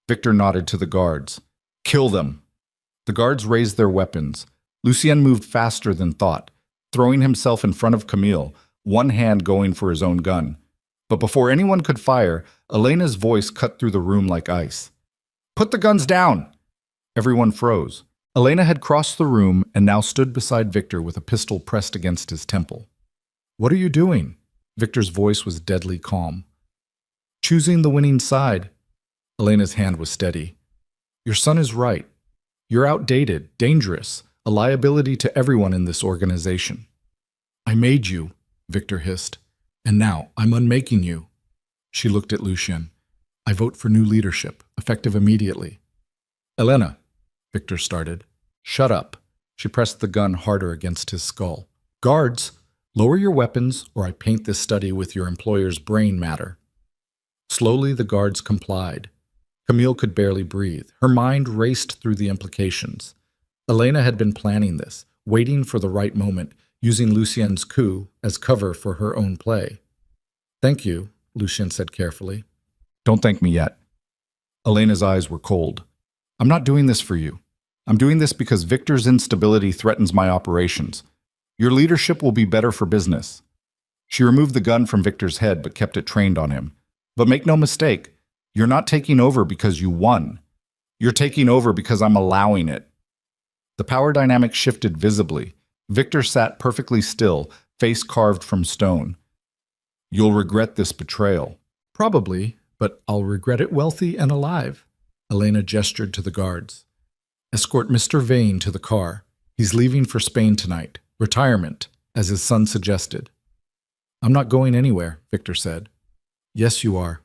Victor nodded to the guards. Kill them. The guards raised their weapons. Lucien moved faster than thought, throwing himself in front of Camille, one hand going for his own gun. But before anyone could fire, Elena's voice cut through the room like ice. Put the guns down! Everyone froze. Elena had crossed the room and now stood beside Victor with a pistol pressed against his temple. What are you doing? Victor's voice was deadly calm. Choosing the winning side. Elena's hand was steady. Your son is right. You're outdated, dangerous, a liability to everyone in this organization. I made you, Victor hissed, and now I'm unmaking you. She looked at Lucien. I vote for new leadership, effective immediately. Elena, Victor started. Shut up. She pressed the gun harder against his skull. Guards, lower your weapons or I paint this study with your employer's brain matter. Slowly the guards complied. Camille could barely breathe. Her mind raced through the implications. Elena had been planning this, waiting for the right moment, using Lucien's coup as cover for her own play. Thank you, Lucien said carefully. Don't thank me yet. Elena's eyes were cold. I'm not doing this for you. I'm doing this because Victor's instability threatens my operations. Your leadership will be better for business. She removed the gun from Victor's head but kept it trained on him. But make no mistake, you're not taking over because you won. You're taking over because I'm allowing it. The power dynamic shifted visibly. Victor sat perfectly still, face carved from stone. You'll regret this betrayal. Probably, but I'll regret it wealthy and alive. Elena gestured to the guards. Escort Mr. Vane to the car. He's leaving for Spain tonight. Retirement, as his son suggested. I'm not going anywhere, Victor said. Yes, you are.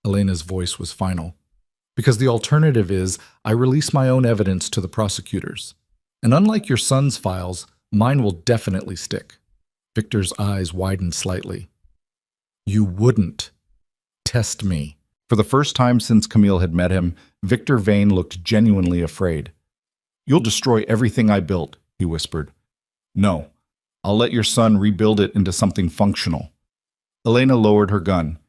Elena's voice was final. Because the alternative is I release my own evidence to the prosecutors. And unlike your son's files, mine will definitely stick. Victor's eyes widened slightly. You wouldn't test me. For the first time since Camille had met him, Victor Vane looked genuinely afraid. You'll destroy everything I built, he whispered. No, I'll let your son rebuild it into something functional. Elena lowered her gun.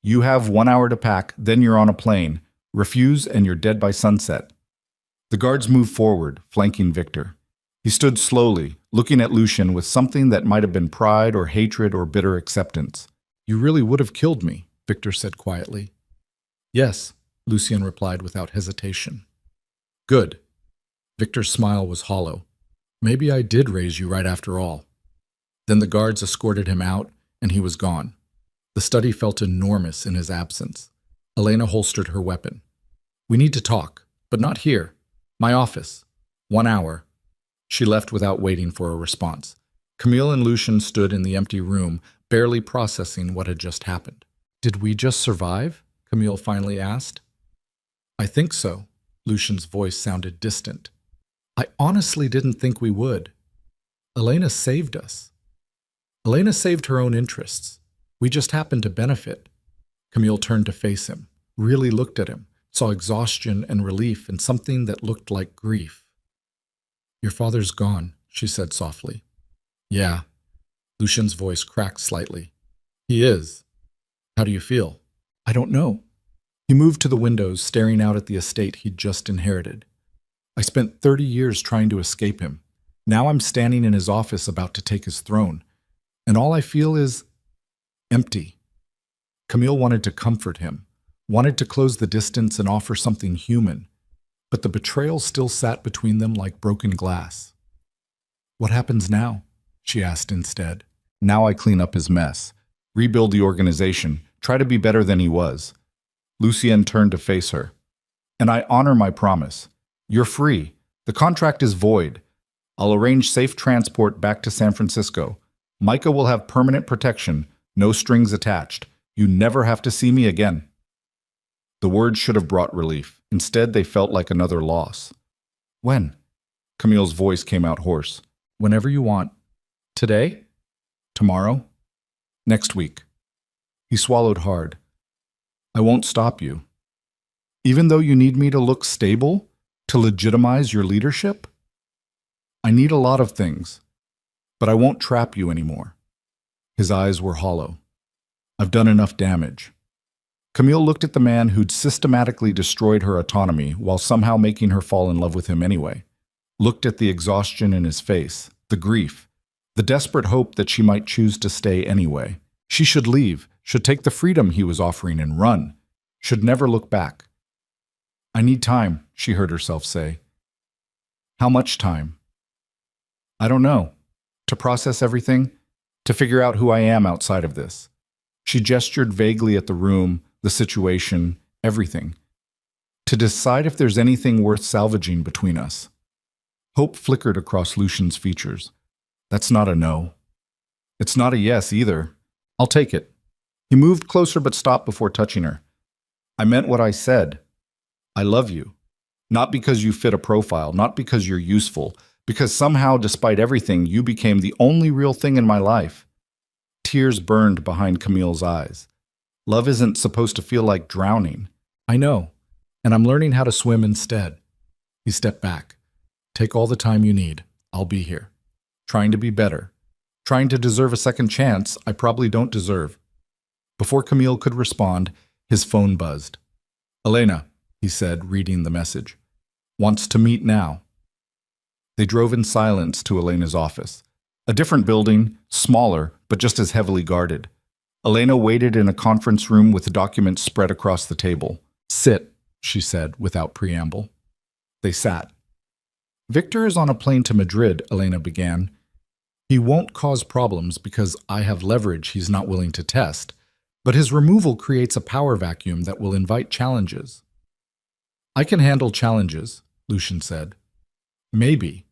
You have 1 hour to pack, then you're on a plane. Refuse and you're dead by sunset. The guards moved forward, flanking Victor. He stood slowly, looking at Lucien with something that might have been pride or hatred or bitter acceptance. You really would have killed me, Victor said quietly. Yes, Lucien replied without hesitation. Good. Victor's smile was hollow. Maybe I did raise you right after all. Then the guards escorted him out, and he was gone. The study felt enormous in his absence. Elena holstered her weapon. We need to talk, but not here. My office. 1 hour. She left without waiting for a response. Camille and Lucien stood in the empty room, barely processing what had just happened. Did we just survive? Camille finally asked. I think so. Lucien's voice sounded distant. I honestly didn't think we would. Elena saved us. Elena saved her own interests. We just happened to benefit. Camille turned to face him, really looked at him, saw exhaustion and relief in something that looked like grief. Your father's gone, she said softly. Yeah. Lucien's voice cracked slightly. He is. How do you feel? I don't know. He moved to the windows, staring out at the estate he'd just inherited. I spent 30 years trying to escape him. Now I'm standing in his office about to take his throne. And all I feel is empty. Camille wanted to comfort him, wanted to close the distance and offer something human. But the betrayal still sat between them like broken glass. What happens now? She asked instead. Now I clean up his mess, rebuild the organization, try to be better than he was. Lucien turned to face her. And I honor my promise. You're free. The contract is void. I'll arrange safe transport back to San Francisco. Micah will have permanent protection, no strings attached. You never have to see me again. The words should have brought relief. Instead, they felt like another loss. When? Camille's voice came out hoarse. Whenever you want. Today? Tomorrow? Next week. He swallowed hard. I won't stop you. Even though you need me to look stable, to legitimize your leadership? I need a lot of things, but I won't trap you anymore. His eyes were hollow. I've done enough damage. Camille looked at the man who'd systematically destroyed her autonomy while somehow making her fall in love with him anyway. Looked at the exhaustion in his face, the grief, the desperate hope that she might choose to stay anyway. She should leave, should take the freedom he was offering and run, should never look back. I need time, she heard herself say. How much time? I don't know. To process everything, to figure out who I am outside of this. She gestured vaguely at the room, the situation, everything. To decide if there's anything worth salvaging between us. Hope flickered across Lucien's features. That's not a no. It's not a yes either. I'll take it. He moved closer but stopped before touching her. I meant what I said. I love you. Not because you fit a profile, not because you're useful, because somehow, despite everything, you became the only real thing in my life. Tears burned behind Camille's eyes. Love isn't supposed to feel like drowning. I know, and I'm learning how to swim instead. He stepped back. Take all the time you need. I'll be here. Trying to be better. Trying to deserve a second chance I probably don't deserve. Before Camille could respond, his phone buzzed. Elena, he said, reading the message. Wants to meet now. They drove in silence to Elena's office. A different building, smaller, but just as heavily guarded. Elena waited in a conference room with documents spread across the table. Sit, she said, without preamble. They sat. Victor is on a plane to Madrid, Elena began. He won't cause problems because I have leverage he's not willing to test, but his removal creates a power vacuum that will invite challenges. I can handle challenges, Lucien said. Maybe,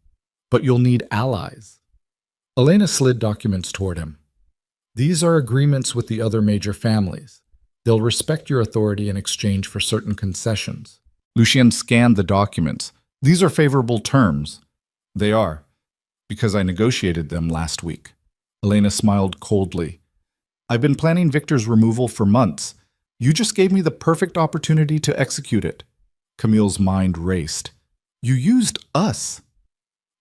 but you'll need allies. Elena slid documents toward him. These are agreements with the other major families. They'll respect your authority in exchange for certain concessions. Lucien scanned the documents. These are favorable terms. They are, because I negotiated them last week. Elena smiled coldly. I've been planning Victor's removal for months. You just gave me the perfect opportunity to execute it. Camille's mind raced. You used us.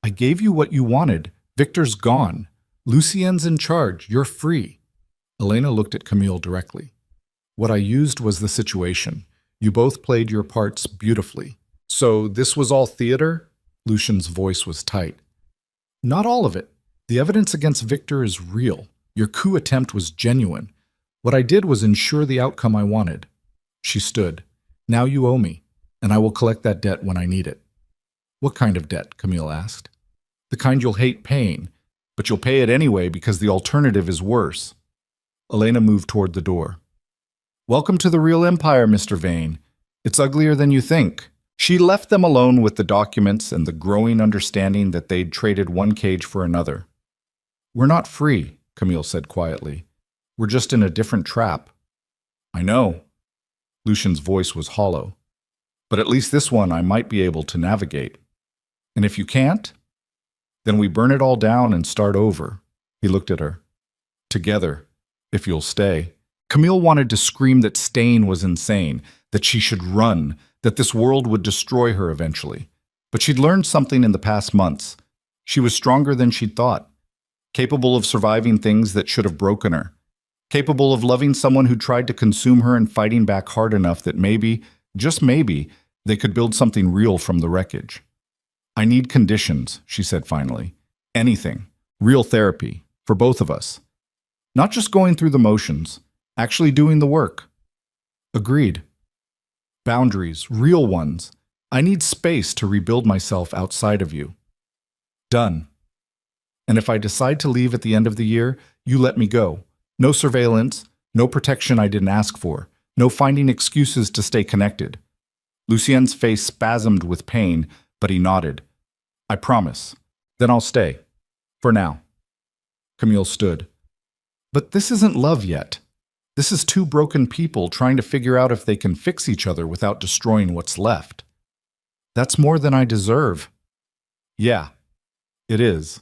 I gave you what you wanted. Victor's gone. Lucien's in charge. You're free. Elena looked at Camille directly. What I used was the situation. You both played your parts beautifully. So this was all theater? Lucien's voice was tight. Not all of it. The evidence against Victor is real. Your coup attempt was genuine. What I did was ensure the outcome I wanted. She stood. Now you owe me, and I will collect that debt when I need it. What kind of debt? Camille asked. The kind you'll hate paying, but you'll pay it anyway because the alternative is worse. Elena moved toward the door. Welcome to the real empire, Mr. Vane. It's uglier than you think. She left them alone with the documents and the growing understanding that they'd traded one cage for another. We're not free, Camille said quietly. We're just in a different trap. I know. Lucien's voice was hollow. But at least this one I might be able to navigate. And if you can't, then we burn it all down and start over. He looked at her. Together, if you'll stay. Camille wanted to scream that staying was insane, that she should run, that this world would destroy her eventually. But she'd learned something in the past months. She was stronger than she'd thought, capable of surviving things that should have broken her, capable of loving someone who tried to consume her and fighting back hard enough that maybe, just maybe, they could build something real from the wreckage. I need conditions, she said finally. Anything. Real therapy. For both of us. Not just going through the motions. Actually doing the work. Agreed. Boundaries. Real ones. I need space to rebuild myself outside of you. Done. And if I decide to leave at the end of the year, you let me go. No surveillance. No protection I didn't ask for. No finding excuses to stay connected. Lucien's face spasmed with pain, but he nodded. I promise. Then I'll stay. For now. Camille stood. But this isn't love yet. This is two broken people trying to figure out if they can fix each other without destroying what's left. That's more than I deserve. Yeah, it is.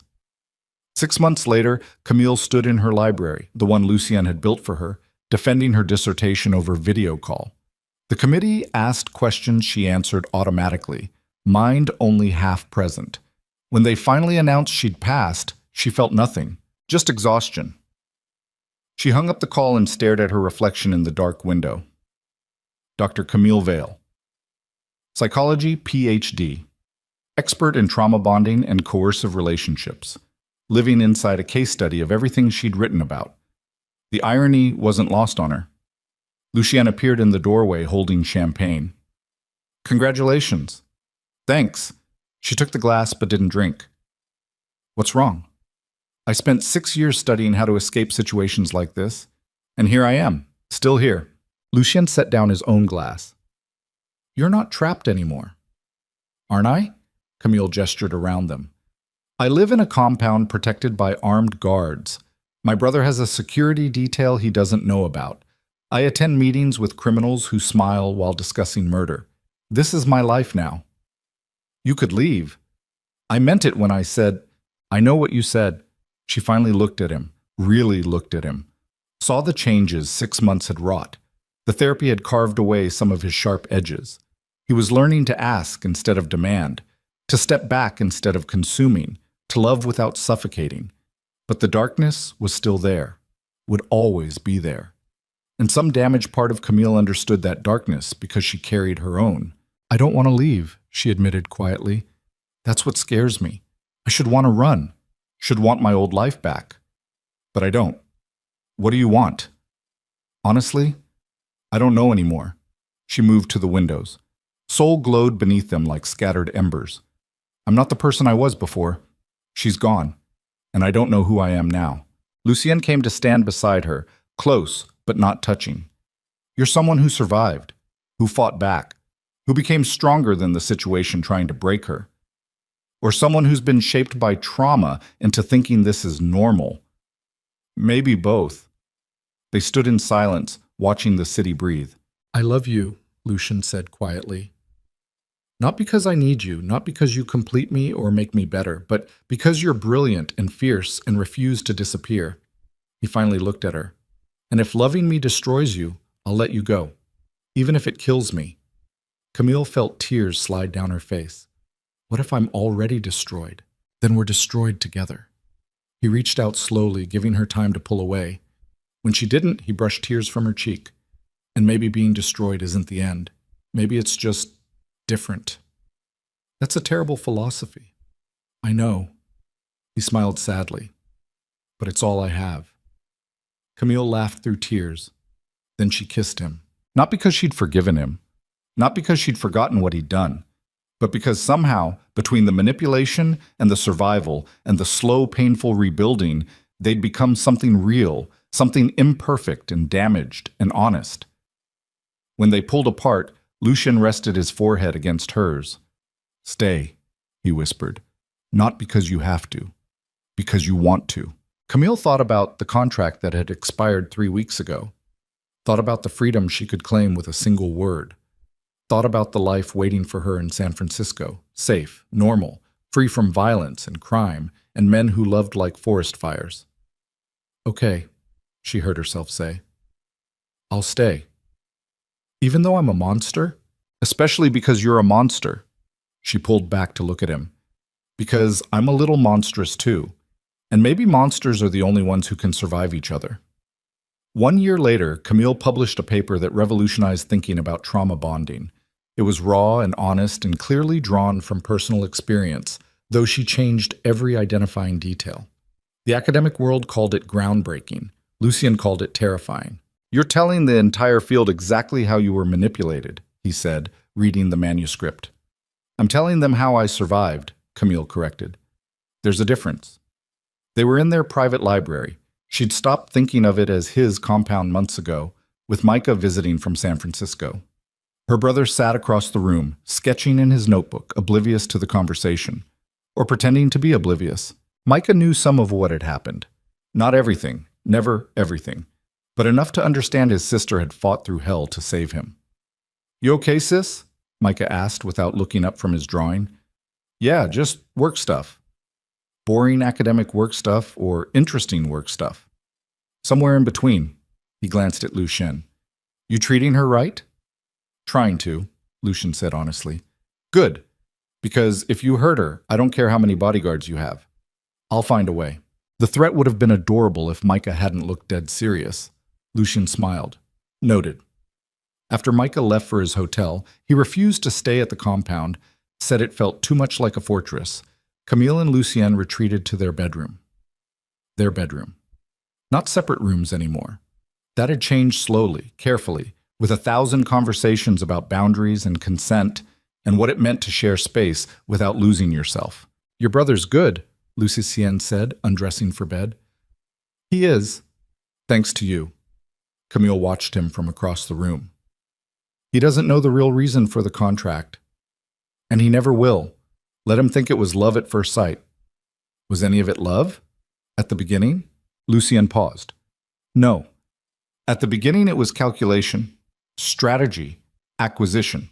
6 months later, Camille stood in her library, the one Lucien had built for her, defending her dissertation over video call. The committee asked questions she answered automatically, mind only half present. When they finally announced she'd passed, she felt nothing, just exhaustion. She hung up the call and stared at her reflection in the dark window. Dr. Camille Vale. Psychology, PhD. Expert in trauma bonding and coercive relationships. Living inside a case study of everything she'd written about. The irony wasn't lost on her. Lucien appeared in the doorway holding champagne. Congratulations. Thanks. She took the glass but didn't drink. What's wrong? I spent 6 years studying how to escape situations like this, and here I am, still here. Lucien set down his own glass. You're not trapped anymore. Aren't I? Camille gestured around them. I live in a compound protected by armed guards. My brother has a security detail he doesn't know about. I attend meetings with criminals who smile while discussing murder. This is my life now. You could leave. I meant it when I said, I know what you said. She finally looked at him, really looked at him. Saw the changes 6 months had wrought. The therapy had carved away some of his sharp edges. He was learning to ask instead of demand, to step back instead of consuming, to love without suffocating. But the darkness was still there, would always be there. And some damaged part of Camille understood that darkness because she carried her own. I don't want to leave, she admitted quietly. That's what scares me. I should want to run, should want my old life back. But I don't. What do you want? Honestly, I don't know anymore. She moved to the windows. Soul glowed beneath them like scattered embers. I'm not the person I was before. She's gone, and I don't know who I am now. Lucien came to stand beside her, close but not touching. You're someone who survived, who fought back, who became stronger than the situation trying to break her. Or someone who's been shaped by trauma into thinking this is normal. Maybe both. They stood in silence, watching the city breathe. I love you, Lucien said quietly. Not because I need you, not because you complete me or make me better, but because you're brilliant and fierce and refuse to disappear. He finally looked at her. And if loving me destroys you, I'll let you go, even if it kills me. Camille felt tears slide down her face. What if I'm already destroyed? Then we're destroyed together. He reached out slowly, giving her time to pull away. When she didn't, he brushed tears from her cheek. And maybe being destroyed isn't the end. Maybe it's just different. That's a terrible philosophy. I know. He smiled sadly. But it's all I have. Camille laughed through tears. Then she kissed him. Not because she'd forgiven him. Not because she'd forgotten what he'd done. But because somehow, between the manipulation and the survival and the slow, painful rebuilding, they'd become something real, something imperfect and damaged and honest. When they pulled apart, Lucien rested his forehead against hers. Stay, he whispered. Not because you have to. Because you want to. Camille thought about the contract that had expired 3 weeks ago. Thought about the freedom she could claim with a single word. Thought about the life waiting for her in San Francisco, safe, normal, free from violence and crime, and men who loved like forest fires. Okay, she heard herself say. I'll stay. Even though I'm a monster? Especially because you're a monster. She pulled back to look at him. Because I'm a little monstrous too. And maybe monsters are the only ones who can survive each other. 1 year later, Camille published a paper that revolutionized thinking about trauma bonding. It was raw and honest and clearly drawn from personal experience, though she changed every identifying detail. The academic world called it groundbreaking. Lucien called it terrifying. You're telling the entire field exactly how you were manipulated, he said, reading the manuscript. I'm telling them how I survived, Camille corrected. There's a difference. They were in their private library. She'd stopped thinking of it as his compound months ago, with Micah visiting from San Francisco. Her brother sat across the room, sketching in his notebook, oblivious to the conversation, or pretending to be oblivious. Micah knew some of what had happened. Not everything, never everything, but enough to understand his sister had fought through hell to save him. You okay, sis? Micah asked without looking up from his drawing. Yeah, just work stuff. Boring academic work stuff or interesting work stuff? Somewhere in between. He glanced at Lucien. You treating her right? Trying to, Lucien said honestly. Good, because if you hurt her, I don't care how many bodyguards you have. I'll find a way. The threat would have been adorable if Micah hadn't looked dead serious. Lucien smiled. Noted. After Micah left for his hotel, he refused to stay at the compound, said it felt too much like a fortress. Camille and Lucien retreated to their bedroom. Their bedroom. Not separate rooms anymore. That had changed slowly, carefully, with 1,000 conversations about boundaries and consent and what it meant to share space without losing yourself. Your brother's good, Lucien said, undressing for bed. He is, thanks to you. Camille watched him from across the room. He doesn't know the real reason for the contract. And he never will. Let him think it was love at first sight. Was any of it love? At the beginning? Lucien paused. No. At the beginning it was calculation, strategy, acquisition.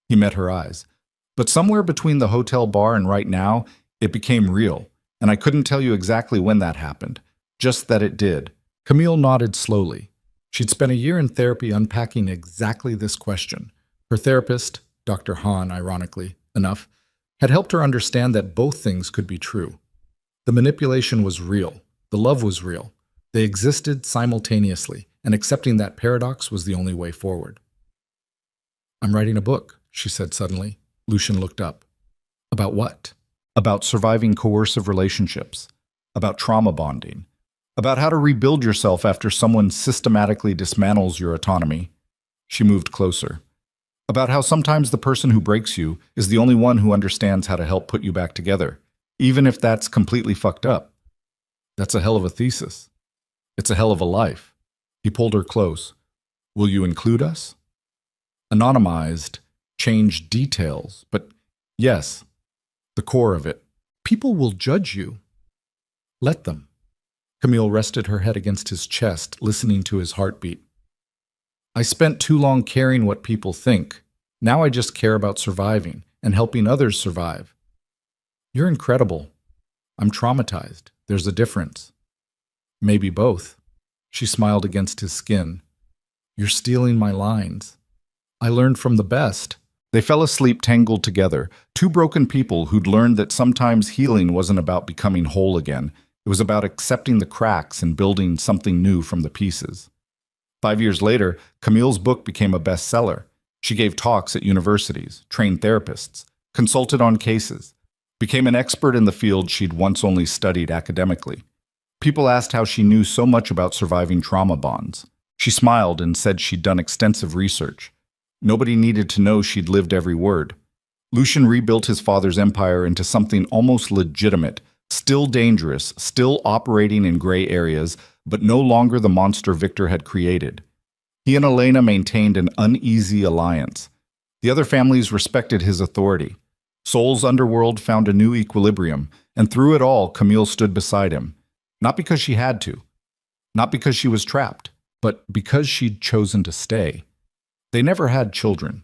He met her eyes. But somewhere between the hotel bar and right now, it became real, and I couldn't tell you exactly when that happened, just that it did. Camille nodded slowly. She'd spent a year in therapy unpacking exactly this question. Her therapist, Dr. Hahn, ironically enough, had helped her understand that both things could be true. The manipulation was real. The love was real. They existed simultaneously, and accepting that paradox was the only way forward. I'm writing a book, she said suddenly. Lucien looked up. About what? About surviving coercive relationships. About trauma bonding. About how to rebuild yourself after someone systematically dismantles your autonomy. She moved closer. About how sometimes the person who breaks you is the only one who understands how to help put you back together, even if that's completely fucked up. That's a hell of a thesis. It's a hell of a life. He pulled her close. Will you include us? Anonymized, change details, but yes, the core of it. People will judge you. Let them. Camille rested her head against his chest, listening to his heartbeat. I spent too long caring what people think. Now I just care about surviving and helping others survive. You're incredible. I'm traumatized. There's a difference. Maybe both. She smiled against his skin. You're stealing my lines. I learned from the best. They fell asleep tangled together, two broken people who'd learned that sometimes healing wasn't about becoming whole again. It was about accepting the cracks and building something new from the pieces. 5 years later, Camille's book became a bestseller. She gave talks at universities, trained therapists, consulted on cases, became an expert in the field she'd once only studied academically. People asked how she knew so much about surviving trauma bonds. She smiled and said she'd done extensive research. Nobody needed to know she'd lived every word. Lucien rebuilt his father's empire into something almost legitimate, still dangerous, still operating in gray areas, but no longer the monster Victor had created. He and Elena maintained an uneasy alliance. The other families respected his authority. Soul's underworld found a new equilibrium, and through it all, Camille stood beside him. Not because she had to, not because she was trapped, but because she'd chosen to stay. They never had children.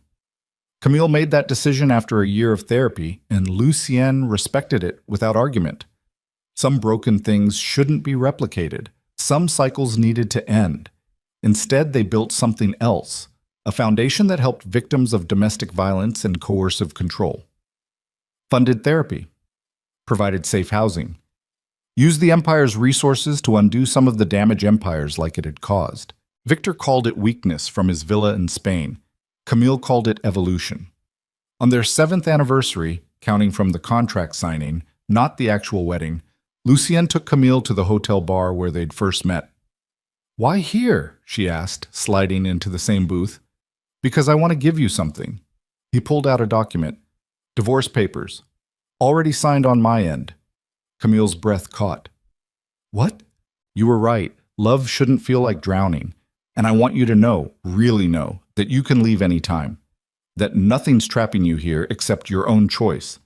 Camille made that decision after a year of therapy, and Lucien respected it without argument. Some broken things shouldn't be replicated. Some cycles needed to end. Instead, they built something else, a foundation that helped victims of domestic violence and coercive control. Funded therapy, provided safe housing, used the empire's resources to undo some of the damage empires like it had caused. Victor called it weakness from his villa in Spain. Camille called it evolution. On their 7th anniversary, counting from the contract signing, not the actual wedding, Lucien took Camille to the hotel bar where they'd first met. Why here? She asked, sliding into the same booth. Because I want to give you something. He pulled out a document. Divorce papers. Already signed on my end. Camille's breath caught. What? You were right. Love shouldn't feel like drowning. And I want you to know, really know, that you can leave any time. That nothing's trapping you here except your own choice.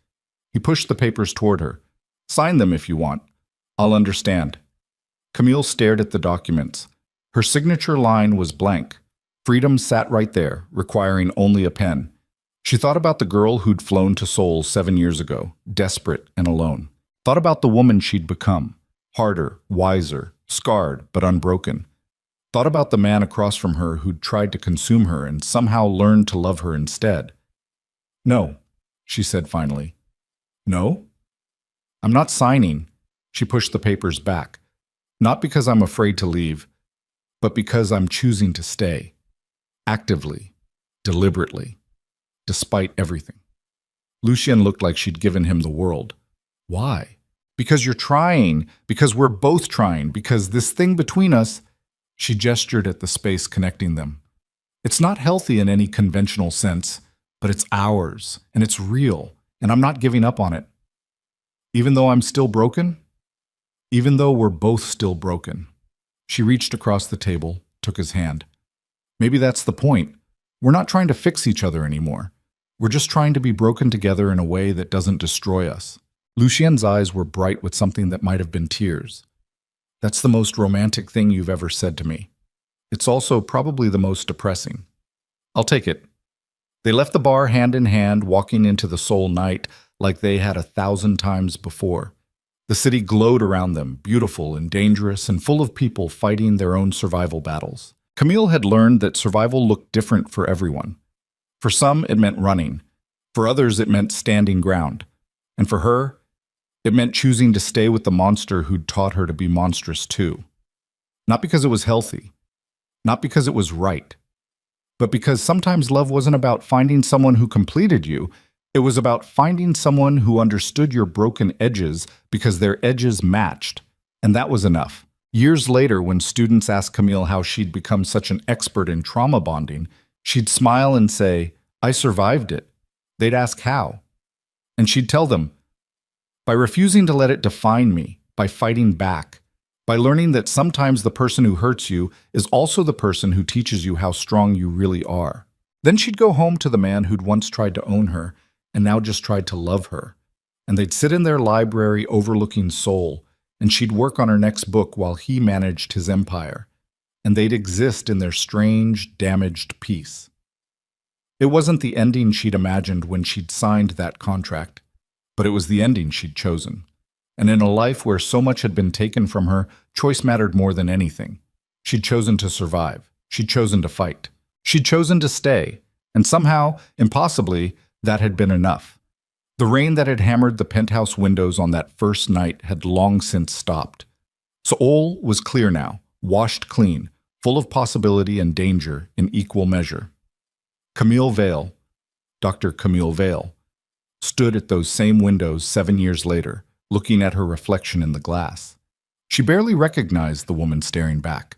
He pushed the papers toward her. Sign them if you want. I'll understand. Camille stared at the documents. Her signature line was blank. Freedom sat right there, requiring only a pen. She thought about the girl who'd flown to Seoul 7 years ago, desperate and alone. Thought about the woman she'd become, harder, wiser, scarred, but unbroken. Thought about the man across from her who'd tried to consume her and somehow learned to love her instead. "No," she said finally. "No? I'm not signing." She pushed the papers back. "Not because I'm afraid to leave, but because I'm choosing to stay. Actively, deliberately, despite everything." Lucien looked like she'd given him the world. "Why?" "Because you're trying, because we're both trying, because this thing between us," she gestured at the space connecting them. "It's not healthy in any conventional sense, but it's ours, and it's real, and I'm not giving up on it. Even though I'm still broken? Even though we're both still broken." She reached across the table, took his hand. "Maybe that's the point. We're not trying to fix each other anymore. We're just trying to be broken together in a way that doesn't destroy us." Lucien's eyes were bright with something that might have been tears. "That's the most romantic thing you've ever said to me. It's also probably the most depressing. I'll take it." They left the bar hand in hand, walking into the Seoul night like they had 1,000 times before. The city glowed around them, beautiful and dangerous and full of people fighting their own survival battles. Camille had learned that survival looked different for everyone. For some, it meant running. For others, it meant standing ground. And for her, it meant choosing to stay with the monster who'd taught her to be monstrous too. Not because it was healthy, not because it was right, but because sometimes love wasn't about finding someone who completed you. It was about finding someone who understood your broken edges because their edges matched. And that was enough. Years later, when students asked Camille how she'd become such an expert in trauma bonding, she'd smile and say, "I survived it." They'd ask how. And she'd tell them, "By refusing to let it define me, by fighting back, by learning that sometimes the person who hurts you is also the person who teaches you how strong you really are." Then she'd go home to the man who'd once tried to own her and now just tried to love her. And they'd sit in their library overlooking Seoul, and she'd work on her next book while he managed his empire. And they'd exist in their strange, damaged peace. It wasn't the ending she'd imagined when she'd signed that contract, but it was the ending she'd chosen. And in a life where so much had been taken from her, choice mattered more than anything. She'd chosen to survive. She'd chosen to fight. She'd chosen to stay. And somehow, impossibly, that had been enough. The rain that had hammered the penthouse windows on that first night had long since stopped. Seoul was clear now, washed clean, full of possibility and danger in equal measure. Camille Vale, Dr. Camille Vale, stood at those same windows 7 years later, looking at her reflection in the glass. She barely recognized the woman staring back.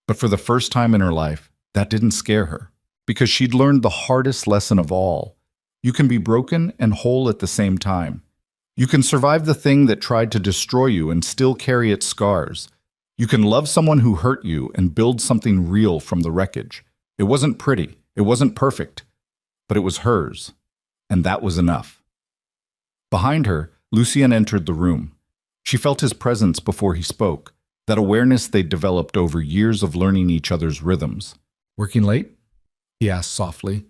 But for the first time in her life, that didn't scare her, because she'd learned the hardest lesson of all. You can be broken and whole at the same time. You can survive the thing that tried to destroy you and still carry its scars. You can love someone who hurt you and build something real from the wreckage. It wasn't pretty, it wasn't perfect, but it was hers, and that was enough. Behind her, Lucien entered the room. She felt his presence before he spoke, that awareness they'd developed over years of learning each other's rhythms. "Working late?" he asked softly.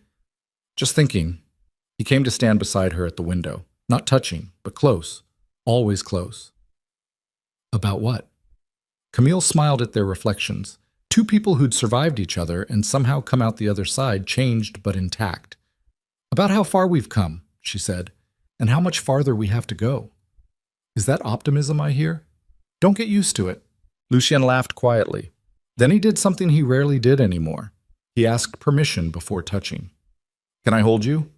"Just thinking." He came to stand beside her at the window, not touching, but close, always close. "About what?" Camille smiled at their reflections. Two people who'd survived each other and somehow come out the other side, changed but intact. "About how far we've come," she said, "and how much farther we have to go." "Is that optimism I hear?" "Don't get used to it." Lucien laughed quietly. Then he did something he rarely did anymore. He asked permission before touching. "Can I hold you?"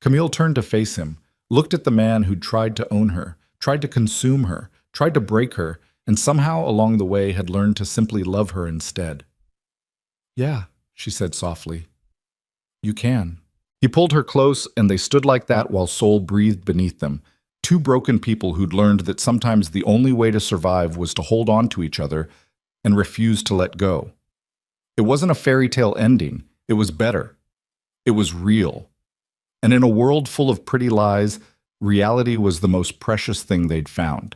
Camille turned to face him, looked at the man who'd tried to own her, tried to consume her, tried to break her, and somehow along the way had learned to simply love her instead. "Yeah," she said softly. "You can." He pulled her close, and they stood like that while Seoul breathed beneath them, two broken people who'd learned that sometimes the only way to survive was to hold on to each other and refuse to let go. It wasn't a fairy tale ending. It was better. It was real. And in a world full of pretty lies, reality was the most precious thing they'd found.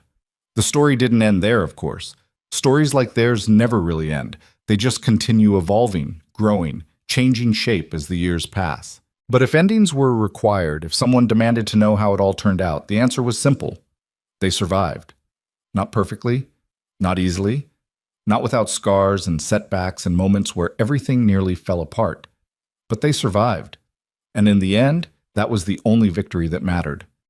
The story didn't end there, of course. Stories like theirs never really end. They just continue evolving, growing, changing shape as the years pass. But if endings were required, if someone demanded to know how it all turned out, the answer was simple. They survived. Not perfectly, not easily, not without scars and setbacks and moments where everything nearly fell apart. But they survived. And in the end, that was the only victory that mattered.